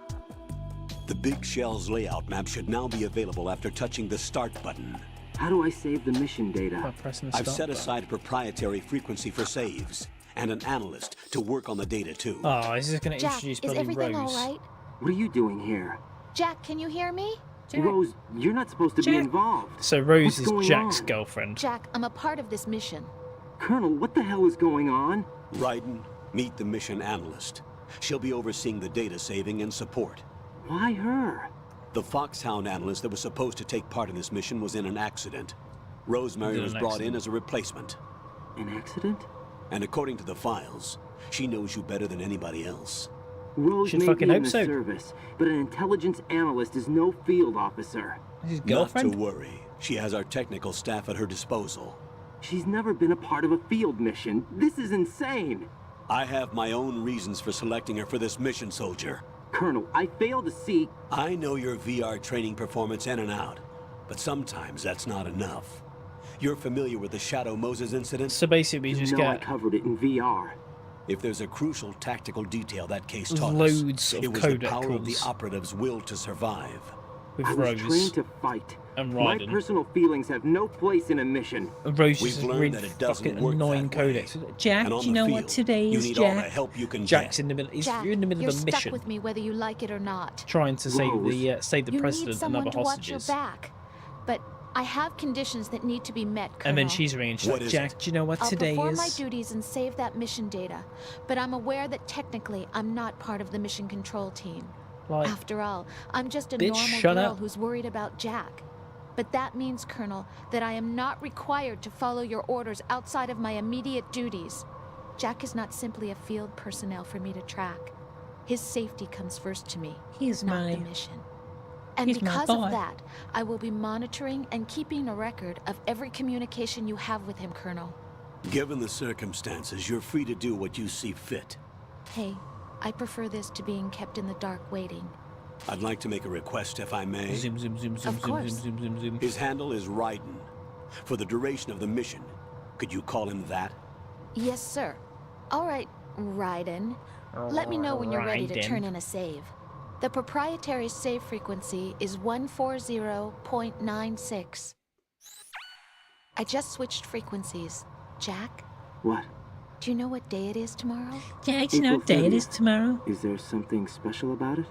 Speaker 12: The Big Shell's layout map should now be available after touching the Start button.
Speaker 14: How do I save the mission data?
Speaker 12: I've set aside a proprietary frequency for saves, and an analyst to work on the data too.
Speaker 1: Oh, is this going to
Speaker 16: Jack,
Speaker 1: introduce
Speaker 16: is
Speaker 1: bloody
Speaker 16: everything
Speaker 1: Rose?
Speaker 16: all right?
Speaker 14: What are you doing here?
Speaker 16: Jack, can you hear me?
Speaker 14: Rose, you're not supposed to be
Speaker 1: Jack.
Speaker 14: involved.
Speaker 1: So Rose
Speaker 14: What's
Speaker 1: is
Speaker 14: going
Speaker 1: Jack's
Speaker 14: on?
Speaker 1: girlfriend.
Speaker 16: Jack, I'm a part of this mission.
Speaker 14: Colonel, what the hell is going on?
Speaker 12: Raiden, meet the mission analyst. She'll be overseeing the data saving and support.
Speaker 14: Why her?
Speaker 12: The Foxhound analyst that was supposed to take part in this mission was in an accident. Rosemary
Speaker 1: Did
Speaker 12: was
Speaker 1: an
Speaker 12: brought
Speaker 1: accident.
Speaker 12: in as a replacement.
Speaker 14: An accident?
Speaker 12: And according to the files, she knows you better than anybody else.
Speaker 14: Rose
Speaker 1: Should
Speaker 14: may
Speaker 1: fucking
Speaker 14: be in
Speaker 1: hope
Speaker 14: the
Speaker 1: so.
Speaker 14: service, but an intelligence analyst is no field officer.
Speaker 1: His
Speaker 12: Not
Speaker 1: girlfriend?
Speaker 12: to worry. She has our technical staff at her disposal.
Speaker 14: She's never been a part of a field mission. This is insane.
Speaker 12: I have my own reasons for selecting her for this mission, soldier.
Speaker 14: Colonel, I fail to see...
Speaker 12: I know your VR training performance in and out, but sometimes that's not enough. You're familiar with the Shadow Moses incident?
Speaker 1: So basically, you just
Speaker 14: No, I
Speaker 1: get
Speaker 14: covered it in VR.
Speaker 12: If there's a crucial tactical detail that case taught
Speaker 1: loads
Speaker 12: us,
Speaker 1: of
Speaker 12: it was the
Speaker 1: codec
Speaker 12: power of the
Speaker 1: calls.
Speaker 12: operative's will to survive.
Speaker 1: with
Speaker 14: I was
Speaker 1: Rose.
Speaker 14: trained to fight.
Speaker 1: And
Speaker 14: My
Speaker 1: Raiden.
Speaker 14: personal feelings have no place in a mission.
Speaker 1: And Rose
Speaker 12: We've
Speaker 1: is
Speaker 12: learned
Speaker 1: really
Speaker 12: that it doesn't
Speaker 1: fucking
Speaker 12: work
Speaker 1: annoying
Speaker 12: that way.
Speaker 1: codecs. Jack,
Speaker 12: And on
Speaker 1: do you
Speaker 12: the
Speaker 1: know
Speaker 12: field,
Speaker 1: what today
Speaker 12: you
Speaker 1: is,
Speaker 12: need all the
Speaker 1: Jack?
Speaker 12: help you can
Speaker 1: Jack's
Speaker 12: get.
Speaker 1: in the middle.
Speaker 16: Jack,
Speaker 1: You're in the middle
Speaker 16: you're
Speaker 1: of a
Speaker 16: stuck
Speaker 1: mission,
Speaker 16: with me whether you like it or not.
Speaker 1: trying to save
Speaker 14: Rose.
Speaker 1: save the
Speaker 16: You
Speaker 1: president
Speaker 16: need
Speaker 1: and
Speaker 16: someone
Speaker 1: other
Speaker 16: to watch your
Speaker 1: hostages.
Speaker 16: back. But I have conditions that need to be met, Colonel.
Speaker 1: And then she's ringing. She's
Speaker 12: What
Speaker 1: like,
Speaker 12: is
Speaker 1: Jack,
Speaker 12: it?
Speaker 1: do you know what
Speaker 16: I'll
Speaker 1: today
Speaker 16: perform
Speaker 1: is?
Speaker 16: my duties and save that mission data, but I'm aware that technically I'm not part of the mission control team.
Speaker 1: Like,
Speaker 16: After all, I'm just a
Speaker 1: bitch,
Speaker 16: normal
Speaker 1: shut
Speaker 16: girl
Speaker 1: up.
Speaker 16: who's worried about Jack. But that means, Colonel, that I am not required to follow your orders outside of my immediate duties. Jack is not simply a field personnel for me to track. His safety comes first to me,
Speaker 1: He's
Speaker 16: not
Speaker 1: my-
Speaker 16: the mission. And
Speaker 1: he's my
Speaker 16: because
Speaker 1: boy.
Speaker 16: of that, I will be monitoring and keeping a record of every communication you have with him, Colonel.
Speaker 12: Given the circumstances, you're free to do what you see fit.
Speaker 16: Hey, I prefer this to being kept in the dark waiting.
Speaker 12: I'd like to make a request, if I may.
Speaker 1: zoom, zoom, zoom, zoom,
Speaker 16: Of
Speaker 1: zoom,
Speaker 16: course.
Speaker 1: zoom, zoom, zoom, zoom.
Speaker 12: His handle is Raiden. For the duration of the mission, could you call him that?
Speaker 16: Yes, sir. All right, Raiden. Let me know when you're ready to
Speaker 1: Raiden.
Speaker 16: turn in a save. The proprietary save frequency is 140.96. I just switched frequencies. Jack,
Speaker 14: What?
Speaker 16: do you know what day it is tomorrow?
Speaker 1: Jack, do you know what day it is tomorrow?
Speaker 14: Is there something special about it?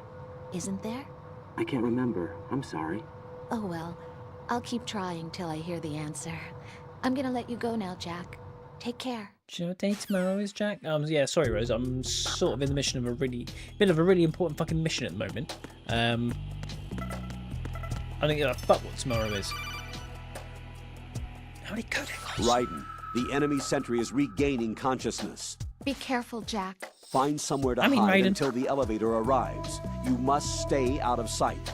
Speaker 16: Isn't there?
Speaker 14: I can't remember. I'm sorry.
Speaker 16: Oh well, I'll keep trying till I hear the answer. I'm gonna let you go now, Jack. Take care.
Speaker 1: Do you know what day tomorrow is, Jack? Yeah, sorry, Rose. I'm sort of in the mission of a really really important fucking mission at the moment. I think fuck what tomorrow is. How many codecs?
Speaker 12: Raiden, the enemy sentry is regaining consciousness.
Speaker 16: Be careful, Jack.
Speaker 12: Find somewhere to
Speaker 1: I mean,
Speaker 12: hide
Speaker 1: Raiden.
Speaker 12: until the elevator arrives. You must stay out of sight.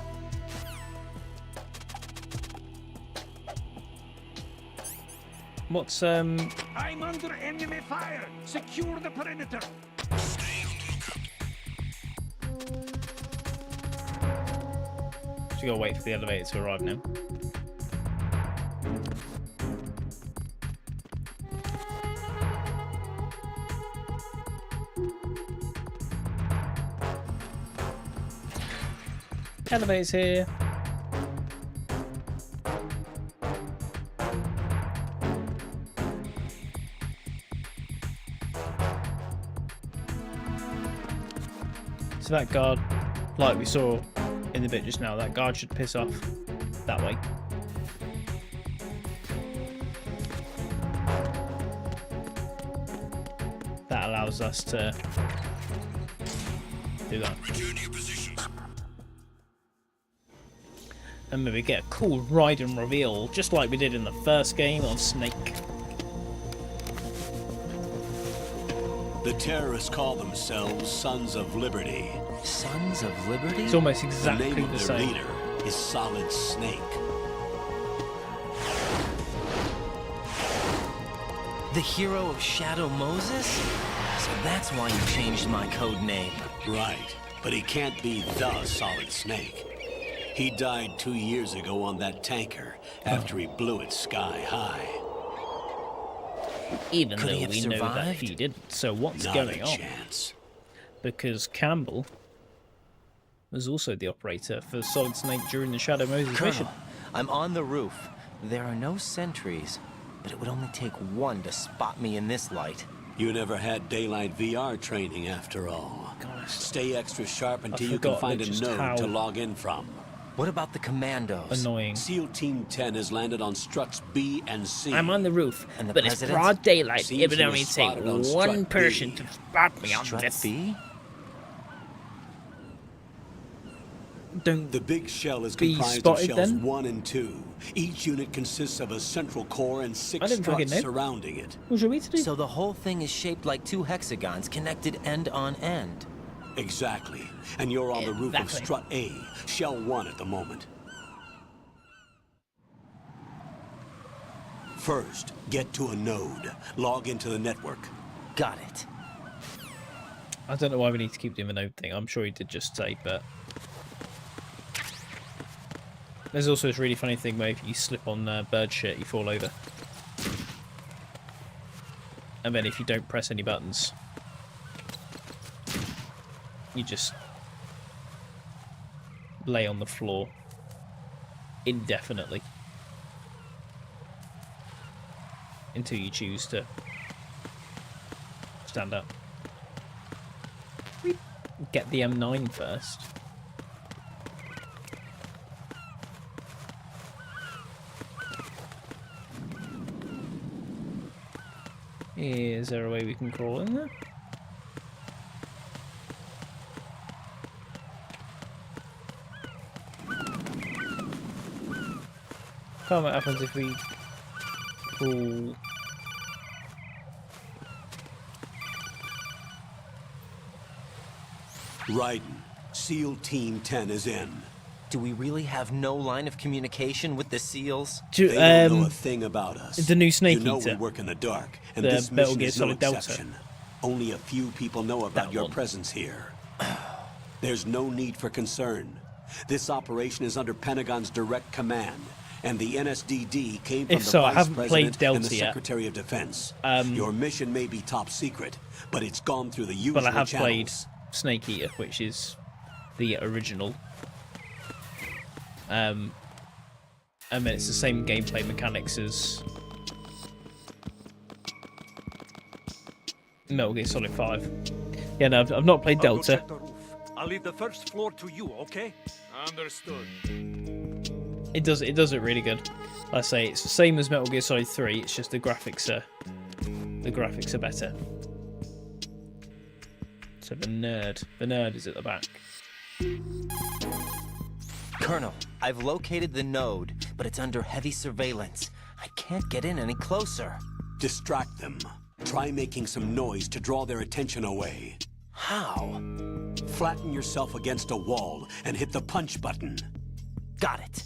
Speaker 1: What's
Speaker 11: I'm under enemy fire. Secure the perimeter.
Speaker 1: So you gotta wait for the elevator to arrive now. Elevator's here. So that guard like we saw in the bit just now. That guard should piss off that way. That allows us to do that. And maybe get a cool Raiden reveal, just like we did in the first game on Snake.
Speaker 12: The terrorists call themselves Sons of Liberty.
Speaker 13: Sons of Liberty?
Speaker 1: It's almost exactly
Speaker 12: the name of
Speaker 1: the
Speaker 12: their
Speaker 1: same.
Speaker 12: leader is Solid Snake.
Speaker 13: The hero of Shadow Moses? So that's why you changed my code name.
Speaker 12: Right, but he can't be the Solid Snake. He died 2 years ago on that tanker after he blew it sky high.
Speaker 1: Even
Speaker 13: Could
Speaker 1: though
Speaker 13: he have
Speaker 1: we know that
Speaker 13: survived?
Speaker 1: he didn't. So what's
Speaker 12: Not
Speaker 1: going
Speaker 12: a
Speaker 1: on?
Speaker 12: chance.
Speaker 1: Because Campbell was also the operator for Solid Snake during the Shadow Moses mission.
Speaker 13: Colonel, I'm on the roof. There are no sentries, but it would only take one to spot me in this light.
Speaker 12: You never had daylight VR training after all.
Speaker 1: Gosh.
Speaker 12: Stay extra sharp until
Speaker 1: I
Speaker 12: you can
Speaker 1: forgot
Speaker 12: find a
Speaker 1: just
Speaker 12: node
Speaker 1: how
Speaker 12: to log in from.
Speaker 13: What about the commandos?
Speaker 1: Annoying.
Speaker 12: SEAL Team 10 has landed on struts B and C.
Speaker 1: I'm on the roof,
Speaker 13: And the
Speaker 1: but it's
Speaker 13: president?
Speaker 1: broad daylight.
Speaker 12: Seems
Speaker 1: It would
Speaker 12: he
Speaker 1: only
Speaker 12: was
Speaker 1: take
Speaker 12: spotted on
Speaker 1: one
Speaker 12: strut
Speaker 1: person
Speaker 12: B.
Speaker 1: to spot me on
Speaker 13: Strut
Speaker 1: this.
Speaker 13: B?
Speaker 12: The big shell is
Speaker 1: Be
Speaker 12: comprised of
Speaker 1: spotted
Speaker 12: shells
Speaker 1: then?
Speaker 12: 1 and 2. Each unit consists of a central core and 6
Speaker 1: I didn't fucking
Speaker 12: struts
Speaker 1: know.
Speaker 12: surrounding it.
Speaker 1: What do you want me to do?
Speaker 13: So the whole thing is shaped like two hexagons connected end on end.
Speaker 12: Exactly. And you're on the roof of
Speaker 1: Exactly.
Speaker 12: strut A, shell 1 at the moment. First, get to a node. Log into the network.
Speaker 13: Got it.
Speaker 1: I don't know why we need to keep doing the node thing. I'm sure he did just say, but there's also this really funny thing where if you slip on bird shit, you fall over. And then if you don't press any buttons, you just lay on the floor indefinitely until you choose to stand up. Get the M9 first. Is there a way we can crawl in there? What happens if we pull?
Speaker 12: Raiden, SEAL Team 10 is in.
Speaker 13: Do we really have no line of communication with the SEALs?
Speaker 1: Do,
Speaker 12: They don't know a thing about us.
Speaker 1: the new Snake
Speaker 12: You know
Speaker 1: Eater.
Speaker 12: we work in the dark, and
Speaker 1: The
Speaker 12: this
Speaker 1: Metal
Speaker 12: mission
Speaker 1: Gear
Speaker 12: is no
Speaker 1: Solid Delta.
Speaker 12: exception. Only a few people know about
Speaker 1: That
Speaker 12: your
Speaker 1: one.
Speaker 12: presence here. There's no need for concern. This operation is under Pentagon's direct command, and the NSDD came from
Speaker 1: If
Speaker 12: the
Speaker 1: so, I
Speaker 12: Vice
Speaker 1: haven't played
Speaker 12: President
Speaker 1: Delta
Speaker 12: and the
Speaker 1: yet.
Speaker 12: Secretary of Defense.
Speaker 1: Um,
Speaker 12: Your mission may be top secret, but it's gone through the usual
Speaker 1: But I have
Speaker 12: channels.
Speaker 1: played Snake Eater, which is the original. And then it's the same gameplay mechanics as Metal Gear Solid 5. Yeah, no, I've not played
Speaker 8: I'll go
Speaker 1: Delta.
Speaker 8: check the roof. I'll leave the first floor to you, okay?
Speaker 11: Understood.
Speaker 1: It does it really good. Like I say, it's the same as Metal Gear Solid 3. It's just the graphics are better. So the nerd is at the back.
Speaker 13: Colonel, I've located the node, but it's under heavy surveillance. I can't get in any closer.
Speaker 12: Distract them. Try making some noise to draw their attention away.
Speaker 13: How?
Speaker 12: Flatten yourself against a wall and hit the punch button.
Speaker 13: Got it.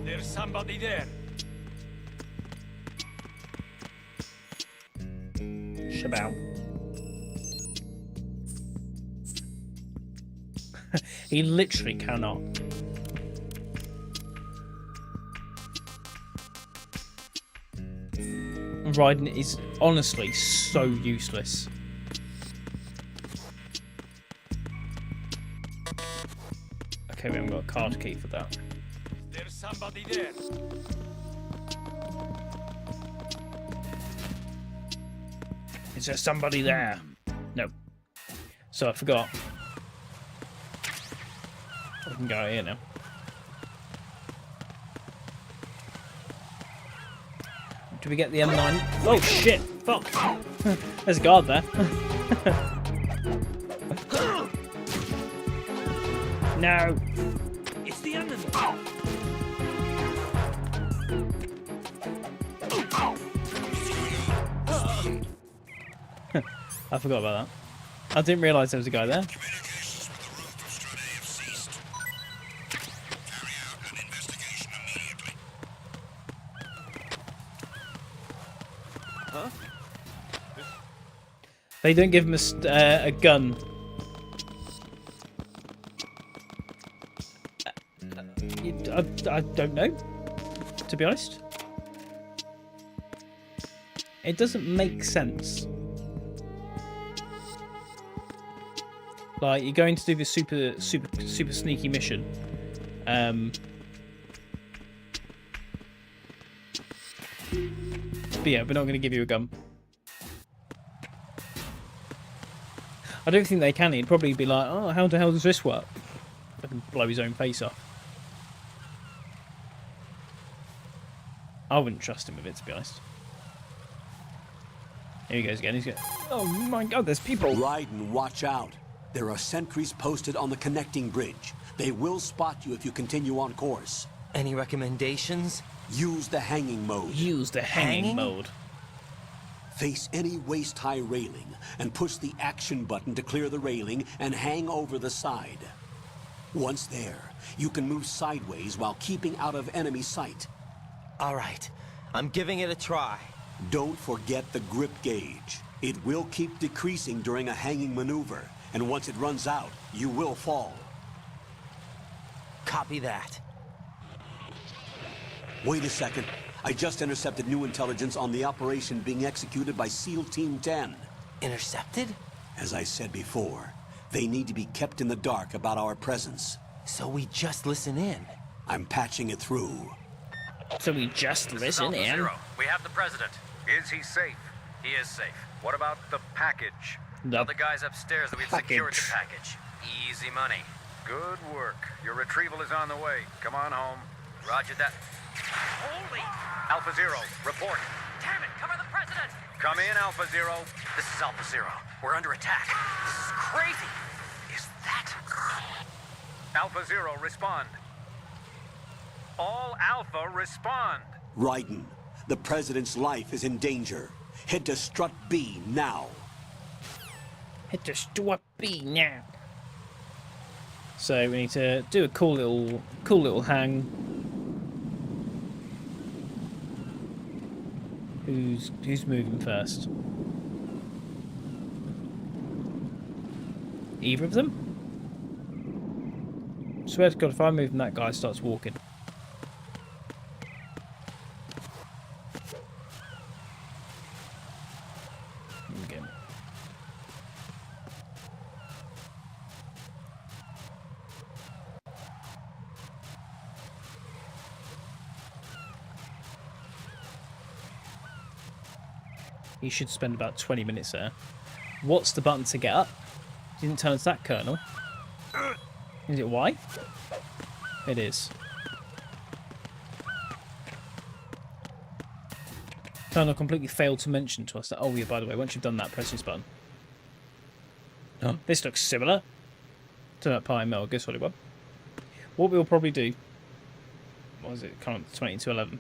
Speaker 8: There's somebody there.
Speaker 1: Shabao. He literally cannot. Raiden is honestly so useless. Okay, we haven't got a card key for that.
Speaker 8: There's somebody there?
Speaker 1: Is there somebody there? No. So I forgot. I can go out here now. Do we get the M9? Oh shit! Fuck! There's a guard there. No!
Speaker 8: It's the enemy.
Speaker 1: I forgot about that. I didn't realise there was a guy there.
Speaker 8: Huh?
Speaker 1: They don't give him a gun. I don't know, to be honest. It doesn't make sense. Like, you're going to do this super sneaky mission. But yeah, we're not going to give you a gun. I don't think they can. He'd probably be like, oh, how the hell does this work? I can blow his own face off. I wouldn't trust him with it, to be honest. Here he goes again. He's going, oh my god, there's people.
Speaker 12: Raiden, watch out. There are sentries posted on the connecting bridge. They will spot you if you continue on course.
Speaker 13: Any recommendations?
Speaker 12: Use the hanging mode.
Speaker 1: Use the hanging mode.
Speaker 12: Face any waist-high railing and push the action button to clear the railing and hang over the side. Once there, you can move sideways while keeping out of enemy sight.
Speaker 13: All right, I'm giving it a try.
Speaker 12: Don't forget the grip gauge. It will keep decreasing during a hanging maneuver, and once it runs out, you will fall.
Speaker 13: Copy that.
Speaker 12: Wait a second. I just intercepted new intelligence on the operation being executed by SEAL Team 10.
Speaker 13: Intercepted?
Speaker 12: As I said before, they need to be kept in the dark about our presence.
Speaker 13: So we just listen in.
Speaker 12: I'm patching it through.
Speaker 1: So we just listen in.
Speaker 17: Zero. We have the president. Is he safe? He is safe. What about the package?
Speaker 1: The
Speaker 17: the guys upstairs that we've secured the package. Easy money. Good work. Your retrieval is on the way. Come on home. Roger that. Holy! Alpha Zero, report. Damn it! Cover the president! Come in, Alpha Zero. This is Alpha Zero. We're under attack. This is crazy. Is that... Alpha Zero, respond. All Alpha, respond.
Speaker 12: Raiden, the president's life is in danger. Head to Strut B now.
Speaker 1: Head to Strut B now. So we need to do a cool little hang. Who's moving first? Either of them? Swear to God, if I move and that guy starts walking. Okay. He should spend about 20 minutes there. What's the button to get up? You didn't tell us that, Colonel. Is it Y? It is. Colonel completely failed to mention to us that, oh yeah, by the way, once you've done that, press this button. Oh, this looks similar to that pie mill. Guess what it was? What we'll probably do, what was it, kind of 20 to 11,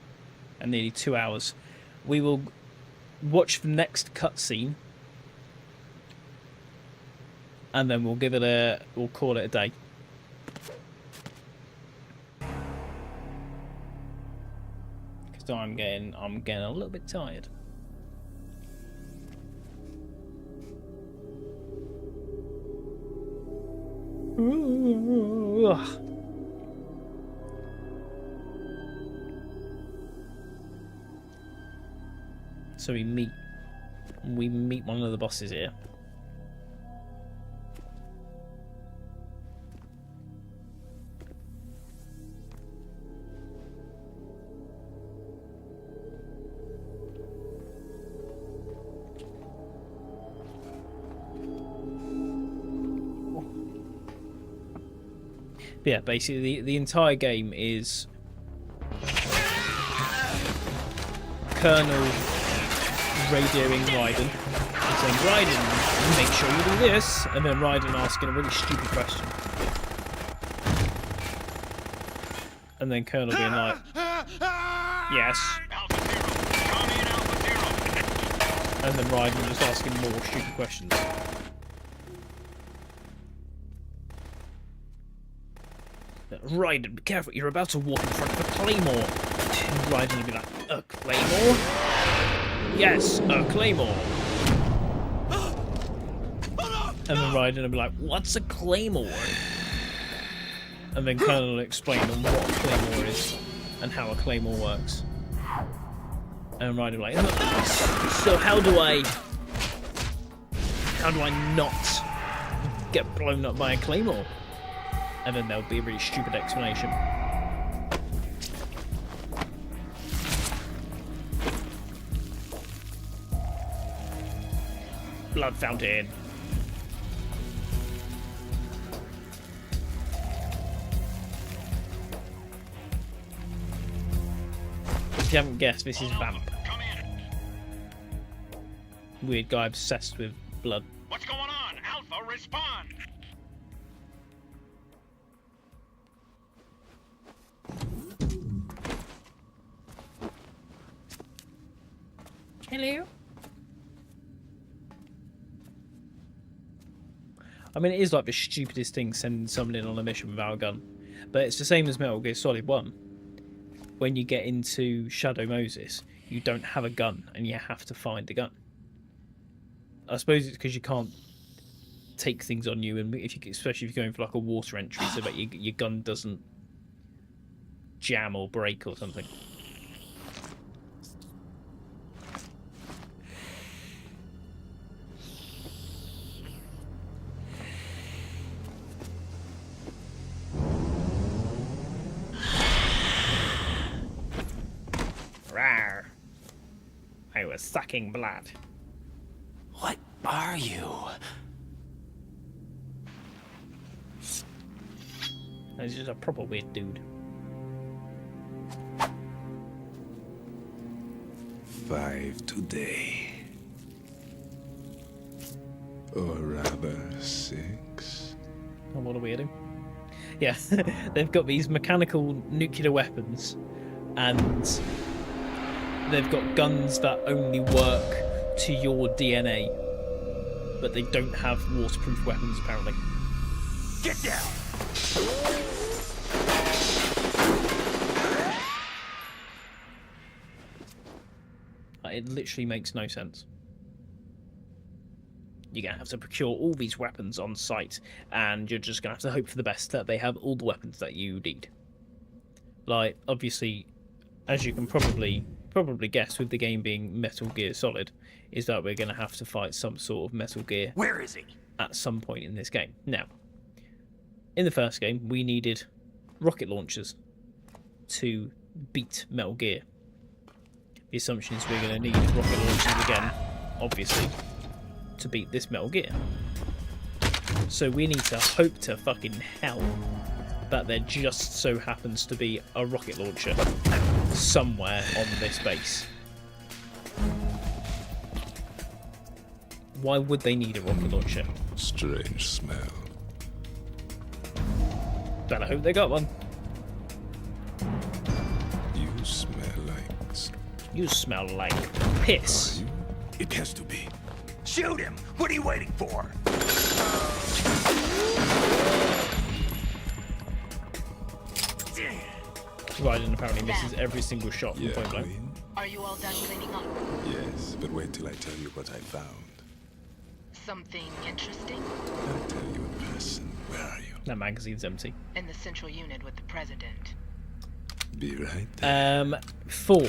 Speaker 1: and nearly 2 hours, we will watch the next cutscene, and then we'll call it a day. Because I'm getting a little bit tired. Ugh. So we meet one of the bosses here. But yeah, basically the entire game is Colonel radioing Raiden and saying, Raiden, make sure you do this, and then Raiden asking a really stupid question. And then Colonel being like, yes. And then Raiden just asking more stupid questions. Raiden, be careful, you're about to walk in front of a claymore. And Raiden would be like, a claymore? Yes, a claymore. And then Raiden would be like, what's a claymore? And then Colonel will explain on what a claymore is and how a claymore works. And Raiden will be like, so how do I not get blown up by a claymore? And then there'll be a really stupid explanation. Blood fountain. If you haven't guessed, this is Vamp. Weird guy obsessed with blood.
Speaker 17: What's going on? Alpha, respond!
Speaker 1: Hello. I mean, it is like the stupidest thing sending someone in on a mission without a gun. But it's the same as Metal Gear Solid 1. When you get into Shadow Moses, you don't have a gun and you have to find the gun. I suppose it's because you can't take things on you, and especially if you're going for like a water entry, so that your gun doesn't jam or break or something. Rawr. I was sucking blood.
Speaker 13: What are you?
Speaker 1: He's just a proper weird dude.
Speaker 18: 5 today. Or rather 6.
Speaker 1: Oh, what a weirdo. Yeah, they've got these mechanical nuclear weapons, and they've got guns that only work to your DNA, but they don't have waterproof weapons apparently.
Speaker 11: Get down!
Speaker 1: It literally makes no sense. You're going to have to procure all these weapons on site, and you're just going to have to hope for the best that they have all the weapons that you need. Like, obviously, as you can probably guess with the game being Metal Gear Solid, is that we're going to have to fight some sort of Metal Gear.
Speaker 11: Where is he?
Speaker 1: At some point in this game. Now, in the first game, we needed rocket launchers to beat Metal Gear. The assumption is we're going to need rocket launchers again, obviously, to beat this Metal Gear. So we need to hope to fucking hell that there just so happens to be a rocket launcher somewhere on this base. Why would they need a rocket launcher?
Speaker 18: Strange smell.
Speaker 1: Better hope they got one.
Speaker 18: You smell like...
Speaker 1: You smell like piss.
Speaker 18: It has to be.
Speaker 11: Shoot him! What are you waiting for?
Speaker 1: Raiden apparently misses every single shot from
Speaker 18: Yeah,
Speaker 1: point blank.
Speaker 18: Queen?
Speaker 6: Are you all done cleaning up?
Speaker 18: Yes, but wait till I tell you what I found.
Speaker 6: Something interesting?
Speaker 18: I'll tell you in person. Where are you?
Speaker 1: That magazine's empty.
Speaker 6: In the central unit with the president.
Speaker 18: Be right there.
Speaker 1: For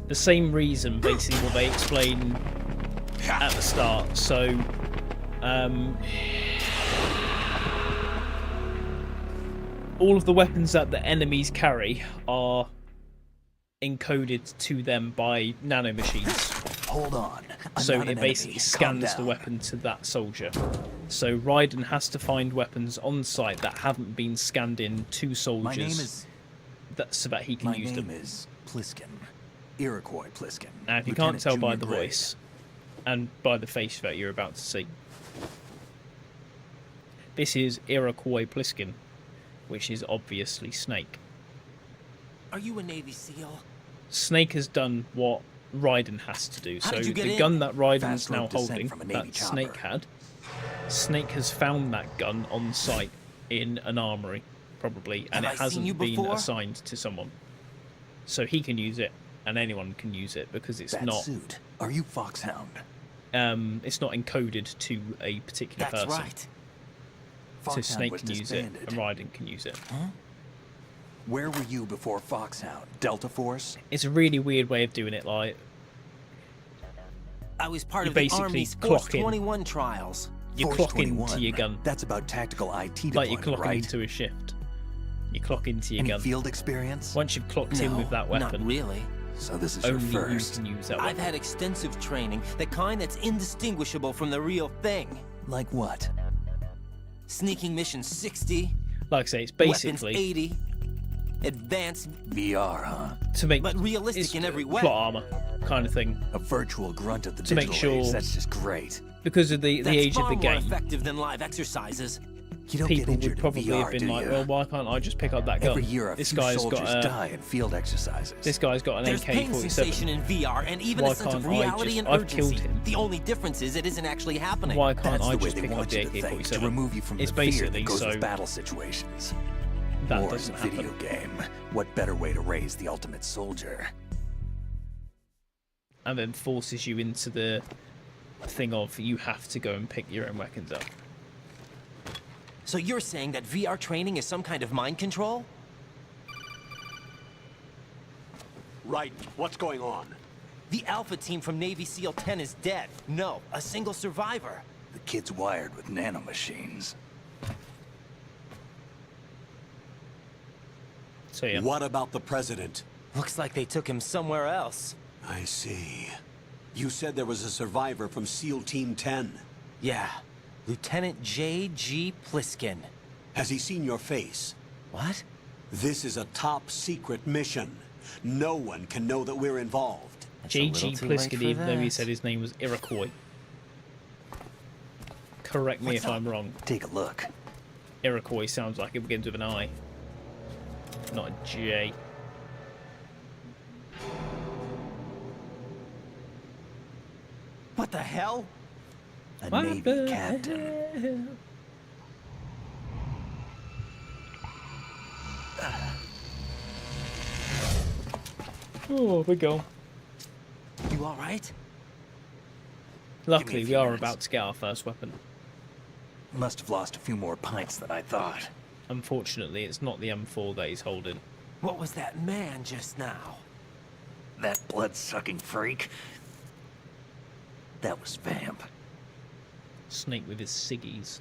Speaker 1: the same reason, basically, what they explain at the start. So, all of the weapons that the enemies carry are encoded to them by nanomachines.
Speaker 2: hold on.
Speaker 1: So it basically scans the weapon to that soldier. So Raiden has to find weapons on site that haven't been scanned in to soldiers.
Speaker 2: My name is...
Speaker 1: so that he can use them.
Speaker 2: My name is Pliskin. Iroquois Pliskin.
Speaker 1: Now, if you can't tell by the voice and by the face that you're about to see, this is Iroquois Pliskin, which is obviously Snake.
Speaker 13: Are you a Navy SEAL?
Speaker 1: Snake has done what Raiden has to do. So the gun that Raiden's now holding, that Snake had, Snake has found that gun on site in an armory, probably, and it hasn't been assigned to someone. So he can use it, and anyone can use it because it's not.
Speaker 2: Suit. Are you Foxhound?
Speaker 1: It's not encoded to a particular person.
Speaker 13: That's right.
Speaker 1: So Snake can use it, and Raiden can use it.
Speaker 2: Huh? Where were you before Foxhound? Delta Force?
Speaker 1: It's a really weird way of doing it. Like,
Speaker 13: I was part of the Army's Force 21 trials.
Speaker 1: You clock into your gun.
Speaker 2: That's about tactical IT deployment,
Speaker 1: like you're clocking
Speaker 2: right?
Speaker 1: into a shift. You clock into your
Speaker 2: Any
Speaker 1: gun.
Speaker 2: Field experience?
Speaker 1: Once you've clocked in with that weapon,
Speaker 13: not really.
Speaker 2: So this is your first.
Speaker 1: You can use that
Speaker 13: I've
Speaker 1: weapon.
Speaker 13: had extensive training, the kind that's indistinguishable from the real thing.
Speaker 2: Like what?
Speaker 13: Sneaking mission 60.
Speaker 1: Like I say, it's basically
Speaker 13: weapons 80. Advanced
Speaker 2: VR, huh?
Speaker 1: To make
Speaker 13: but realistic in every way.
Speaker 1: Plot armor kind of thing.
Speaker 2: A virtual grunt of the
Speaker 1: to
Speaker 2: digital
Speaker 1: make sure
Speaker 2: age. That's just great.
Speaker 1: Because of the age of the
Speaker 13: That's far more
Speaker 1: game.
Speaker 13: effective than live exercises.
Speaker 2: You don't
Speaker 1: People
Speaker 2: get injured
Speaker 1: would probably
Speaker 2: in VR,
Speaker 1: have been
Speaker 2: do
Speaker 1: like,
Speaker 2: you?
Speaker 1: well, why can't I just pick up that gun?
Speaker 2: Every year,
Speaker 1: this
Speaker 2: few
Speaker 1: guy's
Speaker 2: soldiers
Speaker 1: got a,
Speaker 2: die in field exercises.
Speaker 1: This guy's got an
Speaker 13: There's pain sensation
Speaker 1: AK-47.
Speaker 13: in VR, and even
Speaker 1: Why
Speaker 13: a sense of
Speaker 1: can't I
Speaker 13: reality
Speaker 1: just-
Speaker 13: and
Speaker 1: I've killed
Speaker 13: urgency.
Speaker 1: him.
Speaker 13: The only difference is it isn't actually happening.
Speaker 1: Why can't
Speaker 2: That's
Speaker 1: I
Speaker 2: the way
Speaker 1: just
Speaker 2: they
Speaker 1: pick up
Speaker 2: want
Speaker 1: the
Speaker 2: you to think,
Speaker 1: AK-47?
Speaker 2: to remove you from
Speaker 1: It's
Speaker 2: the fear
Speaker 1: basically
Speaker 2: that goes
Speaker 1: so
Speaker 2: with battle situations.
Speaker 1: that
Speaker 2: War is a
Speaker 1: doesn't
Speaker 2: video
Speaker 1: happen.
Speaker 2: game. What better way to raise the ultimate soldier?
Speaker 1: And then forces you into the thing of you have to go and pick your own weapons up.
Speaker 13: So you're saying that VR training is some kind of mind control?
Speaker 12: Right. What's going on?
Speaker 13: The Alpha team from Navy SEAL 10 is dead. No, a single survivor.
Speaker 2: The kid's wired with nanomachines.
Speaker 1: So yeah.
Speaker 12: What about the president?
Speaker 13: Looks like they took him somewhere else.
Speaker 12: I see. You said there was a survivor from SEAL Team 10.
Speaker 13: Yeah. Lieutenant J.G. Pliskin.
Speaker 12: Has he seen your face?
Speaker 13: What?
Speaker 12: This is a top secret mission. No one can know that we're involved.
Speaker 1: J.G. Pliskin, even though he said his name was Iroquois. Correct me if I'm wrong.
Speaker 2: Take a look.
Speaker 1: Iroquois sounds like it begins with an I, not a J.
Speaker 13: What the hell?
Speaker 2: A Navy captain.
Speaker 1: Oh, we go.
Speaker 13: You all right?
Speaker 1: Luckily, we are about to get our first weapon.
Speaker 2: Must have lost a few more pints than I thought.
Speaker 1: Unfortunately, it's not the M4 that he's holding.
Speaker 13: What was that man just now?
Speaker 2: That blood-sucking freak. That was Vamp.
Speaker 1: Snake with his ciggies.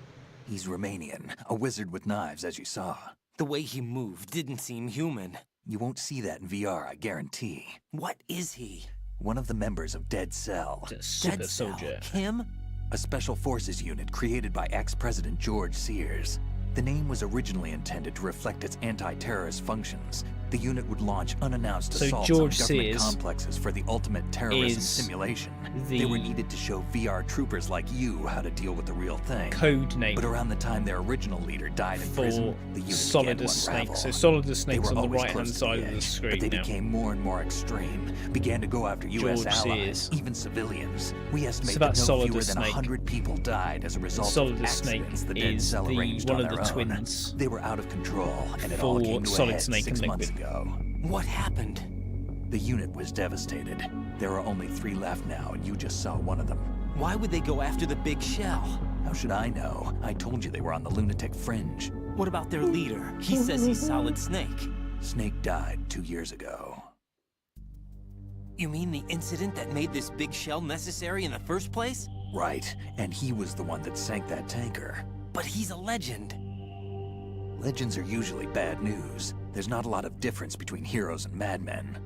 Speaker 2: He's Romanian, a wizard with knives, as you saw.
Speaker 13: The way he moved didn't seem human.
Speaker 2: You won't see that in VR, I guarantee.
Speaker 13: What is he?
Speaker 2: One of the members of Dead Cell.
Speaker 1: A super soldier.
Speaker 13: Him?
Speaker 2: A special forces unit created by ex-President George Sears. The name was originally intended to reflect its anti-terrorist functions. The unit would launch unannounced
Speaker 1: So
Speaker 2: assaults
Speaker 1: George
Speaker 2: on government
Speaker 1: Sears
Speaker 2: complexes for the ultimate terrorism
Speaker 1: is
Speaker 2: simulation.
Speaker 1: the
Speaker 2: They were needed to show VR troopers like you how to deal with the real thing.
Speaker 1: Code name
Speaker 2: But around the time their original leader died in prison, the unit
Speaker 1: Solidus
Speaker 2: began to
Speaker 1: Snake.
Speaker 2: unravel.
Speaker 1: So Solidus
Speaker 2: They
Speaker 1: Snake's
Speaker 2: were
Speaker 1: on the
Speaker 2: always
Speaker 1: right-hand
Speaker 2: close to
Speaker 1: side of the
Speaker 2: edge,
Speaker 1: screen
Speaker 2: but they
Speaker 1: now.
Speaker 2: became more and more extreme. Began to go after U.S.
Speaker 1: George
Speaker 2: allies,
Speaker 1: Sears.
Speaker 2: even civilians. We estimate
Speaker 1: So
Speaker 2: that
Speaker 1: that's
Speaker 2: no fewer
Speaker 1: Solidus
Speaker 2: than
Speaker 1: Snake.
Speaker 2: 100 people died as a result of
Speaker 1: Solidus Snake
Speaker 2: accidents the Dead
Speaker 1: is
Speaker 2: Cell
Speaker 1: the
Speaker 2: arranged
Speaker 1: one
Speaker 2: on
Speaker 1: of the
Speaker 2: their own.
Speaker 1: twins
Speaker 2: They were out of control, and it
Speaker 1: for
Speaker 2: all came to a
Speaker 1: Solid
Speaker 2: head
Speaker 1: Snake
Speaker 2: 6
Speaker 1: and
Speaker 2: months
Speaker 1: Liquid.
Speaker 2: ago.
Speaker 13: What happened?
Speaker 2: The unit was devastated. There are only 3 left now, and you just saw one of them.
Speaker 13: Why would they go after the big shell?
Speaker 2: How should I know? I told you they were on the lunatic fringe.
Speaker 13: What about their leader? He says he's Solid Snake.
Speaker 2: Snake died 2 years ago.
Speaker 13: You mean the incident that made this big shell necessary in the first place?
Speaker 2: Right, and he was the one that sank that tanker.
Speaker 13: But he's a legend.
Speaker 2: Legends are usually bad news. There's not a lot of difference between heroes and madmen.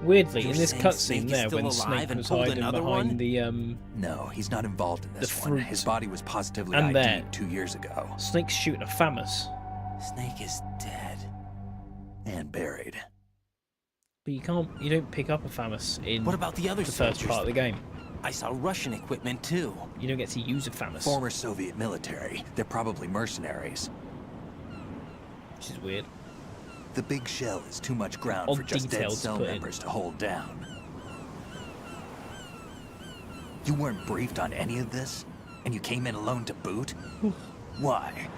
Speaker 1: Weirdly,
Speaker 13: You're
Speaker 1: in this
Speaker 13: saying
Speaker 1: cutscene
Speaker 13: Snake is
Speaker 1: there,
Speaker 13: still
Speaker 1: when
Speaker 13: alive
Speaker 1: Snake
Speaker 13: and
Speaker 1: was
Speaker 13: pulled
Speaker 1: hiding
Speaker 13: another
Speaker 1: behind
Speaker 13: one?
Speaker 1: the
Speaker 2: No, he's not involved in this
Speaker 1: the
Speaker 2: one.
Speaker 1: fruit.
Speaker 2: His body was positively
Speaker 1: And
Speaker 2: ID'd
Speaker 1: there.
Speaker 2: 2 years ago.
Speaker 1: Snake's shooting a Famus.
Speaker 13: Snake is dead.
Speaker 2: And buried.
Speaker 1: But you don't pick up a Famus in
Speaker 13: What about the other
Speaker 1: the first
Speaker 13: soldiers?
Speaker 1: part of the game.
Speaker 13: I saw Russian equipment too.
Speaker 1: You don't get to use a Famus.
Speaker 2: Former Soviet military. They're probably mercenaries.
Speaker 1: Which is weird.
Speaker 2: The big shell is too much ground
Speaker 1: Odd
Speaker 2: for just dead
Speaker 1: details
Speaker 2: cell
Speaker 1: put in.
Speaker 2: members to hold down. You weren't briefed on any of this? And you came in alone to boot? Why?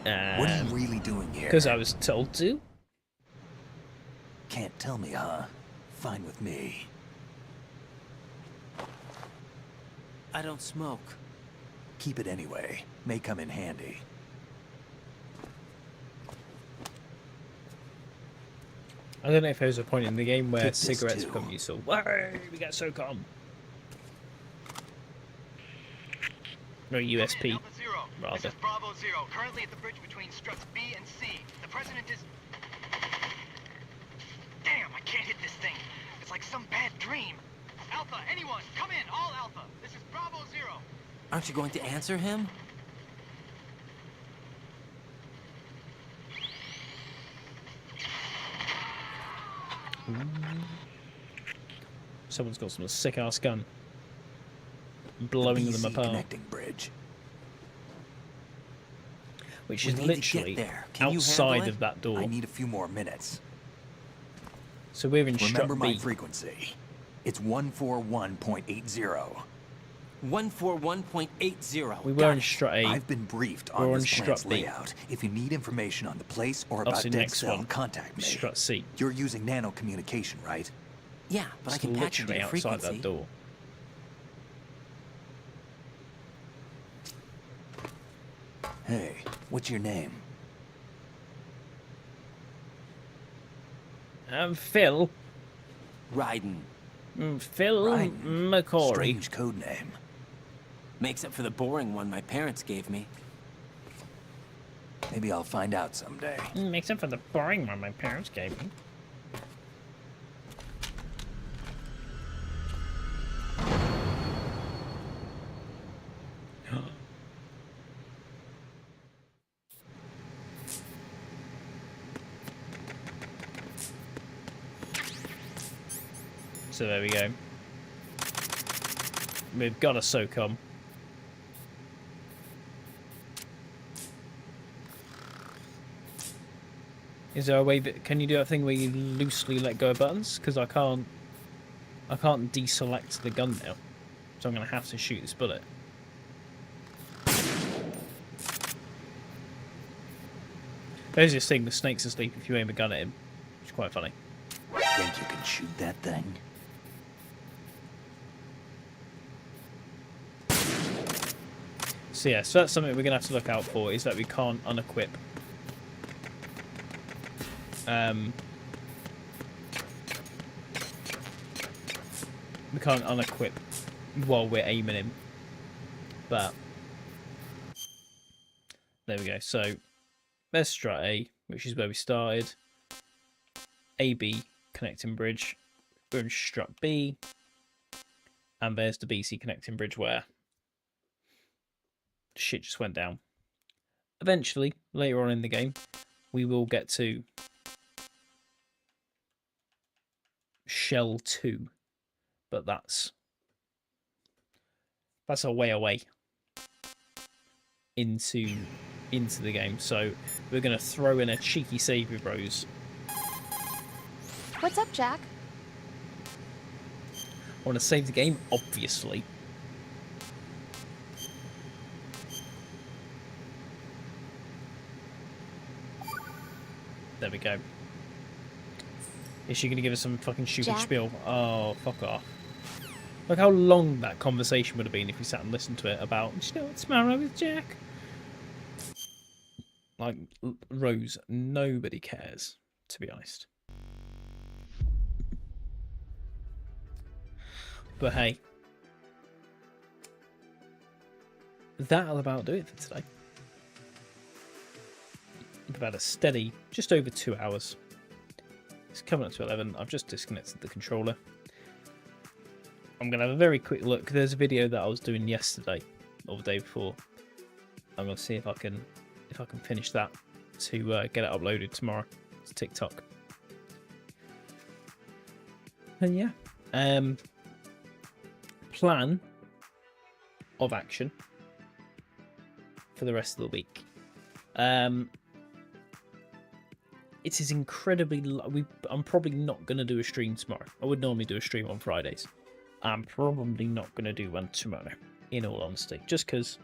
Speaker 2: What are you really doing here?
Speaker 1: Because I was told to.
Speaker 2: Can't tell me, huh? Fine with me.
Speaker 13: I don't smoke.
Speaker 2: Keep it anyway. May come in handy.
Speaker 1: I don't know if there was a point in the game where
Speaker 2: Get this
Speaker 1: cigarettes
Speaker 2: too.
Speaker 1: become useful. Way, we got SOCOM. No USP,
Speaker 19: Alpha Zero.
Speaker 1: rather.
Speaker 19: This is Bravo Zero. Currently at the bridge between struts B and C. The president is... Damn, I can't hit this thing. It's like some bad dream. Alpha, anyone, come in, all Alpha. This is Bravo Zero.
Speaker 13: Aren't you going to answer him?
Speaker 1: Someone's got some sick ass gun. Blowing them
Speaker 2: BC
Speaker 1: apart.
Speaker 2: Connecting bridge.
Speaker 1: Which
Speaker 2: We
Speaker 1: is
Speaker 2: need to get
Speaker 1: literally
Speaker 2: there. Can you
Speaker 1: outside
Speaker 2: handle it?
Speaker 1: of that door.
Speaker 2: I need a few more minutes.
Speaker 1: So we're in
Speaker 2: Remember
Speaker 1: strut
Speaker 2: my
Speaker 1: B.
Speaker 2: frequency. It's 141.80.
Speaker 13: 141.80.
Speaker 1: We were in strut A.
Speaker 2: I've been briefed
Speaker 1: We're
Speaker 2: on
Speaker 1: on
Speaker 2: this
Speaker 1: strut
Speaker 2: plant's
Speaker 1: B.
Speaker 2: layout. If you need information on the place or about
Speaker 1: Obviously,
Speaker 2: Dead
Speaker 1: next
Speaker 2: Cell,
Speaker 1: one,
Speaker 2: contact me.
Speaker 1: strut C.
Speaker 2: You're using nano communication, right?
Speaker 13: Yeah, but I
Speaker 1: It's
Speaker 13: can patch into
Speaker 1: literally
Speaker 13: your
Speaker 1: outside
Speaker 13: frequency.
Speaker 1: that door.
Speaker 2: Hey, what's your name?
Speaker 1: Phil.
Speaker 13: Ryden.
Speaker 1: Phil McCory.
Speaker 2: Strange code name.
Speaker 13: Makes up for the boring one my parents gave me.
Speaker 2: Maybe I'll find out someday.
Speaker 1: Makes up for the boring one my parents gave me. So there we go. We've got a SOCOM. Is there a way that can you do that thing where you loosely let go of buttons? Because I can't deselect the gun now, so I'm gonna have to shoot this bullet. There's this thing: the snake's asleep if you aim a gun at him. It's quite funny.
Speaker 2: Think you can shoot that thing?
Speaker 1: So yeah, so that's something we're gonna have to look out for, is that we can't unequip. We can't unequip while we're aiming him. But there we go. So there's strut A, which is where we started. AB connecting bridge. We're in strut B. And there's the BC connecting bridge where shit just went down. Eventually, later on in the game, we will get to Shell 2. But that's a way away into the game. So we're going to throw in a cheeky save with Rose.
Speaker 16: What's up, Jack?
Speaker 1: I want to save the game, obviously. There we go. Is she going to give us some fucking stupid
Speaker 16: Jack?
Speaker 1: spiel? Oh, fuck off. Look how long that conversation would have been if we sat and listened to it about, you know what's the matter with Jack? Like, Rose, nobody cares, to be honest. But hey, that'll about do it for today. We've had a steady just over 2 hours. It's coming up to 11. I've just disconnected the controller. I'm going to have a very quick look. There's a video that I was doing yesterday or the day before. I'm going to see if I can finish that to get it uploaded tomorrow to TikTok. And yeah, plan of action for the rest of the week. It is incredibly... I'm probably not going to do a stream tomorrow. I would normally do a stream on Fridays. I'm probably not going to do one tomorrow, in all honesty. Just because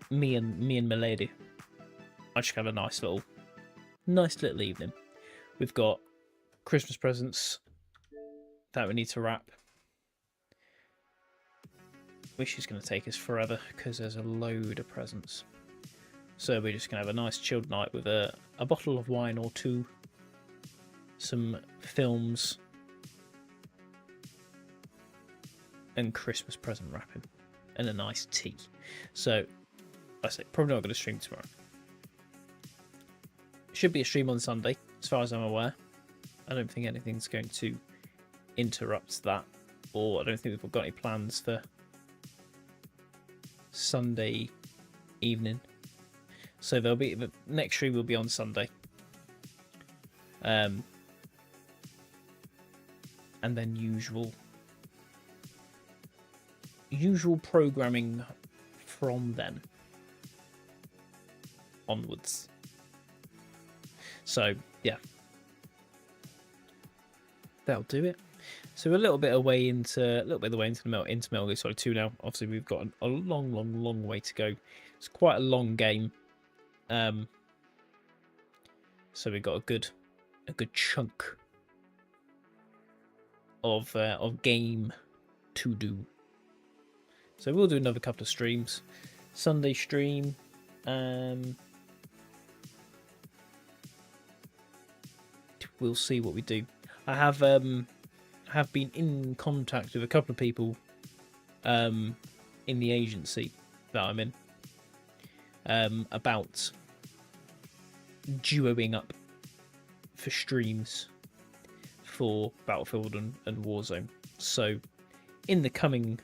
Speaker 1: me and my lady, I just have a nice little evening. We've got Christmas presents that we need to wrap, which is going to take us forever because there's a load of presents. So we're just going to have a nice chilled night with a bottle of wine or two, some films, and Christmas present wrapping, and a nice tea. So, I say, probably not going to stream tomorrow. Should be a stream on Sunday, as far as I'm aware. I don't think anything's going to interrupt that, or I don't think we've got any plans for Sunday evening. So there'll be the next stream will be on Sunday, and then usual programming from then onwards. So yeah, that'll do it. So we're a little bit away into Metal Gear Solid 2 now. Obviously, we've got a long way to go. It's quite a long game. So we've got a good chunk of game to do. So we'll do another couple of streams. Sunday stream. We'll see what we do. I have been in contact with a couple of people in the agency that I'm in about duoing up for streams for Battlefield and Warzone. So in the coming,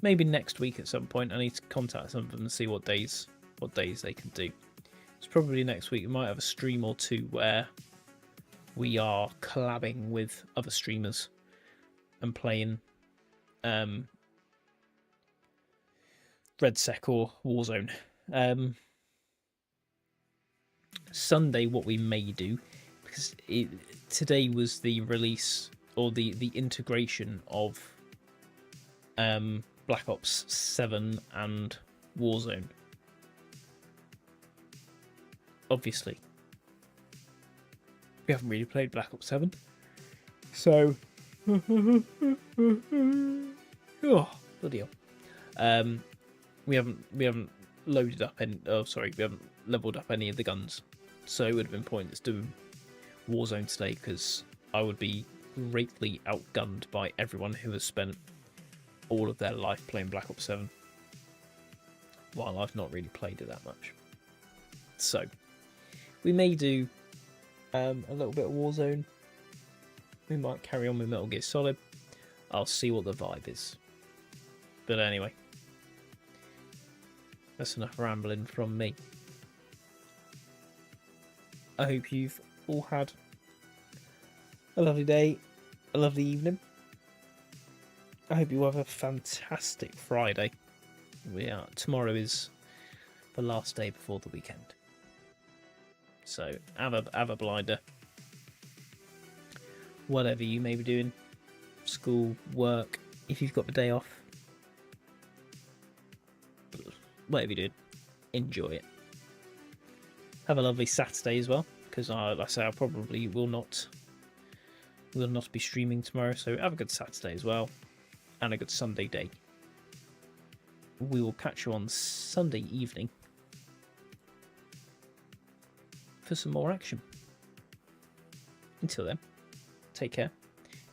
Speaker 1: maybe next week at some point, I need to contact some of them and see what days they can do. It's probably next week. We might have a stream or two where we are collabing with other streamers and playing RedSec or Warzone. Sunday, what we may do, because today was the release or the integration of Black Ops 7 and Warzone. Obviously, we haven't really played Black Ops 7, so oh bloody hell. We haven't loaded up any. Oh, sorry, we haven't leveled up any of the guns, so it would have been pointless doing Warzone today because I would be greatly outgunned by everyone who has spent all of their life playing Black Ops 7, while I've not really played it that much. So we may do a little bit of Warzone. We might carry on with Metal Gear Solid. I'll see what the vibe is. But anyway, that's enough rambling from me. I hope you've all had a lovely day, a lovely evening. I hope you have a fantastic Friday. Tomorrow is the last day before the weekend. So have a blinder. Whatever you may be doing, school, work, if you've got the day off, whatever you're doing, enjoy it. Have a lovely Saturday as well, because like I say, I probably will not be streaming tomorrow. So have a good Saturday as well, and a good Sunday day. We will catch you on Sunday evening for some more action. Until then, take care.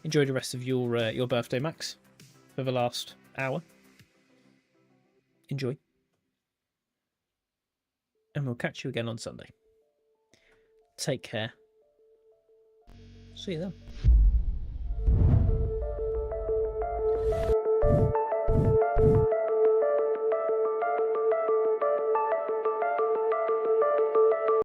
Speaker 1: Enjoy the rest of your birthday, Max, for the last hour. Enjoy. And we'll catch you again on Sunday. Take care. See you then.